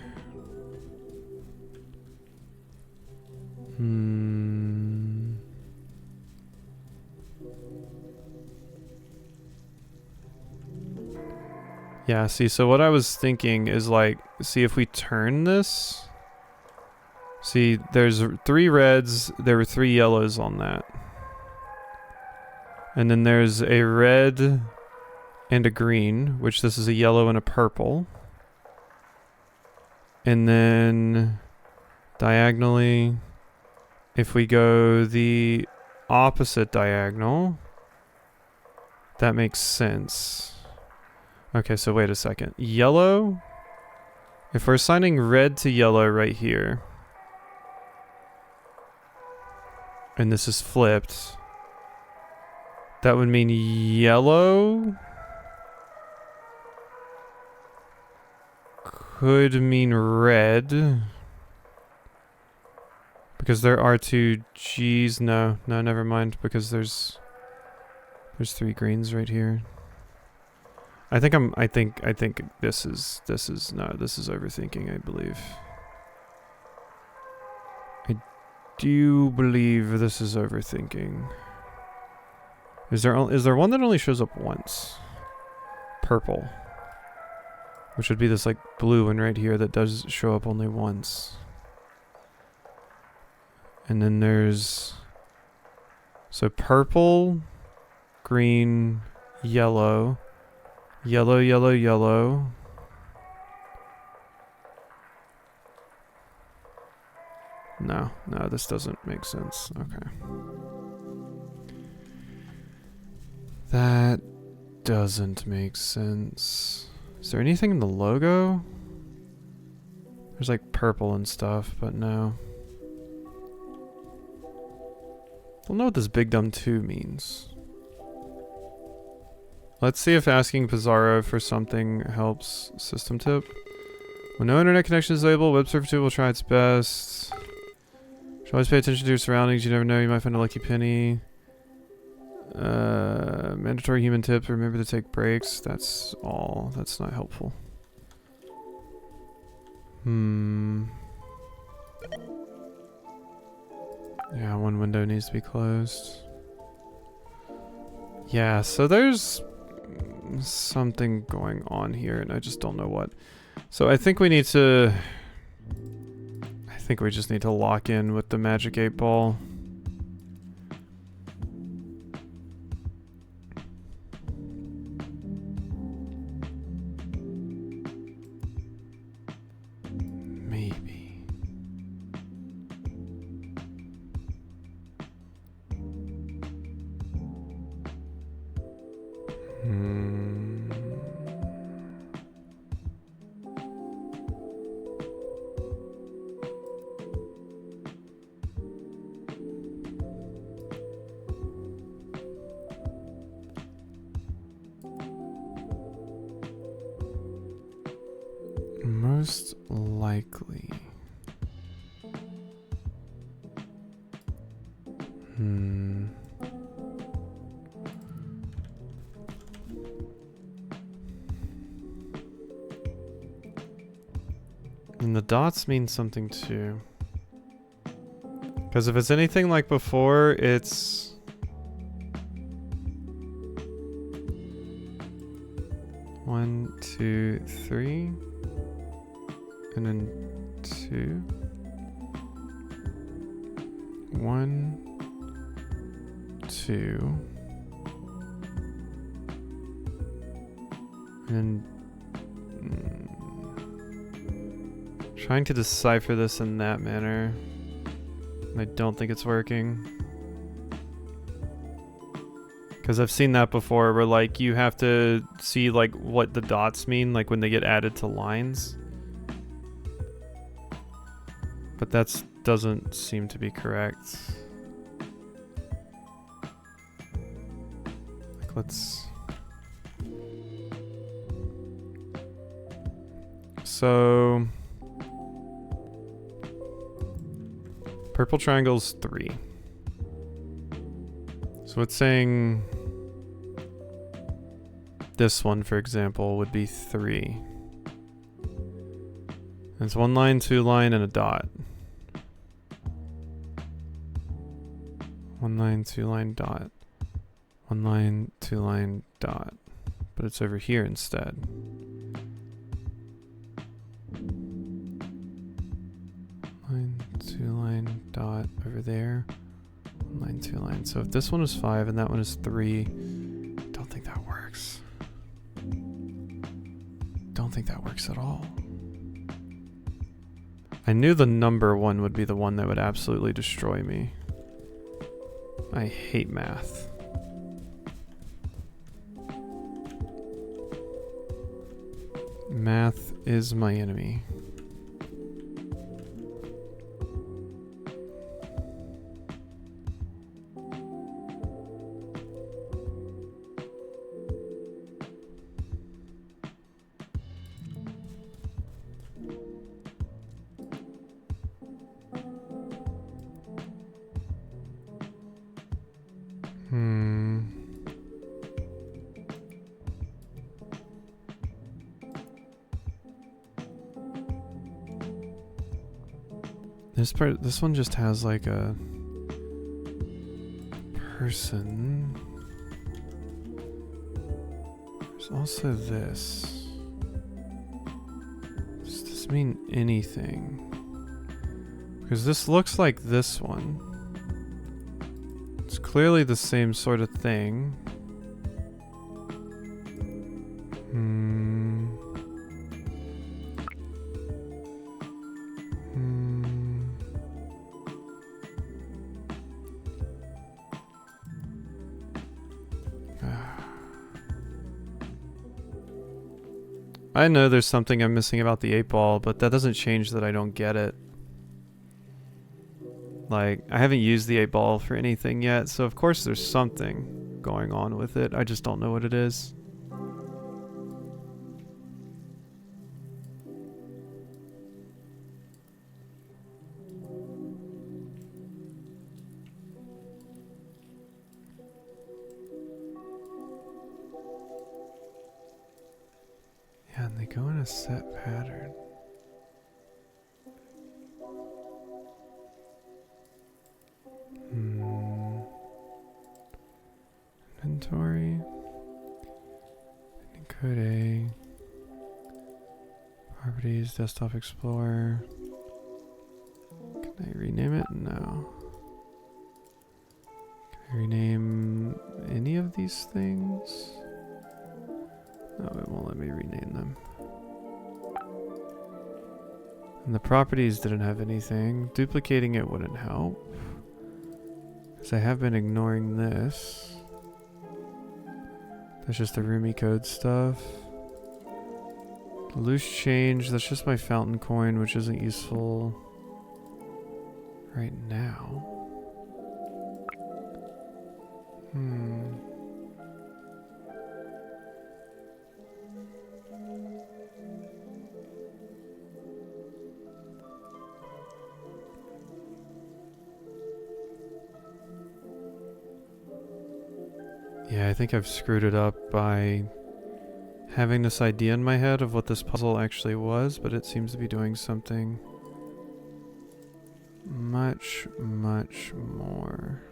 Yeah, see, so what I was thinking is like, see if we turn this. See, there's 3 reds, there were 3 yellows on that. And then there's a red and a green, which this is a yellow and a purple. And then diagonally, if we go the opposite diagonal, that makes sense. Okay, so wait a second. Yellow, if we're assigning red to yellow right here, and this is flipped, That would mean yellow. Could mean red. Because there are 2 G's. No, never mind. Because there's 3 greens right here. I think this is overthinking, I believe. I do believe this is overthinking. Is there one that only shows up once? Purple. Which would be this like blue one right here that does show up only once. And then there's... So purple, green, yellow, yellow, yellow, yellow. No, this doesn't make sense. Okay. That doesn't make sense. Is there anything in the logo? There's like purple and stuff, but no. Don't know what this Big Dumb 2 means. Let's see if asking Pizarro for something helps. System tip. When no internet connection is available, Web Surfer 2 will try its best. Should always pay attention to your surroundings. You never know, you might find a lucky penny. Mandatory human tip. Remember to take breaks. That's all. That's not helpful. Yeah, one window needs to be closed. Yeah, so there's something going on here, and I just don't know what. So I think we need to... I think we just need to lock in with the Magic 8 Ball. Most likely. And the dots mean something too. Because if it's anything like before, it's... One, two, three. And then 2. 1, 2. And trying to decipher this in that manner. I don't think it's working. Because I've seen that before where like you have to see like what the dots mean like when they get added to lines. But that doesn't seem to be correct. Like, let's... So... Purple triangle's 3. So it's saying... This one, for example, would be 3. And it's 1 line, 2 line, and a dot. 1 line, 2 line, dot. 1 line, 2 line, dot. But it's over here instead. Line, 2 line, dot over there. 1 line, 2 line. So if this one is 5 and that one is 3, don't think that works. Don't think that works at all. I knew the number 1 would be the one that would absolutely destroy me. I hate math. Math is my enemy. This one just has like a person. There's also this. Does this mean anything? Because this looks like this one. It's clearly the same sort of thing. I know there's something I'm missing about the 8-ball, but that doesn't change that I don't get it. Like, I haven't used the 8-ball for anything yet, so of course there's something going on with it. I just don't know what it is. Yeah, and they go in a set pattern. Inventory. Code A. Properties, Desktop Explorer. Can I rename it? No. Can I rename any of these things? No, it won't let me rename them. And the properties didn't have anything. Duplicating it wouldn't help, because I have been ignoring this. That's just the Rumi code stuff. The loose change, that's just my fountain coin, which isn't useful right now. Yeah, I think I've screwed it up by having this idea in my head of what this puzzle actually was, but it seems to be doing something much, much more.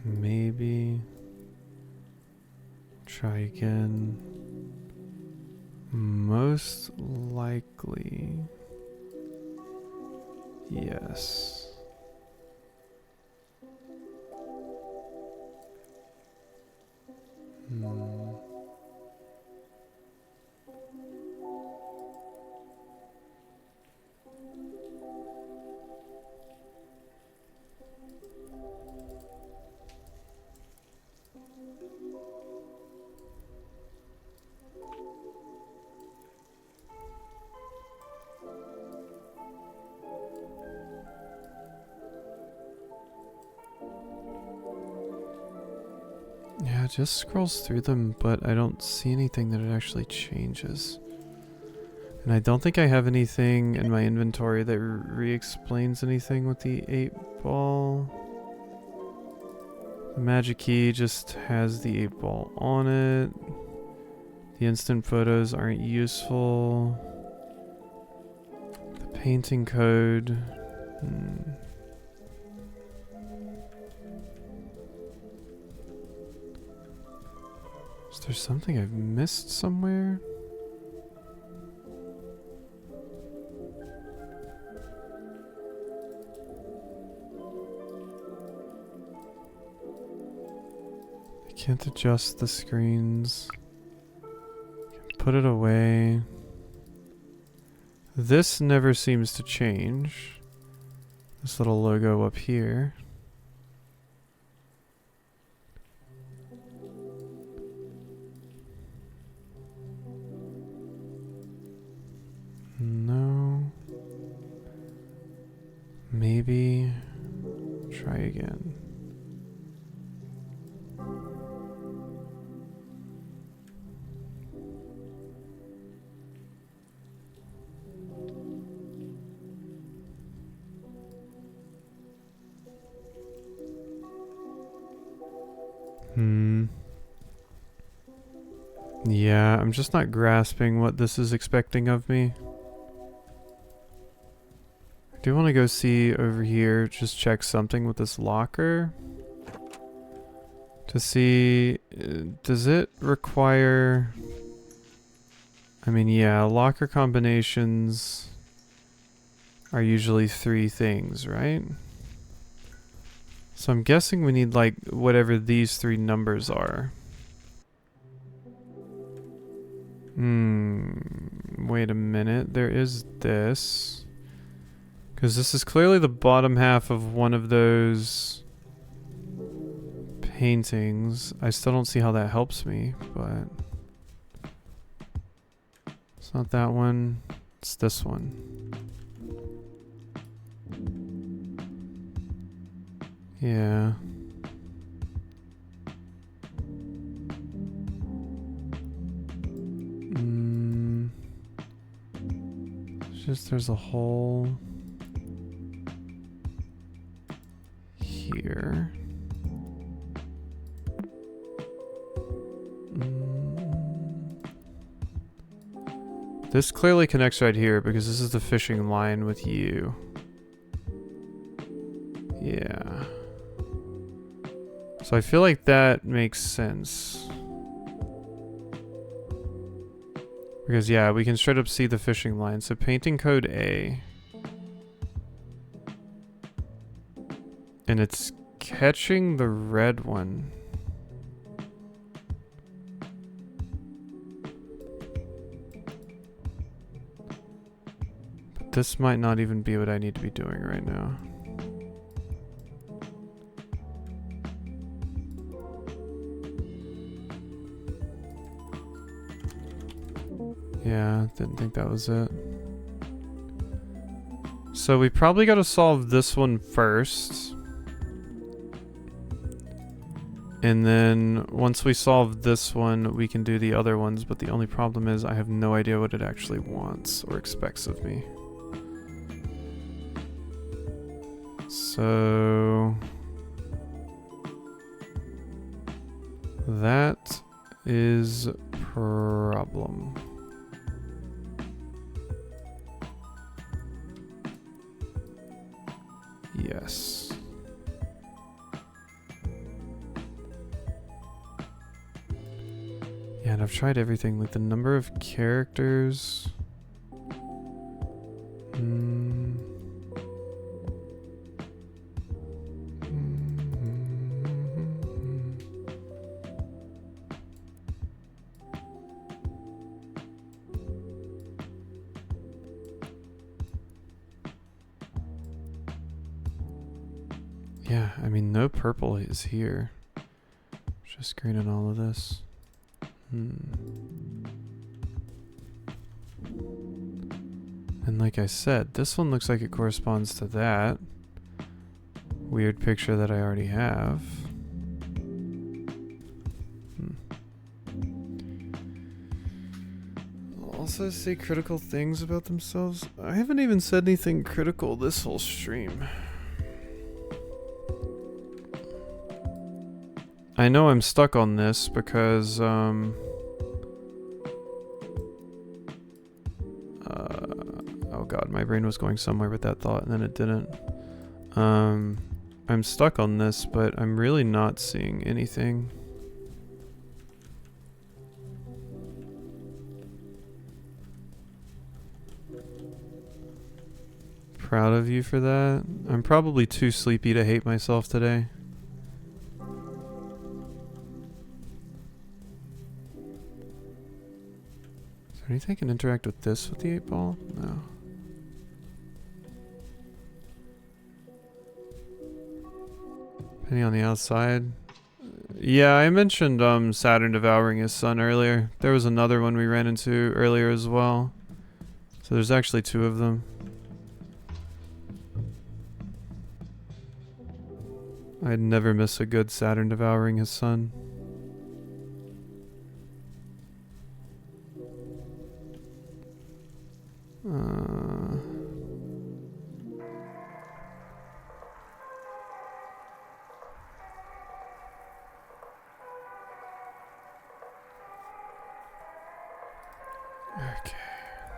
Maybe try again. Most likely, yes. Yeah, it just scrolls through them, but I don't see anything that it actually changes. And I don't think I have anything in my inventory that re-explains anything with the 8-ball. The magic key just has the 8-ball on it. The instant photos aren't useful. The painting code. Is there something I've missed somewhere? I can't adjust the screens. Put it away. This never seems to change. This little logo up here. No. Maybe try again. Yeah, I'm just not grasping what this is expecting of me. I do want to go see over here, just check something with this locker. To see, does it require... I mean, yeah, locker combinations are usually 3 things, right? So I'm guessing we need, like, whatever these 3 numbers are. Wait a minute. There is this. Because this is clearly the bottom half of one of those paintings. I still don't see how that helps me, but... It's not that one. It's this one. Yeah. It's just there's a hole here. This clearly connects right here because this is the fishing line with you. Yeah. So I feel like that makes sense. Because yeah, we can straight up see the fishing line. So painting code A. And it's catching the red one. But this might not even be what I need to be doing right now. Yeah, didn't think that was it. So we probably got to solve this one first. And then once we solve this one, we can do the other ones. But the only problem is I have no idea what it actually wants or expects of me. So... that is problem. Yes. Yeah, and I've tried everything, like the number of characters. Yeah, I mean, no purple is here. Just green in all of this. And like I said, this one looks like it corresponds to that weird picture that I already have. Also say critical things about themselves. I haven't even said anything critical this whole stream. I know I'm stuck on this because, oh god, my brain was going somewhere with that thought and then it didn't. I'm stuck on this, but I'm really not seeing anything. Proud of you for that. I'm probably too sleepy to hate myself today. Is there anything I can interact with this with the 8-ball? No. Penny on the outside. Yeah, I mentioned Saturn devouring his son earlier. There was another one we ran into earlier as well. So there's actually 2 of them. I'd never miss a good Saturn devouring his son.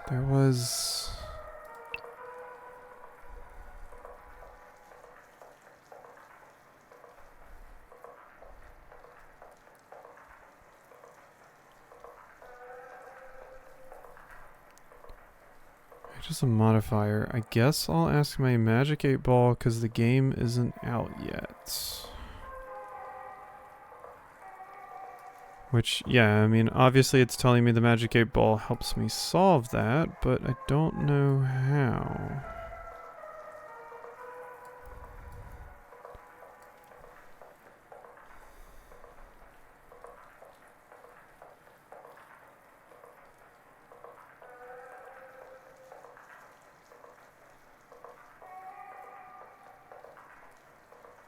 There was... just a modifier. I guess I'll ask my Magic 8 Ball because the game isn't out yet. Which, yeah, I mean, obviously it's telling me the Magic 8 Ball helps me solve that, but I don't know how.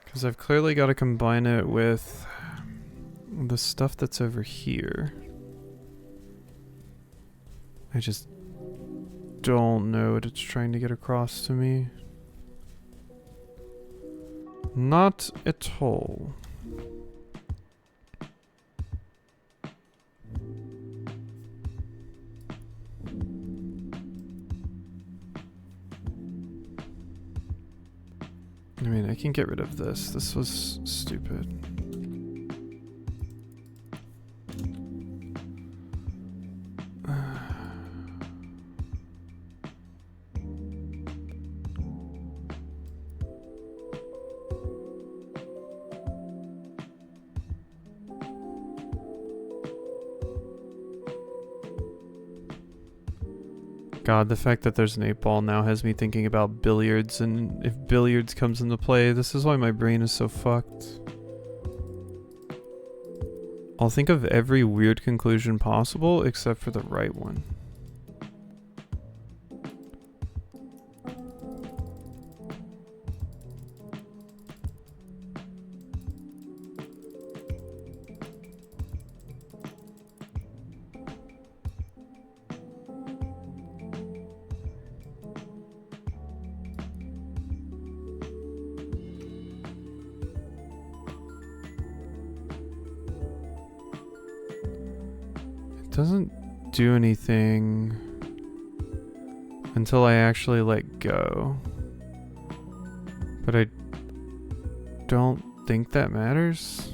Because I've clearly got to combine it with the stuff that's over here. I just don't know what it's trying to get across to me. Not at all. I mean, I can get rid of this. This was stupid. God, the fact that there's an 8 ball now has me thinking about billiards, and if billiards comes into play, this is why my brain is so fucked. I'll think of every weird conclusion possible except for the right one. Doesn't do anything until I actually let go. But I don't think that matters.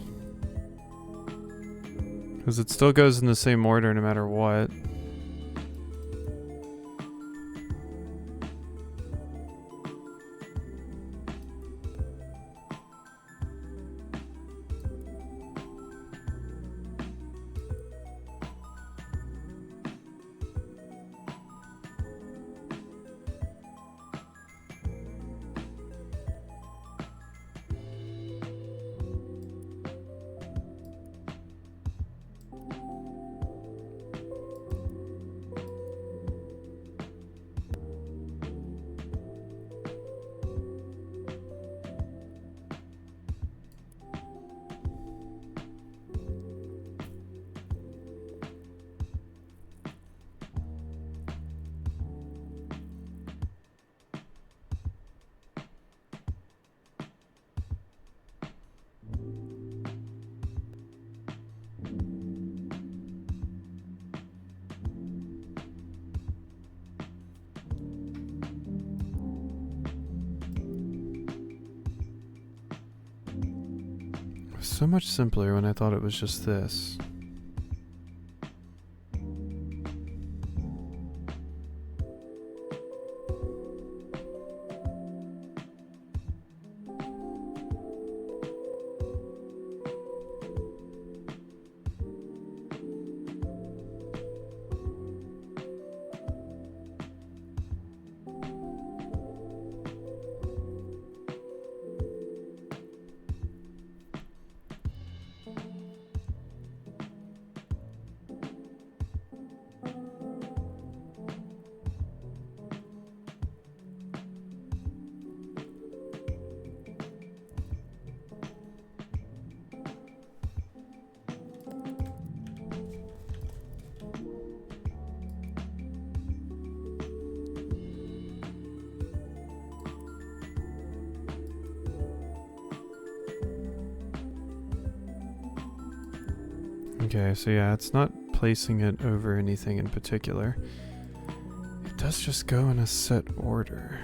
Because it still goes in the same order no matter what. So much simpler when I thought it was just this. Okay, so yeah, it's not placing it over anything in particular. does just go in a set order.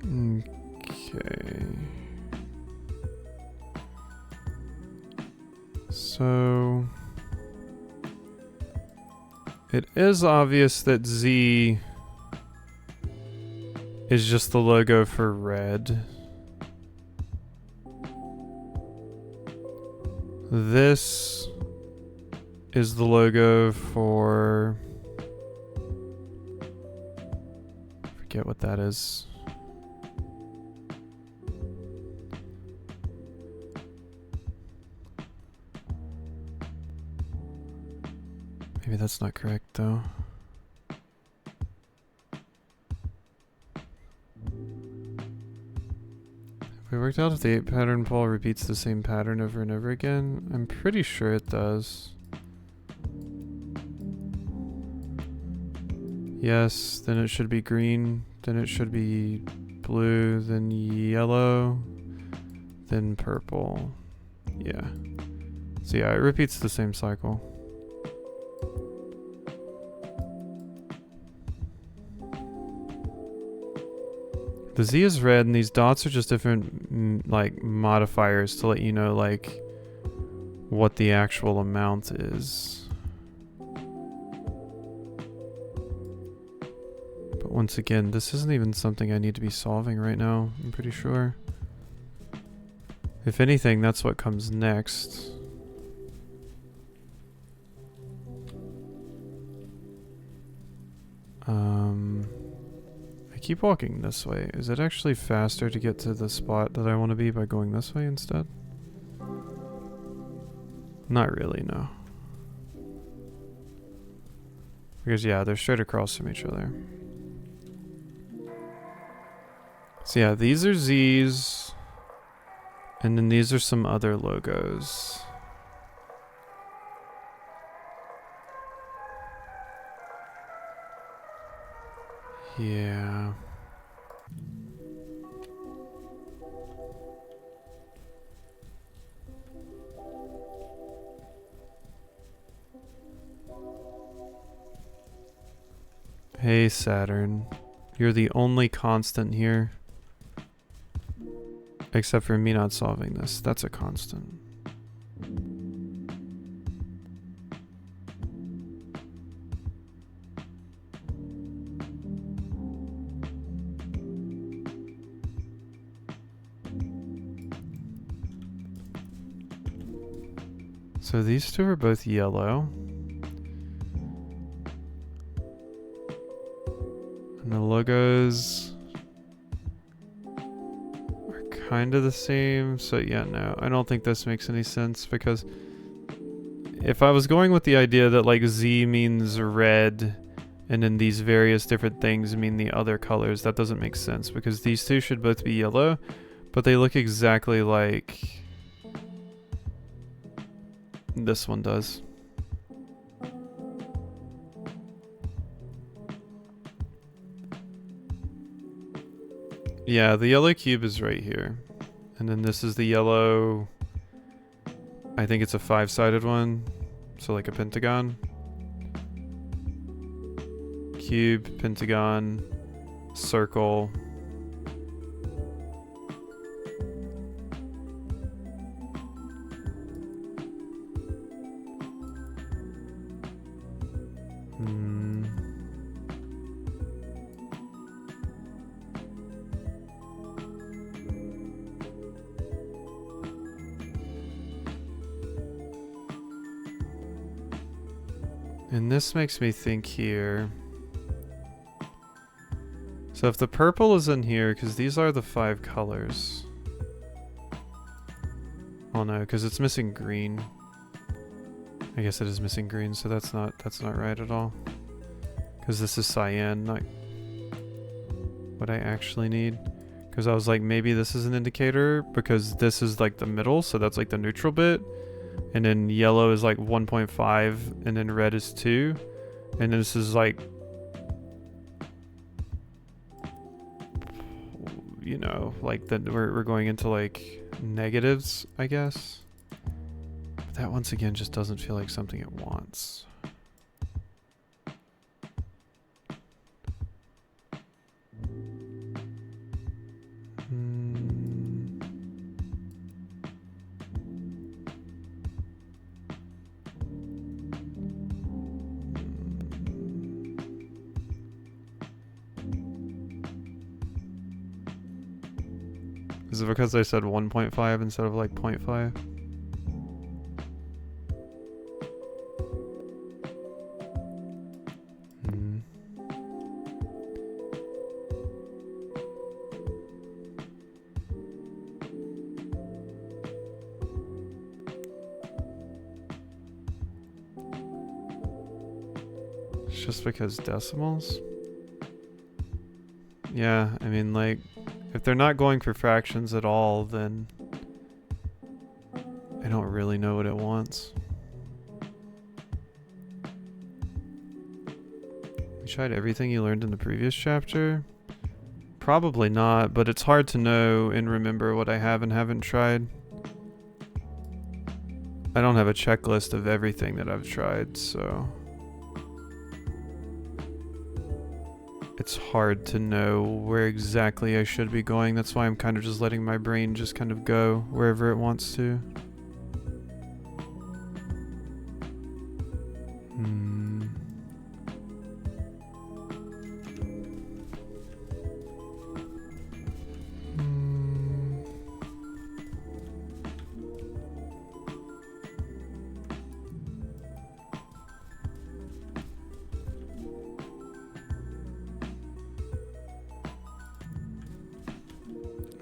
Okay. So it is obvious that Z is just the logo for red. This is the logo for... forget what that is. Maybe that's not correct though. Have we worked out if the 8 pattern pole repeats the same pattern over and over again? I'm pretty sure it does. Yes, then it should be green, then it should be blue, then yellow, then purple. Yeah. So yeah, it repeats the same cycle. The Z is red, and these dots are just different, like, modifiers to let you know, like, what the actual amount is. But once again, this isn't even something I need to be solving right now, I'm pretty sure. If anything, that's what comes next. I keep walking this way. Is it actually faster to get to the spot that I want to be by going this way instead? Not really, no. Because yeah, they're straight across from each other. So yeah, these are Z's. And then these are some other logos. Yeah. Hey, Saturn. You're the only constant here. Except for me not solving this. That's a constant. So these two are both yellow. And the logos are kind of the same. So yeah, no, I don't think this makes any sense, because if I was going with the idea that like Z means red and then these various different things mean the other colors, that doesn't make sense, because these two should both be yellow, but they look exactly like this one does. Yeah, the yellow cube is right here. And then this is the yellow, I think it's a 5-sided one. So like a pentagon. Cube, pentagon, circle. And this makes me think here. So if the purple is in here, because these are the 5 colors. Oh no, because it's missing green. I guess it is missing green, so that's not right at all. Because this is cyan, not what I actually need. Because I was like, maybe this is an indicator, because this is like the middle, so that's like the neutral bit. And then yellow is like 1.5, and then red is 2. And then this is like you know, like that we're going into like negatives, I guess. But that once again just doesn't feel like something it wants. Is it because I said 1.5 instead of like 0.5? It's just because decimals? Yeah, I mean, like, if they're not going for fractions at all, then I don't really know what it wants. You tried everything you learned in the previous chapter? Probably not, but it's hard to know and remember what I have and haven't tried. I don't have a checklist of everything that I've tried, so it's hard to know where exactly I should be going. That's why I'm kind of just letting my brain just kind of go wherever it wants to.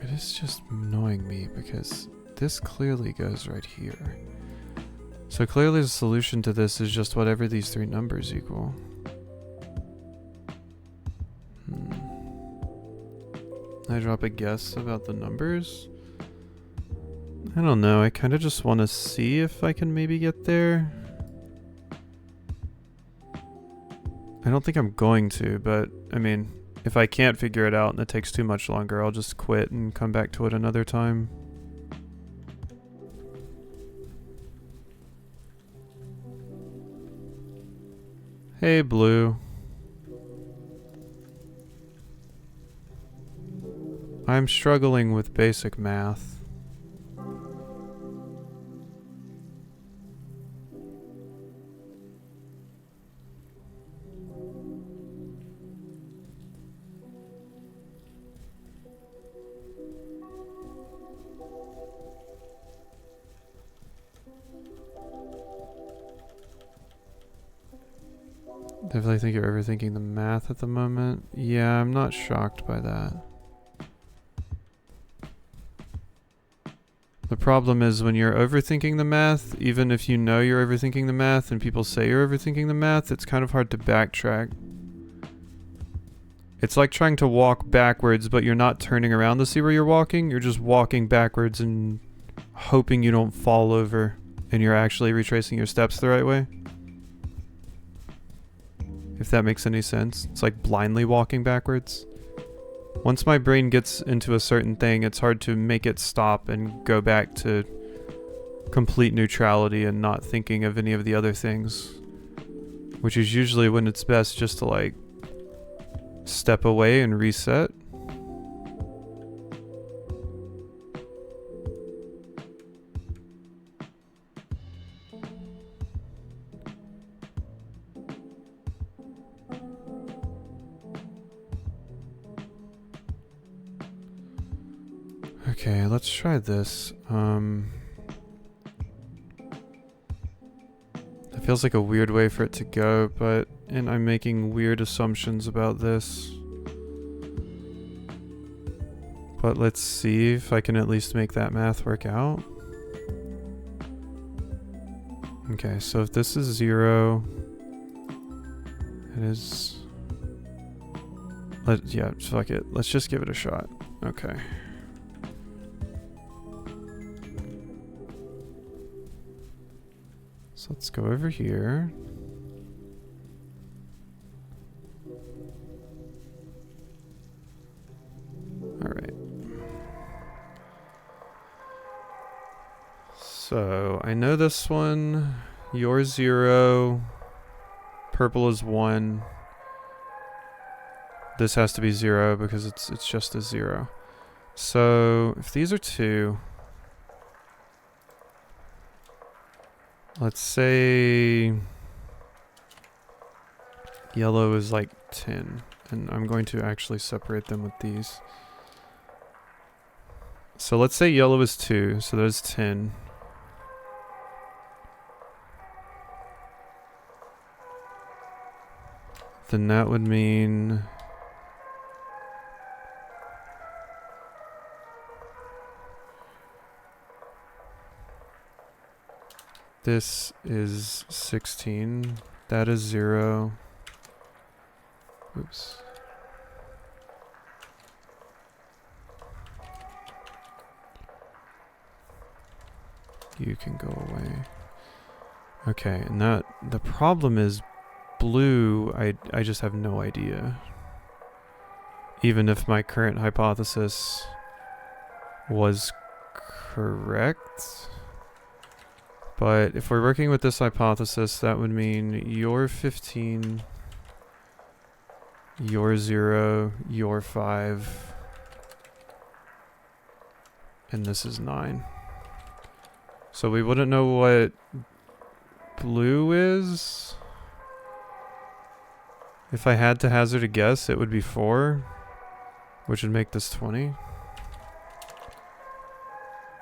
It's just annoying me because this clearly goes right here. So clearly the solution to this is just whatever these three numbers equal. I drop a guess about the numbers? I don't know, I kind of just want to see if I can maybe get there. I don't think I'm going to, but I mean, if I can't figure it out and it takes too much longer, I'll just quit and come back to it another time. Hey, Blue. I'm struggling with basic math. Definitely think you're overthinking the math at the moment. Yeah, I'm not shocked by that. The problem is when you're overthinking the math, even if you know you're overthinking the math and people say you're overthinking the math, it's kind of hard to backtrack. It's like trying to walk backwards, but you're not turning around to see where you're walking. You're just walking backwards and hoping you don't fall over and you're actually retracing your steps the right way. If that makes any sense. It's like blindly walking backwards. Once my brain gets into a certain thing, it's hard to make it stop and go back to complete neutrality and not thinking of any of the other things. Which is usually when it's best just to like step away and reset. Okay, let's try this. It feels like a weird way for it to go, and I'm making weird assumptions about this. But let's see if I can at least make that math work out. Okay, so if this is 0, it is... yeah, fuck it. Let's just give it a shot. Okay. So let's go over here. Alright. So, I know this one. You're 0. Purple is 1. This has to be 0 because it's just a 0. So, if these are 2... Let's say... Yellow is like 10. And I'm going to actually separate them with these. So let's say yellow is 2, so that's 10. Then that would mean... This is 16. That is 0. Oops. You can go away. Okay, and that the problem is blue, I just have no idea. Even if my current hypothesis was correct. But if we're working with this hypothesis, that would mean you're 15, you're 0, you're 5, and this is 9. So we wouldn't know what blue is. If I had to hazard a guess, it would be 4, which would make this 20.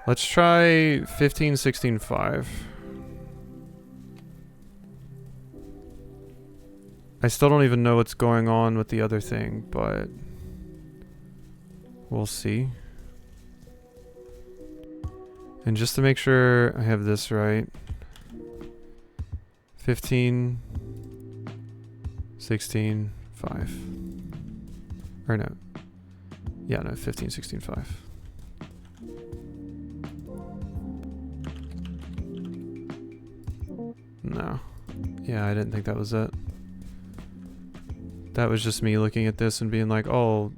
Let's try 15, 16, 5. I still don't even know what's going on with the other thing, but we'll see. And just to make sure I have this right, 15, 16, 5. Or no. Yeah, no, 15, 16, 5. No. Yeah, I didn't think that was it. That was just me looking at this and being like, oh,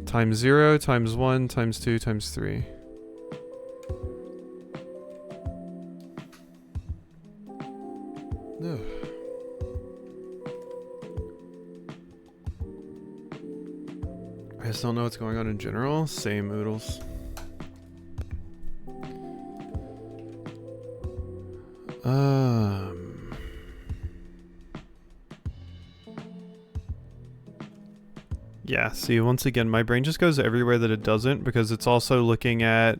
times 0, times 1, times 2, times 3. Ugh. I just don't know what's going on in general. Same oodles. Yeah, see, once again, my brain just goes everywhere that it doesn't because it's also looking at...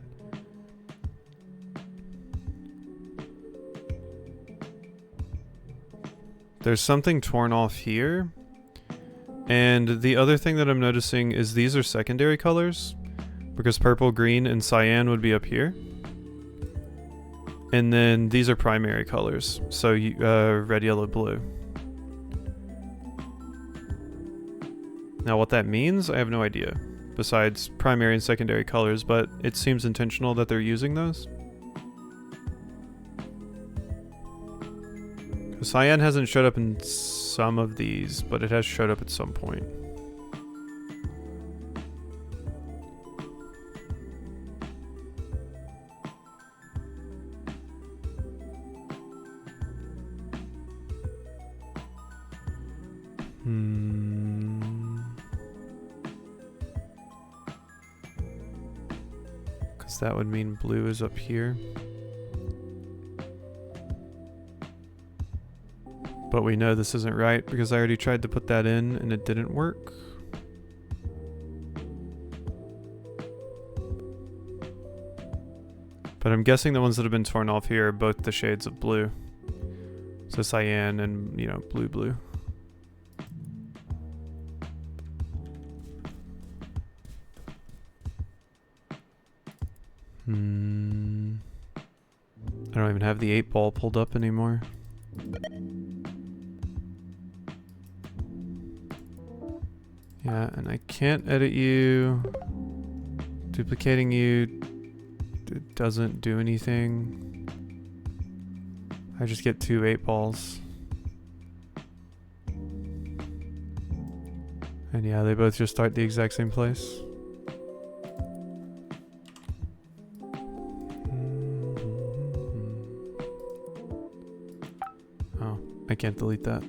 There's something torn off here. And the other thing that I'm noticing is these are secondary colors because purple, green, and cyan would be up here. And then these are primary colors, so red, yellow, blue. Now what that means, I have no idea, besides primary and secondary colors, but it seems intentional that they're using those. Cyan hasn't showed up in some of these, but it has showed up at some point. Because that would mean blue is up here. But we know this isn't right because I already tried to put that in and it didn't work. But I'm guessing the ones that have been torn off here are both the shades of blue. So cyan and, you know, blue, blue. I don't even have the 8-ball pulled up anymore. Yeah, and I can't edit you. Duplicating you it doesn't do anything. I just get 2 8-balls. And yeah, they both just start the exact same place. can't delete that.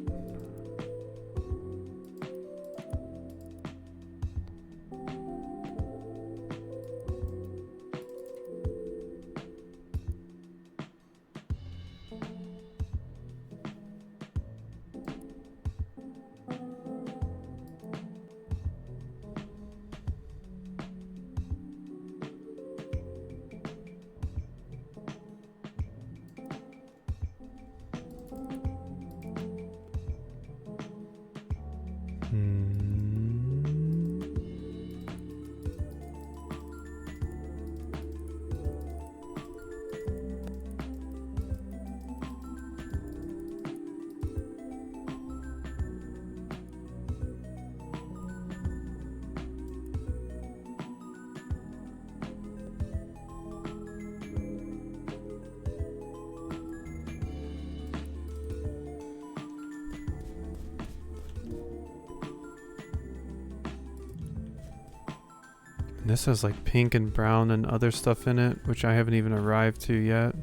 This has like pink and brown and other stuff in it, which I haven't even arrived to yet.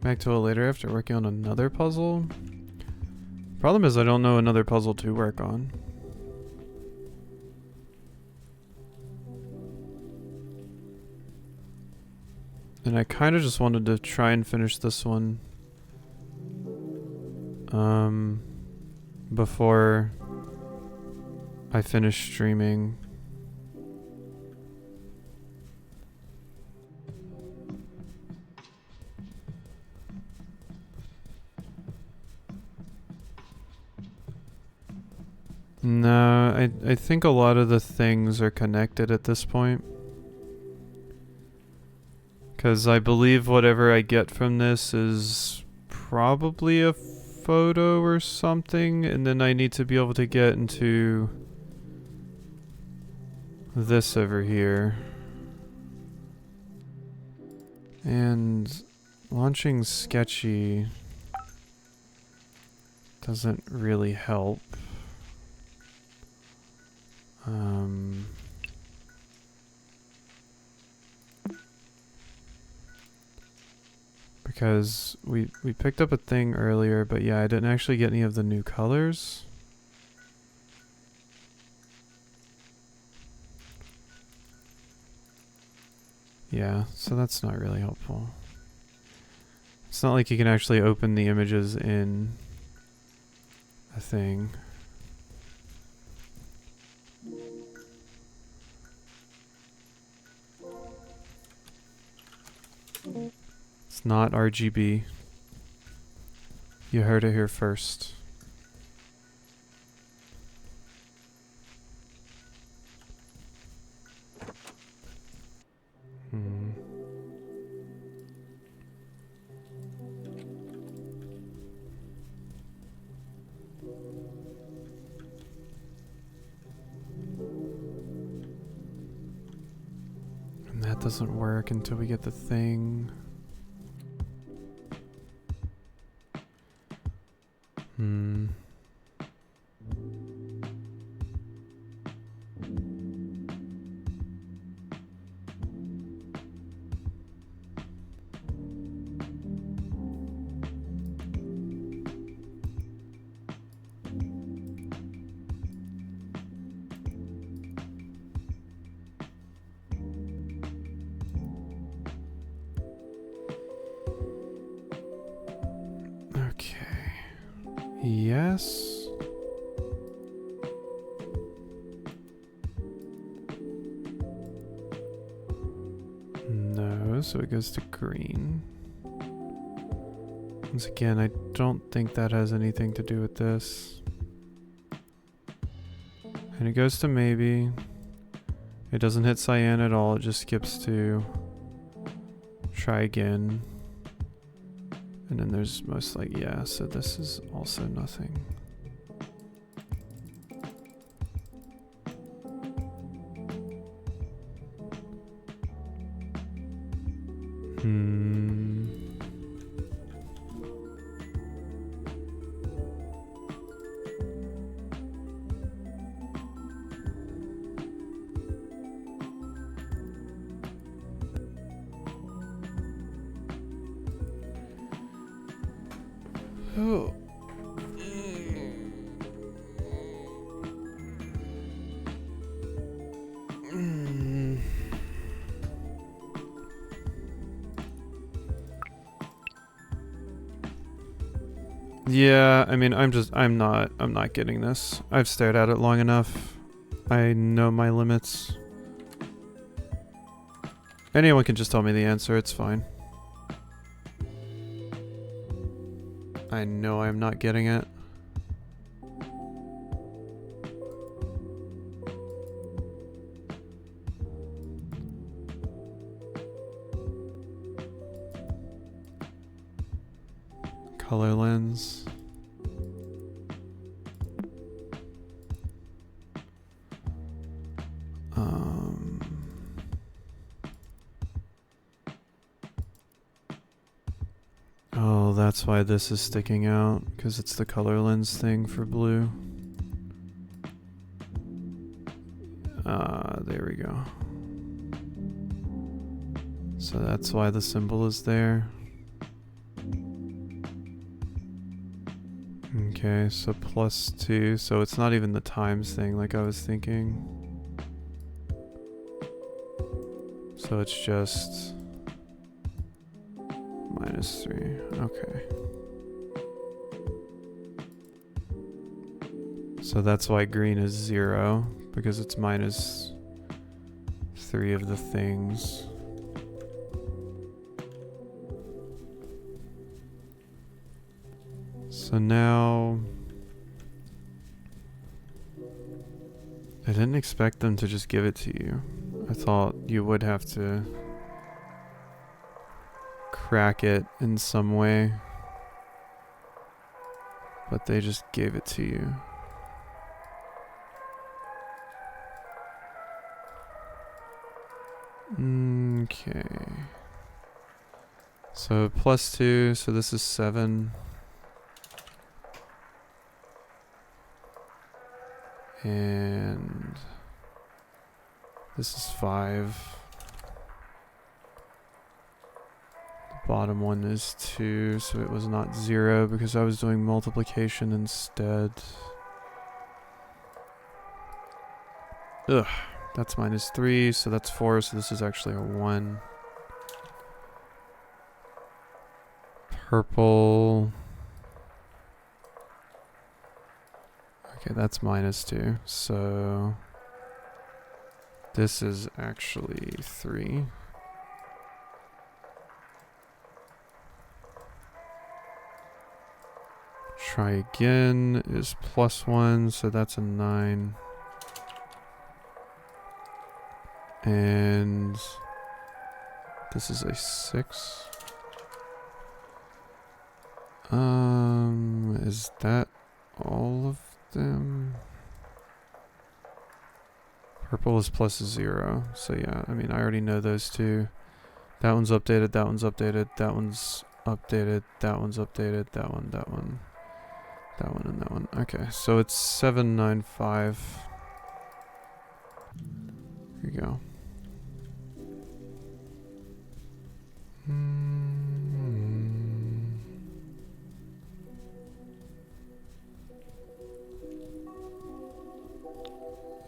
Back to it later after working on another puzzle. Problem is I don't know another puzzle to work on. And I kind of just wanted to try and finish this one before I finish streaming. No, I think a lot of the things are connected at this point. Because I believe whatever I get from this is probably a photo or something, and then I need to be able to get into this over here. And launching Sketchy doesn't really help. Because we picked up a thing earlier, but yeah, I didn't actually get any of the new colors. Yeah, so that's not really helpful. It's not like you can actually open the images in a thing. It's not RGB. You heard it here first. And that doesn't work until we get the thing. Okay. Yes. so it goes to green. Once again, I don't think that has anything to do with this. And it goes to maybe. It doesn't hit cyan at all, it just skips to try again. And then there's most like, yeah, so this is also nothing. Oh. Yeah, I mean, I'm not getting this. I've stared at it long enough. I know my limits. Anyone can just tell me the answer, it's fine. I know I'm not getting it. Color lens. Oh, that's why this is sticking out, because it's the color lens thing for blue. There we go. So that's why the symbol is there. Okay, so +2, so it's not even the times thing like I was thinking. So it's just -3, okay. So that's why green is 0, because it's -3 of the things. So now, I didn't expect them to just give it to you. I thought you would have to crack it in some way, but they just gave it to you. Okay. So +2, so this is 7. And this is 5. The bottom one is 2, so it was not 0 because I was doing multiplication instead. Ugh, that's -3, so that's 4, so this is actually a 1. Purple. Okay, that's -2, so this is actually 3. Try again is +1, so that's a 9. And this is a 6. Is that all of them? Purple is +0, so yeah, I mean, I already know those two. That one's updated, that one's updated, that one's updated, that one's updated, that one, that one, that one, and that one. Okay, so it's 795. Here we go.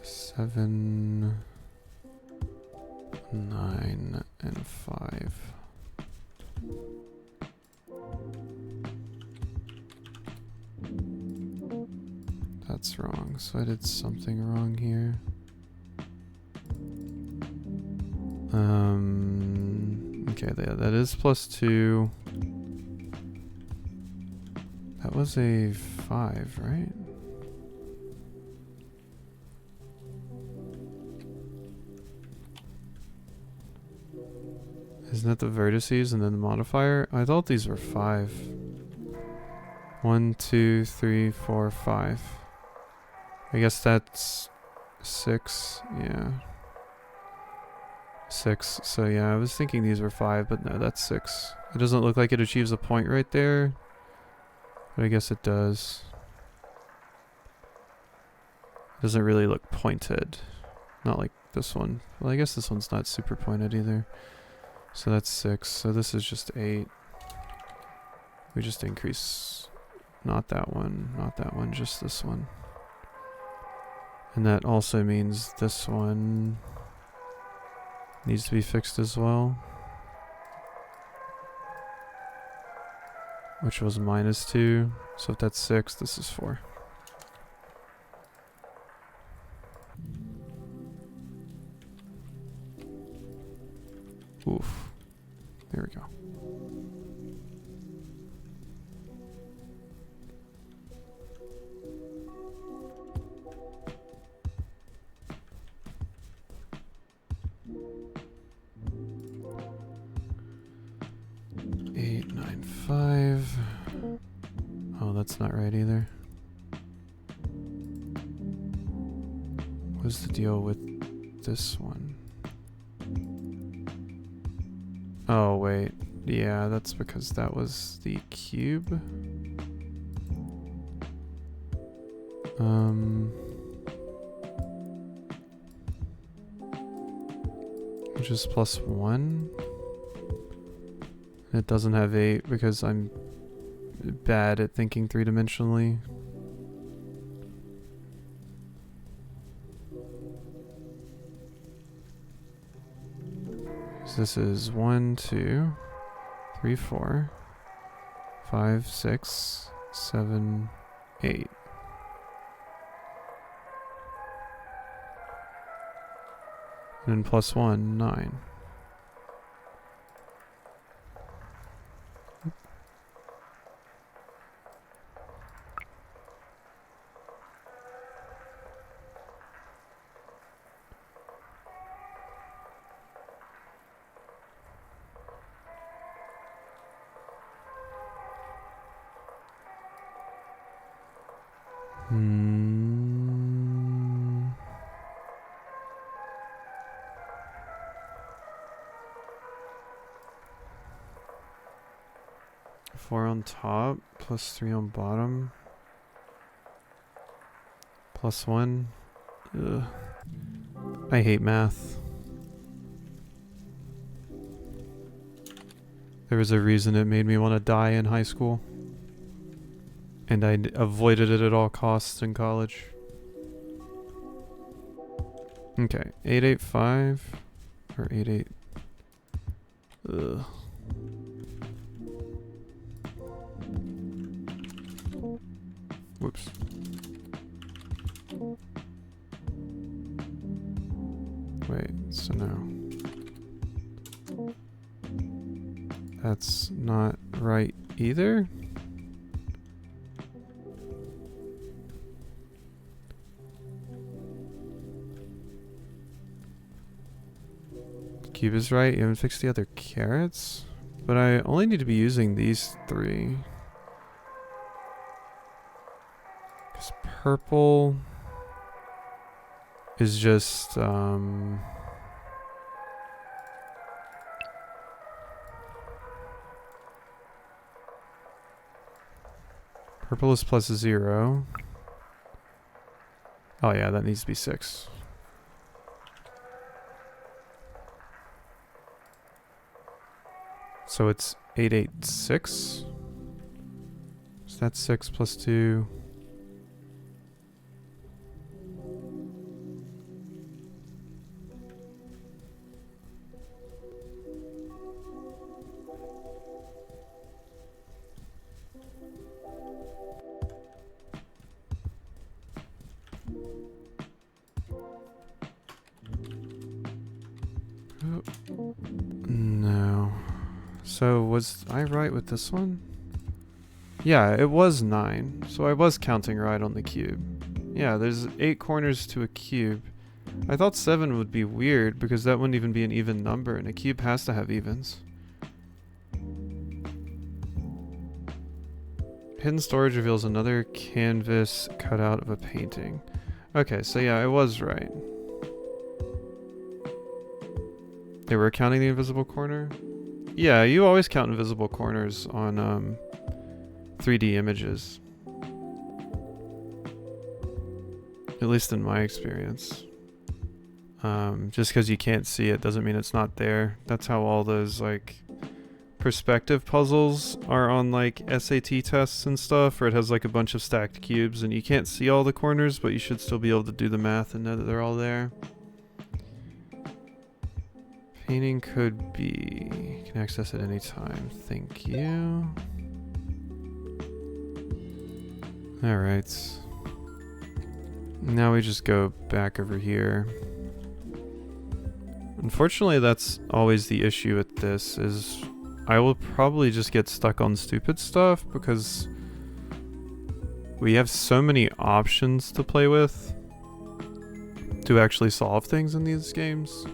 7, 9, and 5. That's wrong, so I did something wrong here. Okay, that is +2. That was a 5, right? Isn't that the vertices and then the modifier? I thought these were 5. 1, 2, 3, 4, 5. I guess that's 6. Yeah. 6. So yeah, I was thinking these were 5, but no, that's 6. It doesn't look like it achieves a point right there, but I guess it does. It doesn't really look pointed. Not like this one. Well, I guess this one's not super pointed either. So that's 6. So this is just 8. We just increase, not that one, just this one. And that also means this one needs to be fixed as well. Which was -2. So if that's 6, this is 4. Oof. There we go. Eight, 9, 5. Oh, that's not right either. What's the deal with this one? Oh, wait. Yeah, that's because that was the cube. Which is +1. It doesn't have 8 because I'm bad at thinking three-dimensionally. So this is 1, 2, 3, 4, 5, 6, 7, 8. And then +1, 9. Hmm. 4 on top, +3 on bottom, +1. Ugh. I hate math. There was a reason it made me want to die in high school. And I avoided it at all costs in college. Okay, 885 or 88. Ugh. Whoops. Wait, so now that's not right either. Cube is right. You haven't fixed the other carrots, but I only need to be using these 3. Because purple is just purple is +0. Oh yeah, that needs to be 6. So it's 886. So that's 6 + 2. No. So was I right with this one? Yeah, it was 9. So I was counting right on the cube. Yeah, there's 8 corners to a cube. I thought 7 would be weird because that wouldn't even be an even number, and a cube has to have evens. Hidden storage reveals another canvas cut out of a painting. Okay, so yeah, I was right. They were counting the invisible corner? Yeah, you always count invisible corners on 3D images. At least in my experience. Just because you can't see it doesn't mean it's not there. That's how all those like perspective puzzles are on like SAT tests and stuff, where it has like a bunch of stacked cubes and you can't see all the corners, but you should still be able to do the math and know that they're all there. Painting could be... You can access it anytime. Thank you. Alright. Now we just go back over here. Unfortunately, that's always the issue with this, is I will probably just get stuck on stupid stuff because we have so many options to play with to actually solve things in these games.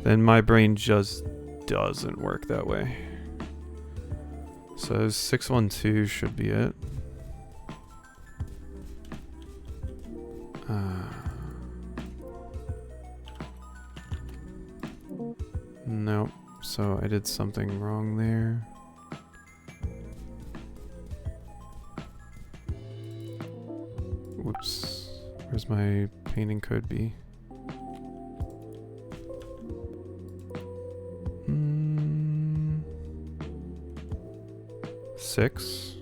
Then my brain just doesn't work that way. So 612 should be it. Nope. So I did something wrong there. Whoops. Where's my painting code be? 6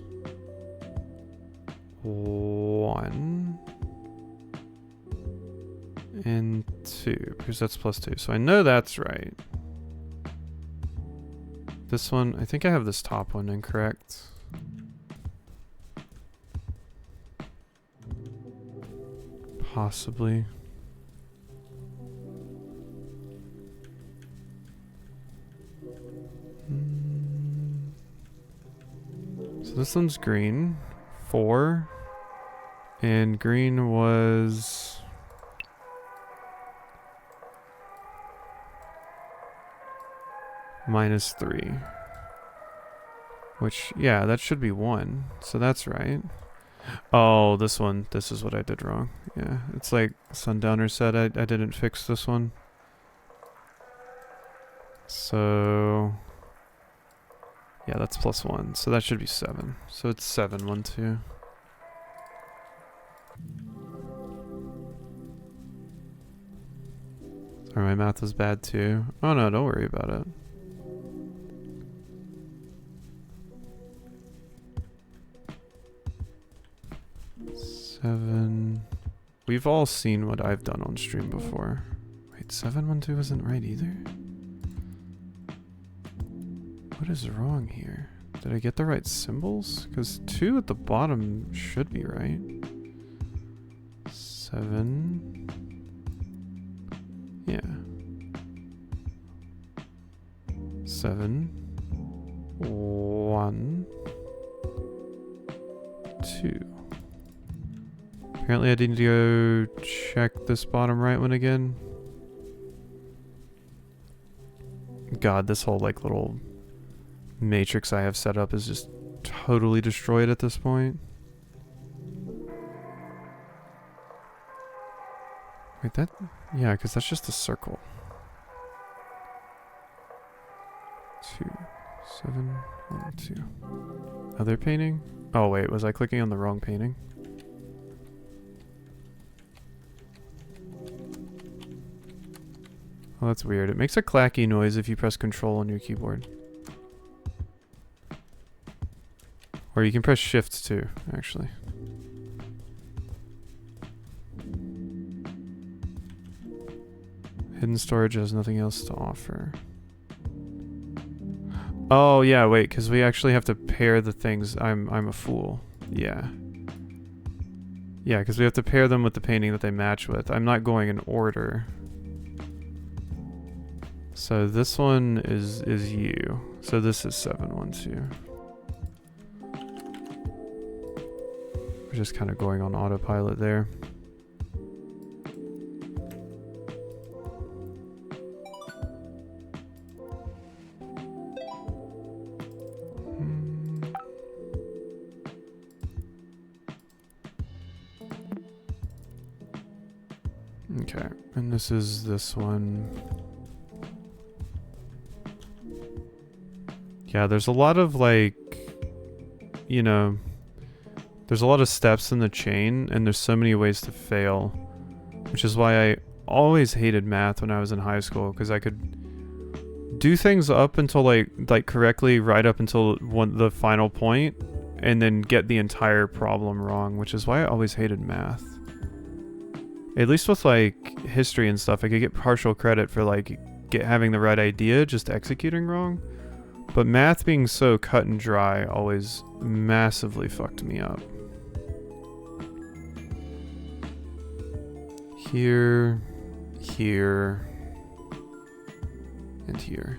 1 and 2, because that's +2. So I know that's right. This one, I think I have this top one incorrect. Possibly. So this one's green, 4, and green was -3, which, yeah, that should be 1, so that's right. Oh, this one, this is what I did wrong. Yeah, it's like Sundowner said, I didn't fix this one. So... yeah, that's +1, so that should be 7. So it's 7, 1, 2. Sorry, my math was bad too. Oh no, don't worry about it. Seven. We've all seen what I've done on stream before. Wait, 712 isn't right either? What is wrong here? Did I get the right symbols? Because 2 at the bottom should be right. 7. Yeah. 7. 1. 2. Apparently I need to go check this bottom right one again. God, this whole like little matrix I have set up is just totally destroyed at this point. Wait, that... yeah, because that's just a circle. 2, 7, 1, 2. Other painting? Oh wait, was I clicking on the wrong painting? Oh, that's weird. It makes a clacky noise if you press Control on your keyboard. Or you can press Shift too, actually. Hidden storage has nothing else to offer. Oh yeah, wait, because we actually have to pair the things. I'm a fool. Yeah. Yeah, because we have to pair them with the painting that they match with. I'm not going in order. So this one is you. So this is 712. We're just kind of going on autopilot there. Okay, and this is this one. Yeah, there's a lot of like, you know, there's a lot of steps in the chain and there's so many ways to fail, which is why I always hated math when I was in high school, because I could do things up until like correctly right up until the final point and then get the entire problem wrong, which is why I always hated math. At least with like history and stuff, I could get partial credit for like having the right idea, just executing wrong. But math being so cut and dry always massively fucked me up. Here, here, and here.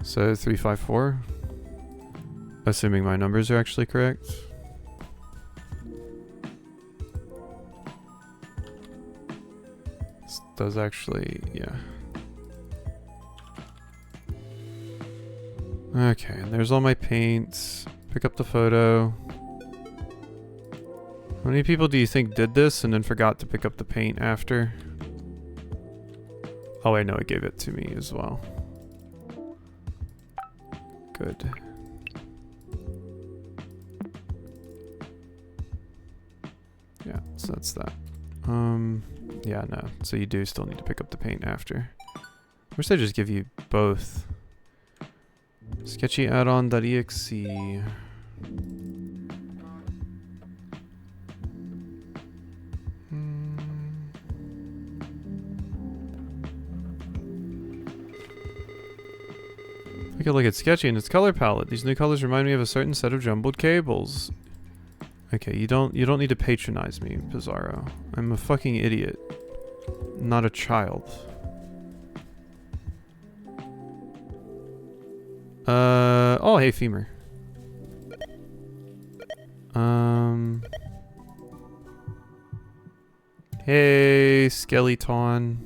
So 354. Assuming my numbers are actually correct. This does actually, yeah. Okay, and there's all my paints. Pick up the photo. How many people do you think did this and then forgot to pick up the paint after? Oh, I know it gave it to me as well. Good. Yeah, so that's that. Yeah, no. So you do still need to pick up the paint after. I wish they just give you both. Sketchy addon.exe. Take a look at Sketchy and its color palette. These new colors remind me of a certain set of jumbled cables. Okay, you don't need to patronize me, Pizarro. I'm a fucking idiot. Not a child. Oh, hey, Femur. Hey, Skeleton.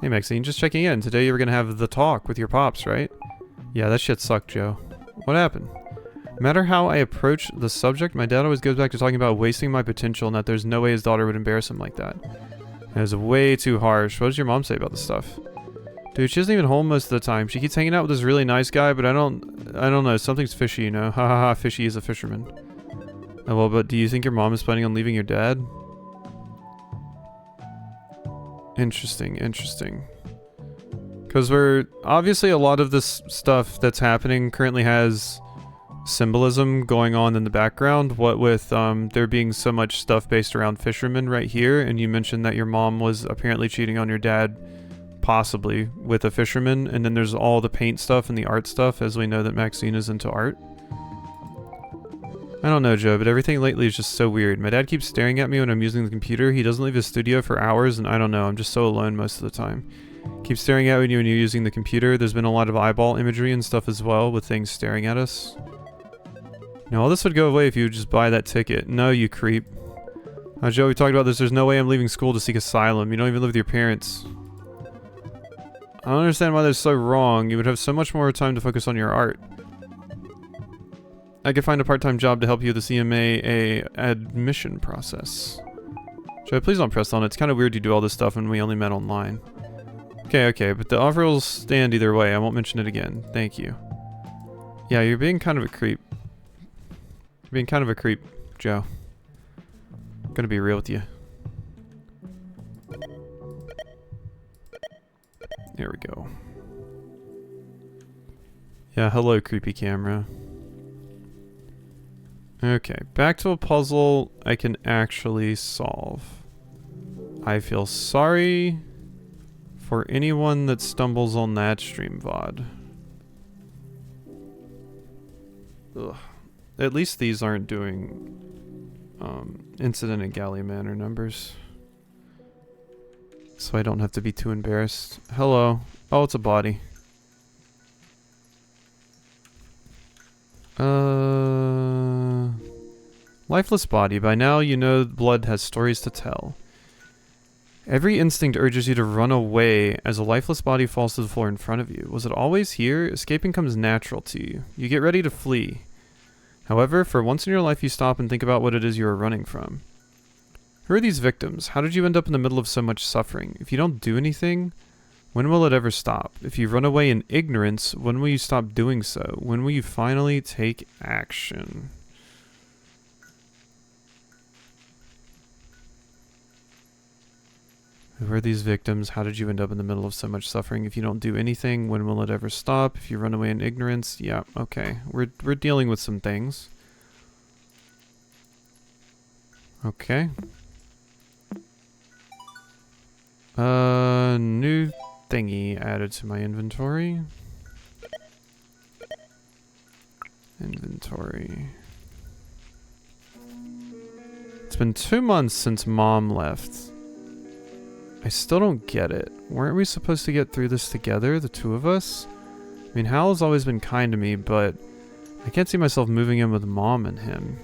Hey, Maxine, just checking in. Today you were gonna have the talk with your pops, right? Yeah, that shit sucked, Joe. What happened? No matter how I approach the subject, my dad always goes back to talking about wasting my potential and that there's no way his daughter would embarrass him like that. It was way too harsh. What does your mom say about this stuff? Dude, she isn't even home most of the time. She keeps hanging out with this really nice guy, but I don't know. Something's fishy, you know? Ha ha ha, fishy is a fisherman. Oh, well, but do you think your mom is planning on leaving your dad? Interesting, interesting. Because obviously a lot of this stuff that's happening currently has symbolism going on in the background. What with there being so much stuff based around fishermen right here, and you mentioned that your mom was apparently cheating on your dad, possibly with a fisherman, and then there's all the paint stuff and the art stuff, as we know that Maxine is into art. I don't know, Joe, but everything lately is just so weird. My dad keeps staring at me when I'm using the computer. He doesn't leave his studio for hours, and I don't know, I'm just so alone most of the time. Keeps staring at you when you're using the computer. There's been a lot of eyeball imagery and stuff as well, with things staring at us. Now, all this would go away if you would just buy that ticket. No, you creep. Joe, we talked about this. There's no way I'm leaving school to seek asylum. You don't even live with your parents. I don't understand why that's so wrong. You would have so much more time to focus on your art. I could find a part-time job to help you with the CMA admission process. Joe, please don't press on it. It's kind of weird you do all this stuff when we only met online. Okay, but the offer will stand either way. I won't mention it again. Thank you. Yeah, you're being kind of a creep. You're being kind of a creep, Joe. I'm gonna be real with you. There we go. Yeah, hello, creepy camera. Okay, back to a puzzle I can actually solve. I feel sorry for anyone that stumbles on that stream VOD. Ugh. At least these aren't doing incident at Galley Manor numbers. So I don't have to be too embarrassed. Hello. Oh, it's a body. Lifeless body. By now you know blood has stories to tell. Every instinct urges you to run away as a lifeless body falls to the floor in front of you. Was it always here? Escaping comes natural to you. You get ready to flee. However, for once in your life you stop and think about what it is you are running from. Who are these victims? How did you end up in the middle of so much suffering? If you don't do anything, when will it ever stop? If you run away in ignorance, when will you stop doing so? When will you finally take action? Who are these victims? How did you end up in the middle of so much suffering? If you don't do anything, when will it ever stop? If you run away in ignorance, yeah, okay. We're dealing with some things. Okay. New thingy added to my inventory. Inventory. It's been 2 months since Mom left. I still don't get it. Weren't we supposed to get through this together, the two of us? I mean, Hal has always been kind to me, but I can't see myself moving in with Mom and him.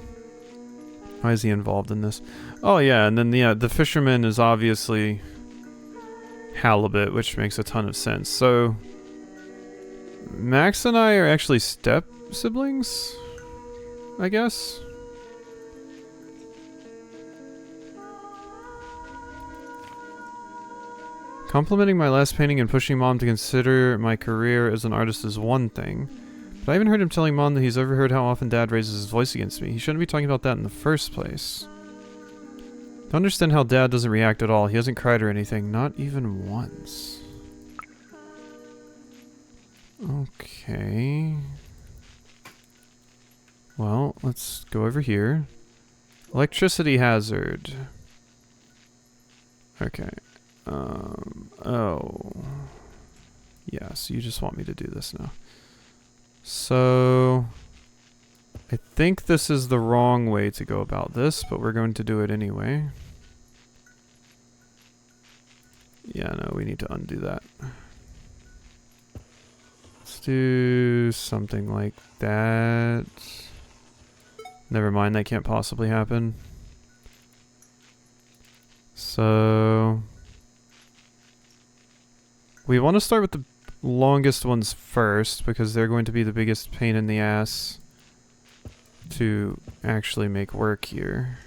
Why is he involved in this? Oh yeah, and then the fisherman is obviously halibut, which makes a ton of sense. So Max and I are actually step siblings, I guess. Complimenting my last painting and pushing Mom to consider my career as an artist is one thing, but I even heard him telling Mom that he's overheard how often Dad raises his voice against me. He shouldn't be talking about that in the first place. Don't understand how Dad doesn't react at all. He hasn't cried or anything, not even once. Okay. Well, let's go over here. Electricity hazard. Okay. Oh. Yeah, so you just want me to do this now. So, I think this is the wrong way to go about this, but we're going to do it anyway. Yeah, no, we need to undo that. Let's do something like that. Never mind, that can't possibly happen. So we want to start with the longest ones first because they're going to be the biggest pain in the ass to actually make work here.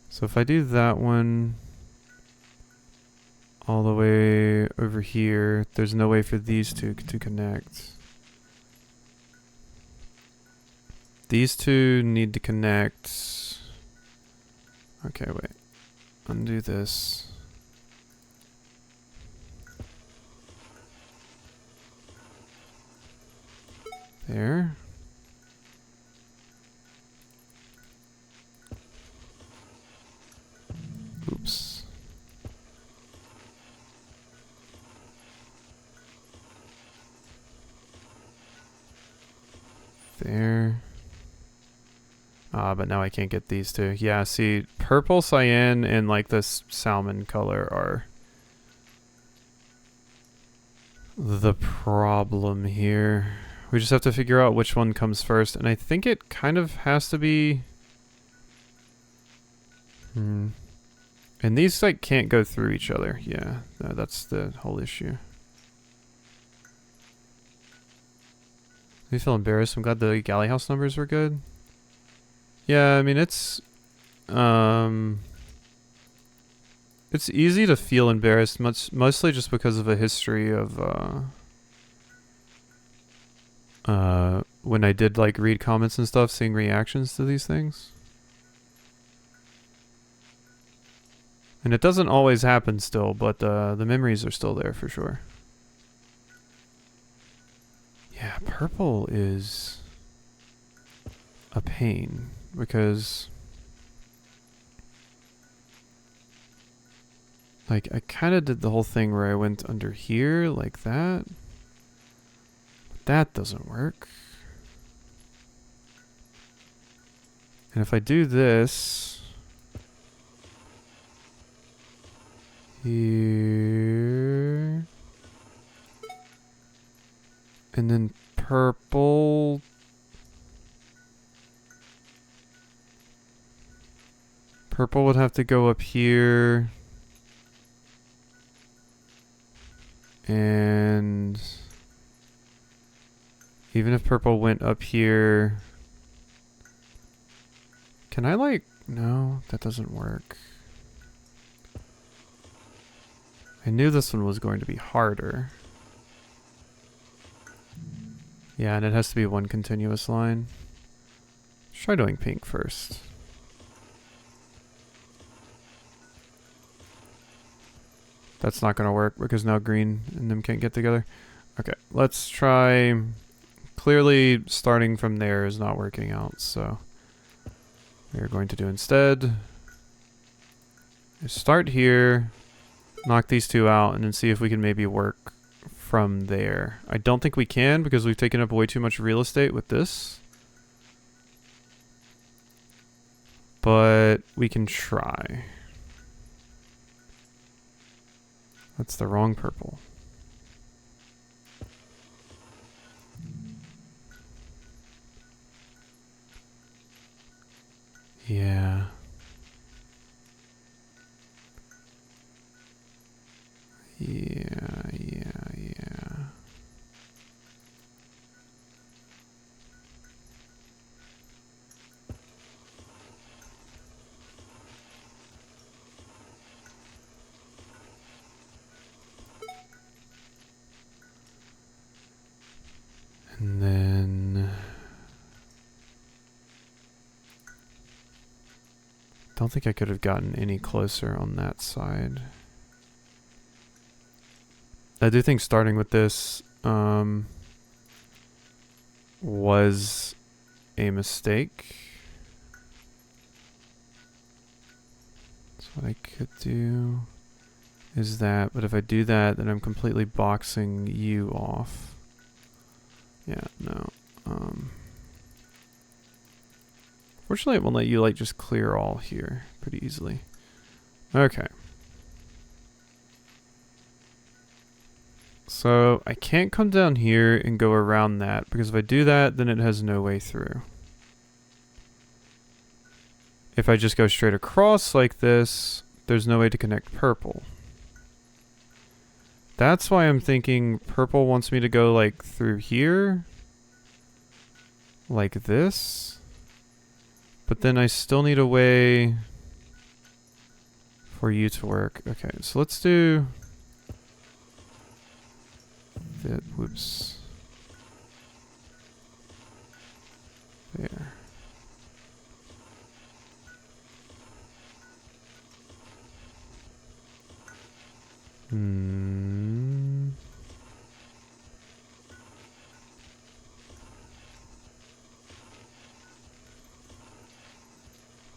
So if I do that one all the way over here, there's no way for these two to connect. These two need to connect. Okay, wait. Undo this. There. Oops. There. But now I can't get these two. Yeah, see, purple, cyan, and like this salmon color are the problem here. We just have to figure out which one comes first, and I think it kind of has to be... And these like can't go through each other. Yeah, no, that's the whole issue. I feel embarrassed. I'm glad the galley house numbers were good. Yeah, I mean, it's easy to feel embarrassed, mostly just because of a history of, when I did, like, read comments and stuff, seeing reactions to these things. And it doesn't always happen still, but, the memories are still there for sure. Yeah, purple is a pain. Because, like, I kind of did the whole thing where I went under here, like that. But that doesn't work. And if I do this... here... And then purple. Purple would have to go up here. And even if purple went up here, can I like, no, that doesn't work. I knew this one was going to be harder. Yeah, and it has to be one continuous line. Let's try doing pink first. That's not going to work because now green and them can't get together. Okay, let's try. Clearly, starting from there is not working out, so we are going to do instead is start here, knock these two out, and then see if we can maybe work from there. I don't think we can because we've taken up way too much real estate with this. But we can try. That's the wrong purple. Yeah. Yeah. And then don't think I could have gotten any closer on that side. I do think starting with this was a mistake. So what I could do is that, but if I do that, then I'm completely boxing you off. Yeah, no. Fortunately, it won't let you like just clear all here pretty easily. Okay. So I can't come down here and go around that because if I do that, then it has no way through. If I just go straight across like this, there's no way to connect purple. That's why I'm thinking purple wants me to go like through here. Like this. But then I still need a way for you to work. Okay, so let's do that. Whoops. There.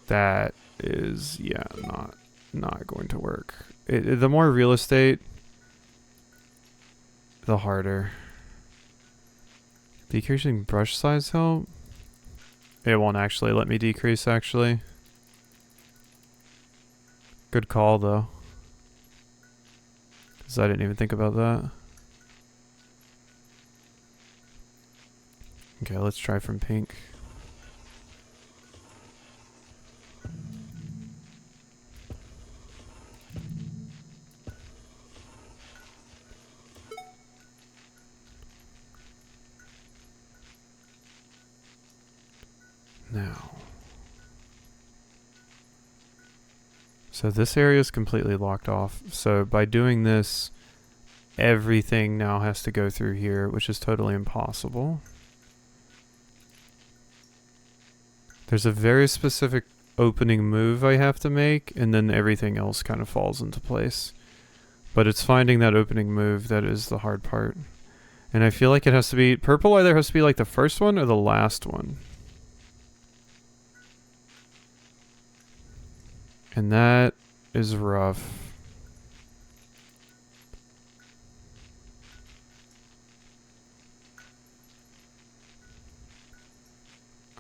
That is, yeah, not going to work. The more real estate, the harder. Decreasing brush size help? It won't actually let me decrease, actually. Good call, though. Because I didn't even think about that. Okay, let's try from pink. Now. So this area is completely locked off. So by doing this, everything now has to go through here, which is totally impossible. There's a very specific opening move I have to make, and then everything else kind of falls into place. But it's finding that opening move that is the hard part. And I feel like it has to be, purple either has to be like the first one or the last one. And that is rough.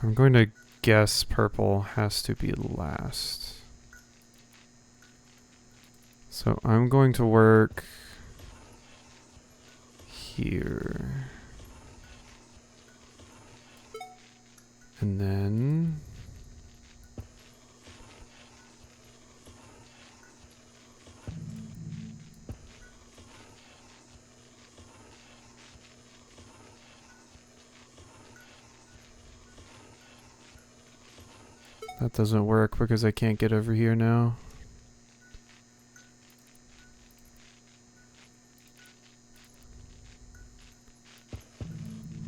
I'm going to guess purple has to be last. So I'm going to work here. And then... that doesn't work because I can't get over here now.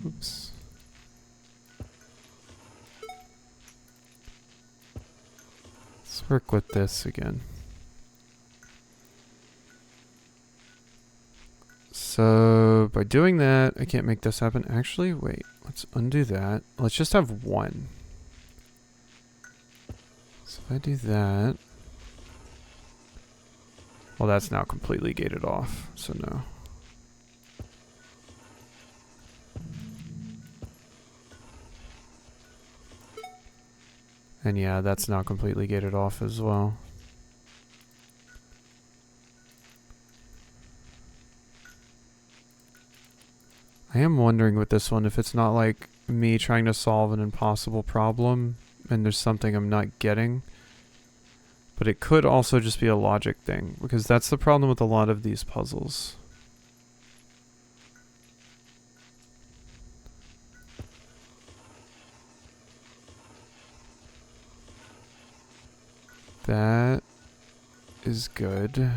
Oops. Let's work with this again. So by doing that, I can't make this happen. Actually, wait, let's undo that. Let's just have one. So if I do that, well, that's now completely gated off, so no. And yeah, that's now completely gated off as well. I am wondering with this one if it's not like me trying to solve an impossible problem and there's something I'm not getting. But it could also just be a logic thing, because that's the problem with a lot of these puzzles. That is good.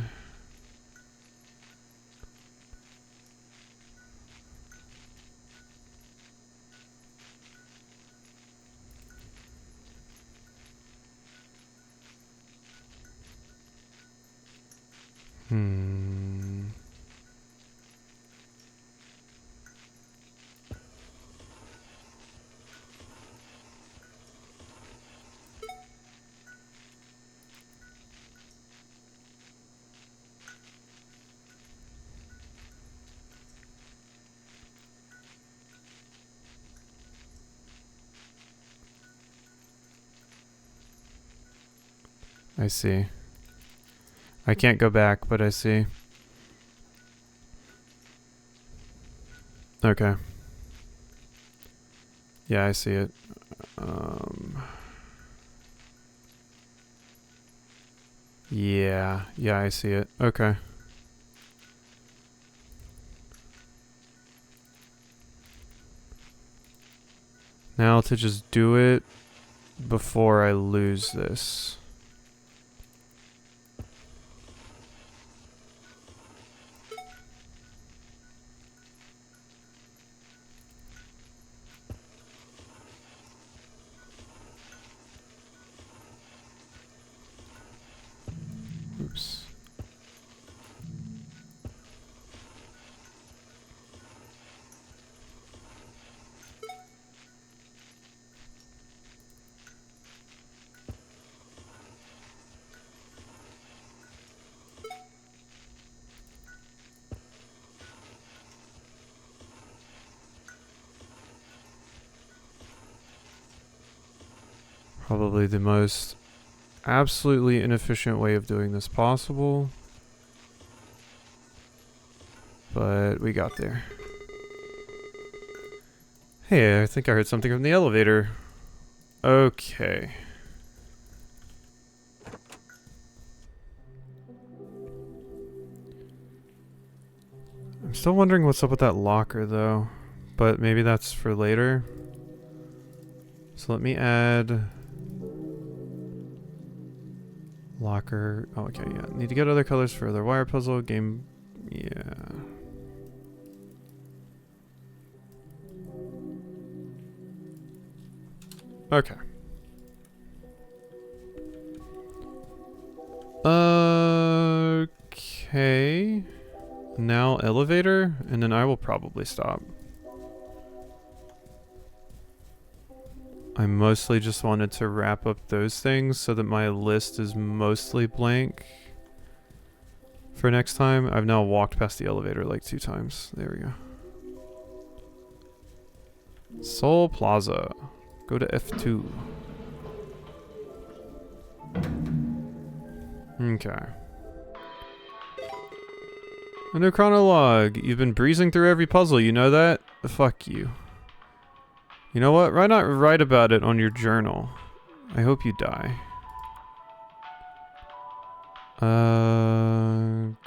I see. I can't go back, but I see. Okay. Yeah, I see it. Yeah, I see it. Okay. Now to just do it before I lose this. Oops. Probably the most absolutely inefficient way of doing this possible. But we got there. Hey, I think I heard something from the elevator. Okay. I'm still wondering what's up with that locker though. But maybe that's for later. So let me add... locker. Oh, okay, yeah. Need to get other colors for the wire puzzle. Game... yeah. Okay. Okay. Now elevator, and then I will probably stop. I mostly just wanted to wrap up those things so that my list is mostly blank for next time. I've now walked past the elevator like 2 times. There we go. Seoul Plaza. Go to F2. Okay. A new chronologue. You've been breezing through every puzzle, you know that? Fuck you. You know what? Why not write about it on your journal? I hope you die. Chronolog.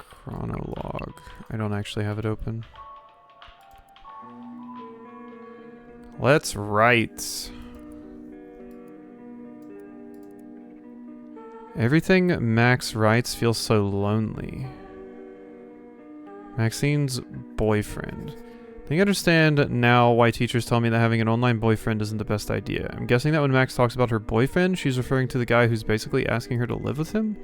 I don't actually have it open. Let's write. Everything Max writes feels so lonely. Maxine's boyfriend. I think I understand now why teachers tell me that having an online boyfriend isn't the best idea. I'm guessing that when Max talks about her boyfriend, she's referring to the guy who's basically asking her to live with him?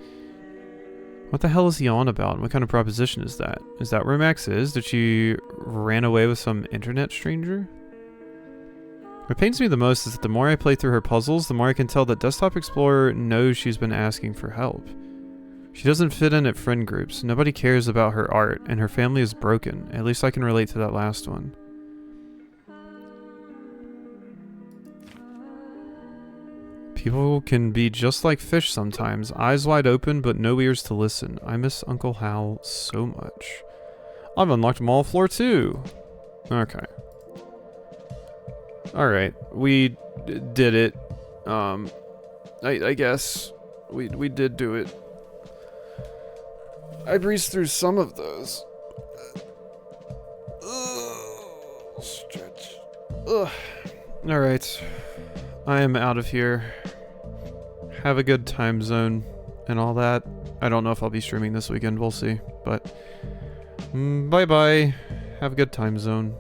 What the hell is he on about? What kind of proposition is that? Is that where Max is? Did she ran away with some internet stranger? What pains me the most is that the more I play through her puzzles, the more I can tell that Desktop Explorer knows she's been asking for help. She doesn't fit in at friend groups, nobody cares about her art, and her family is broken. At least I can relate to that last one. People can be just like fish sometimes, eyes wide open but no ears to listen. I miss Uncle Hal so much. I've unlocked Mall Floor 2. Okay. Alright, we did it. I guess we did do it. I breezed through some of those. Stretch. Alright. I am out of here. Have a good time zone and all that. I don't know if I'll be streaming this weekend, we'll see. But, bye-bye. Have a good time zone.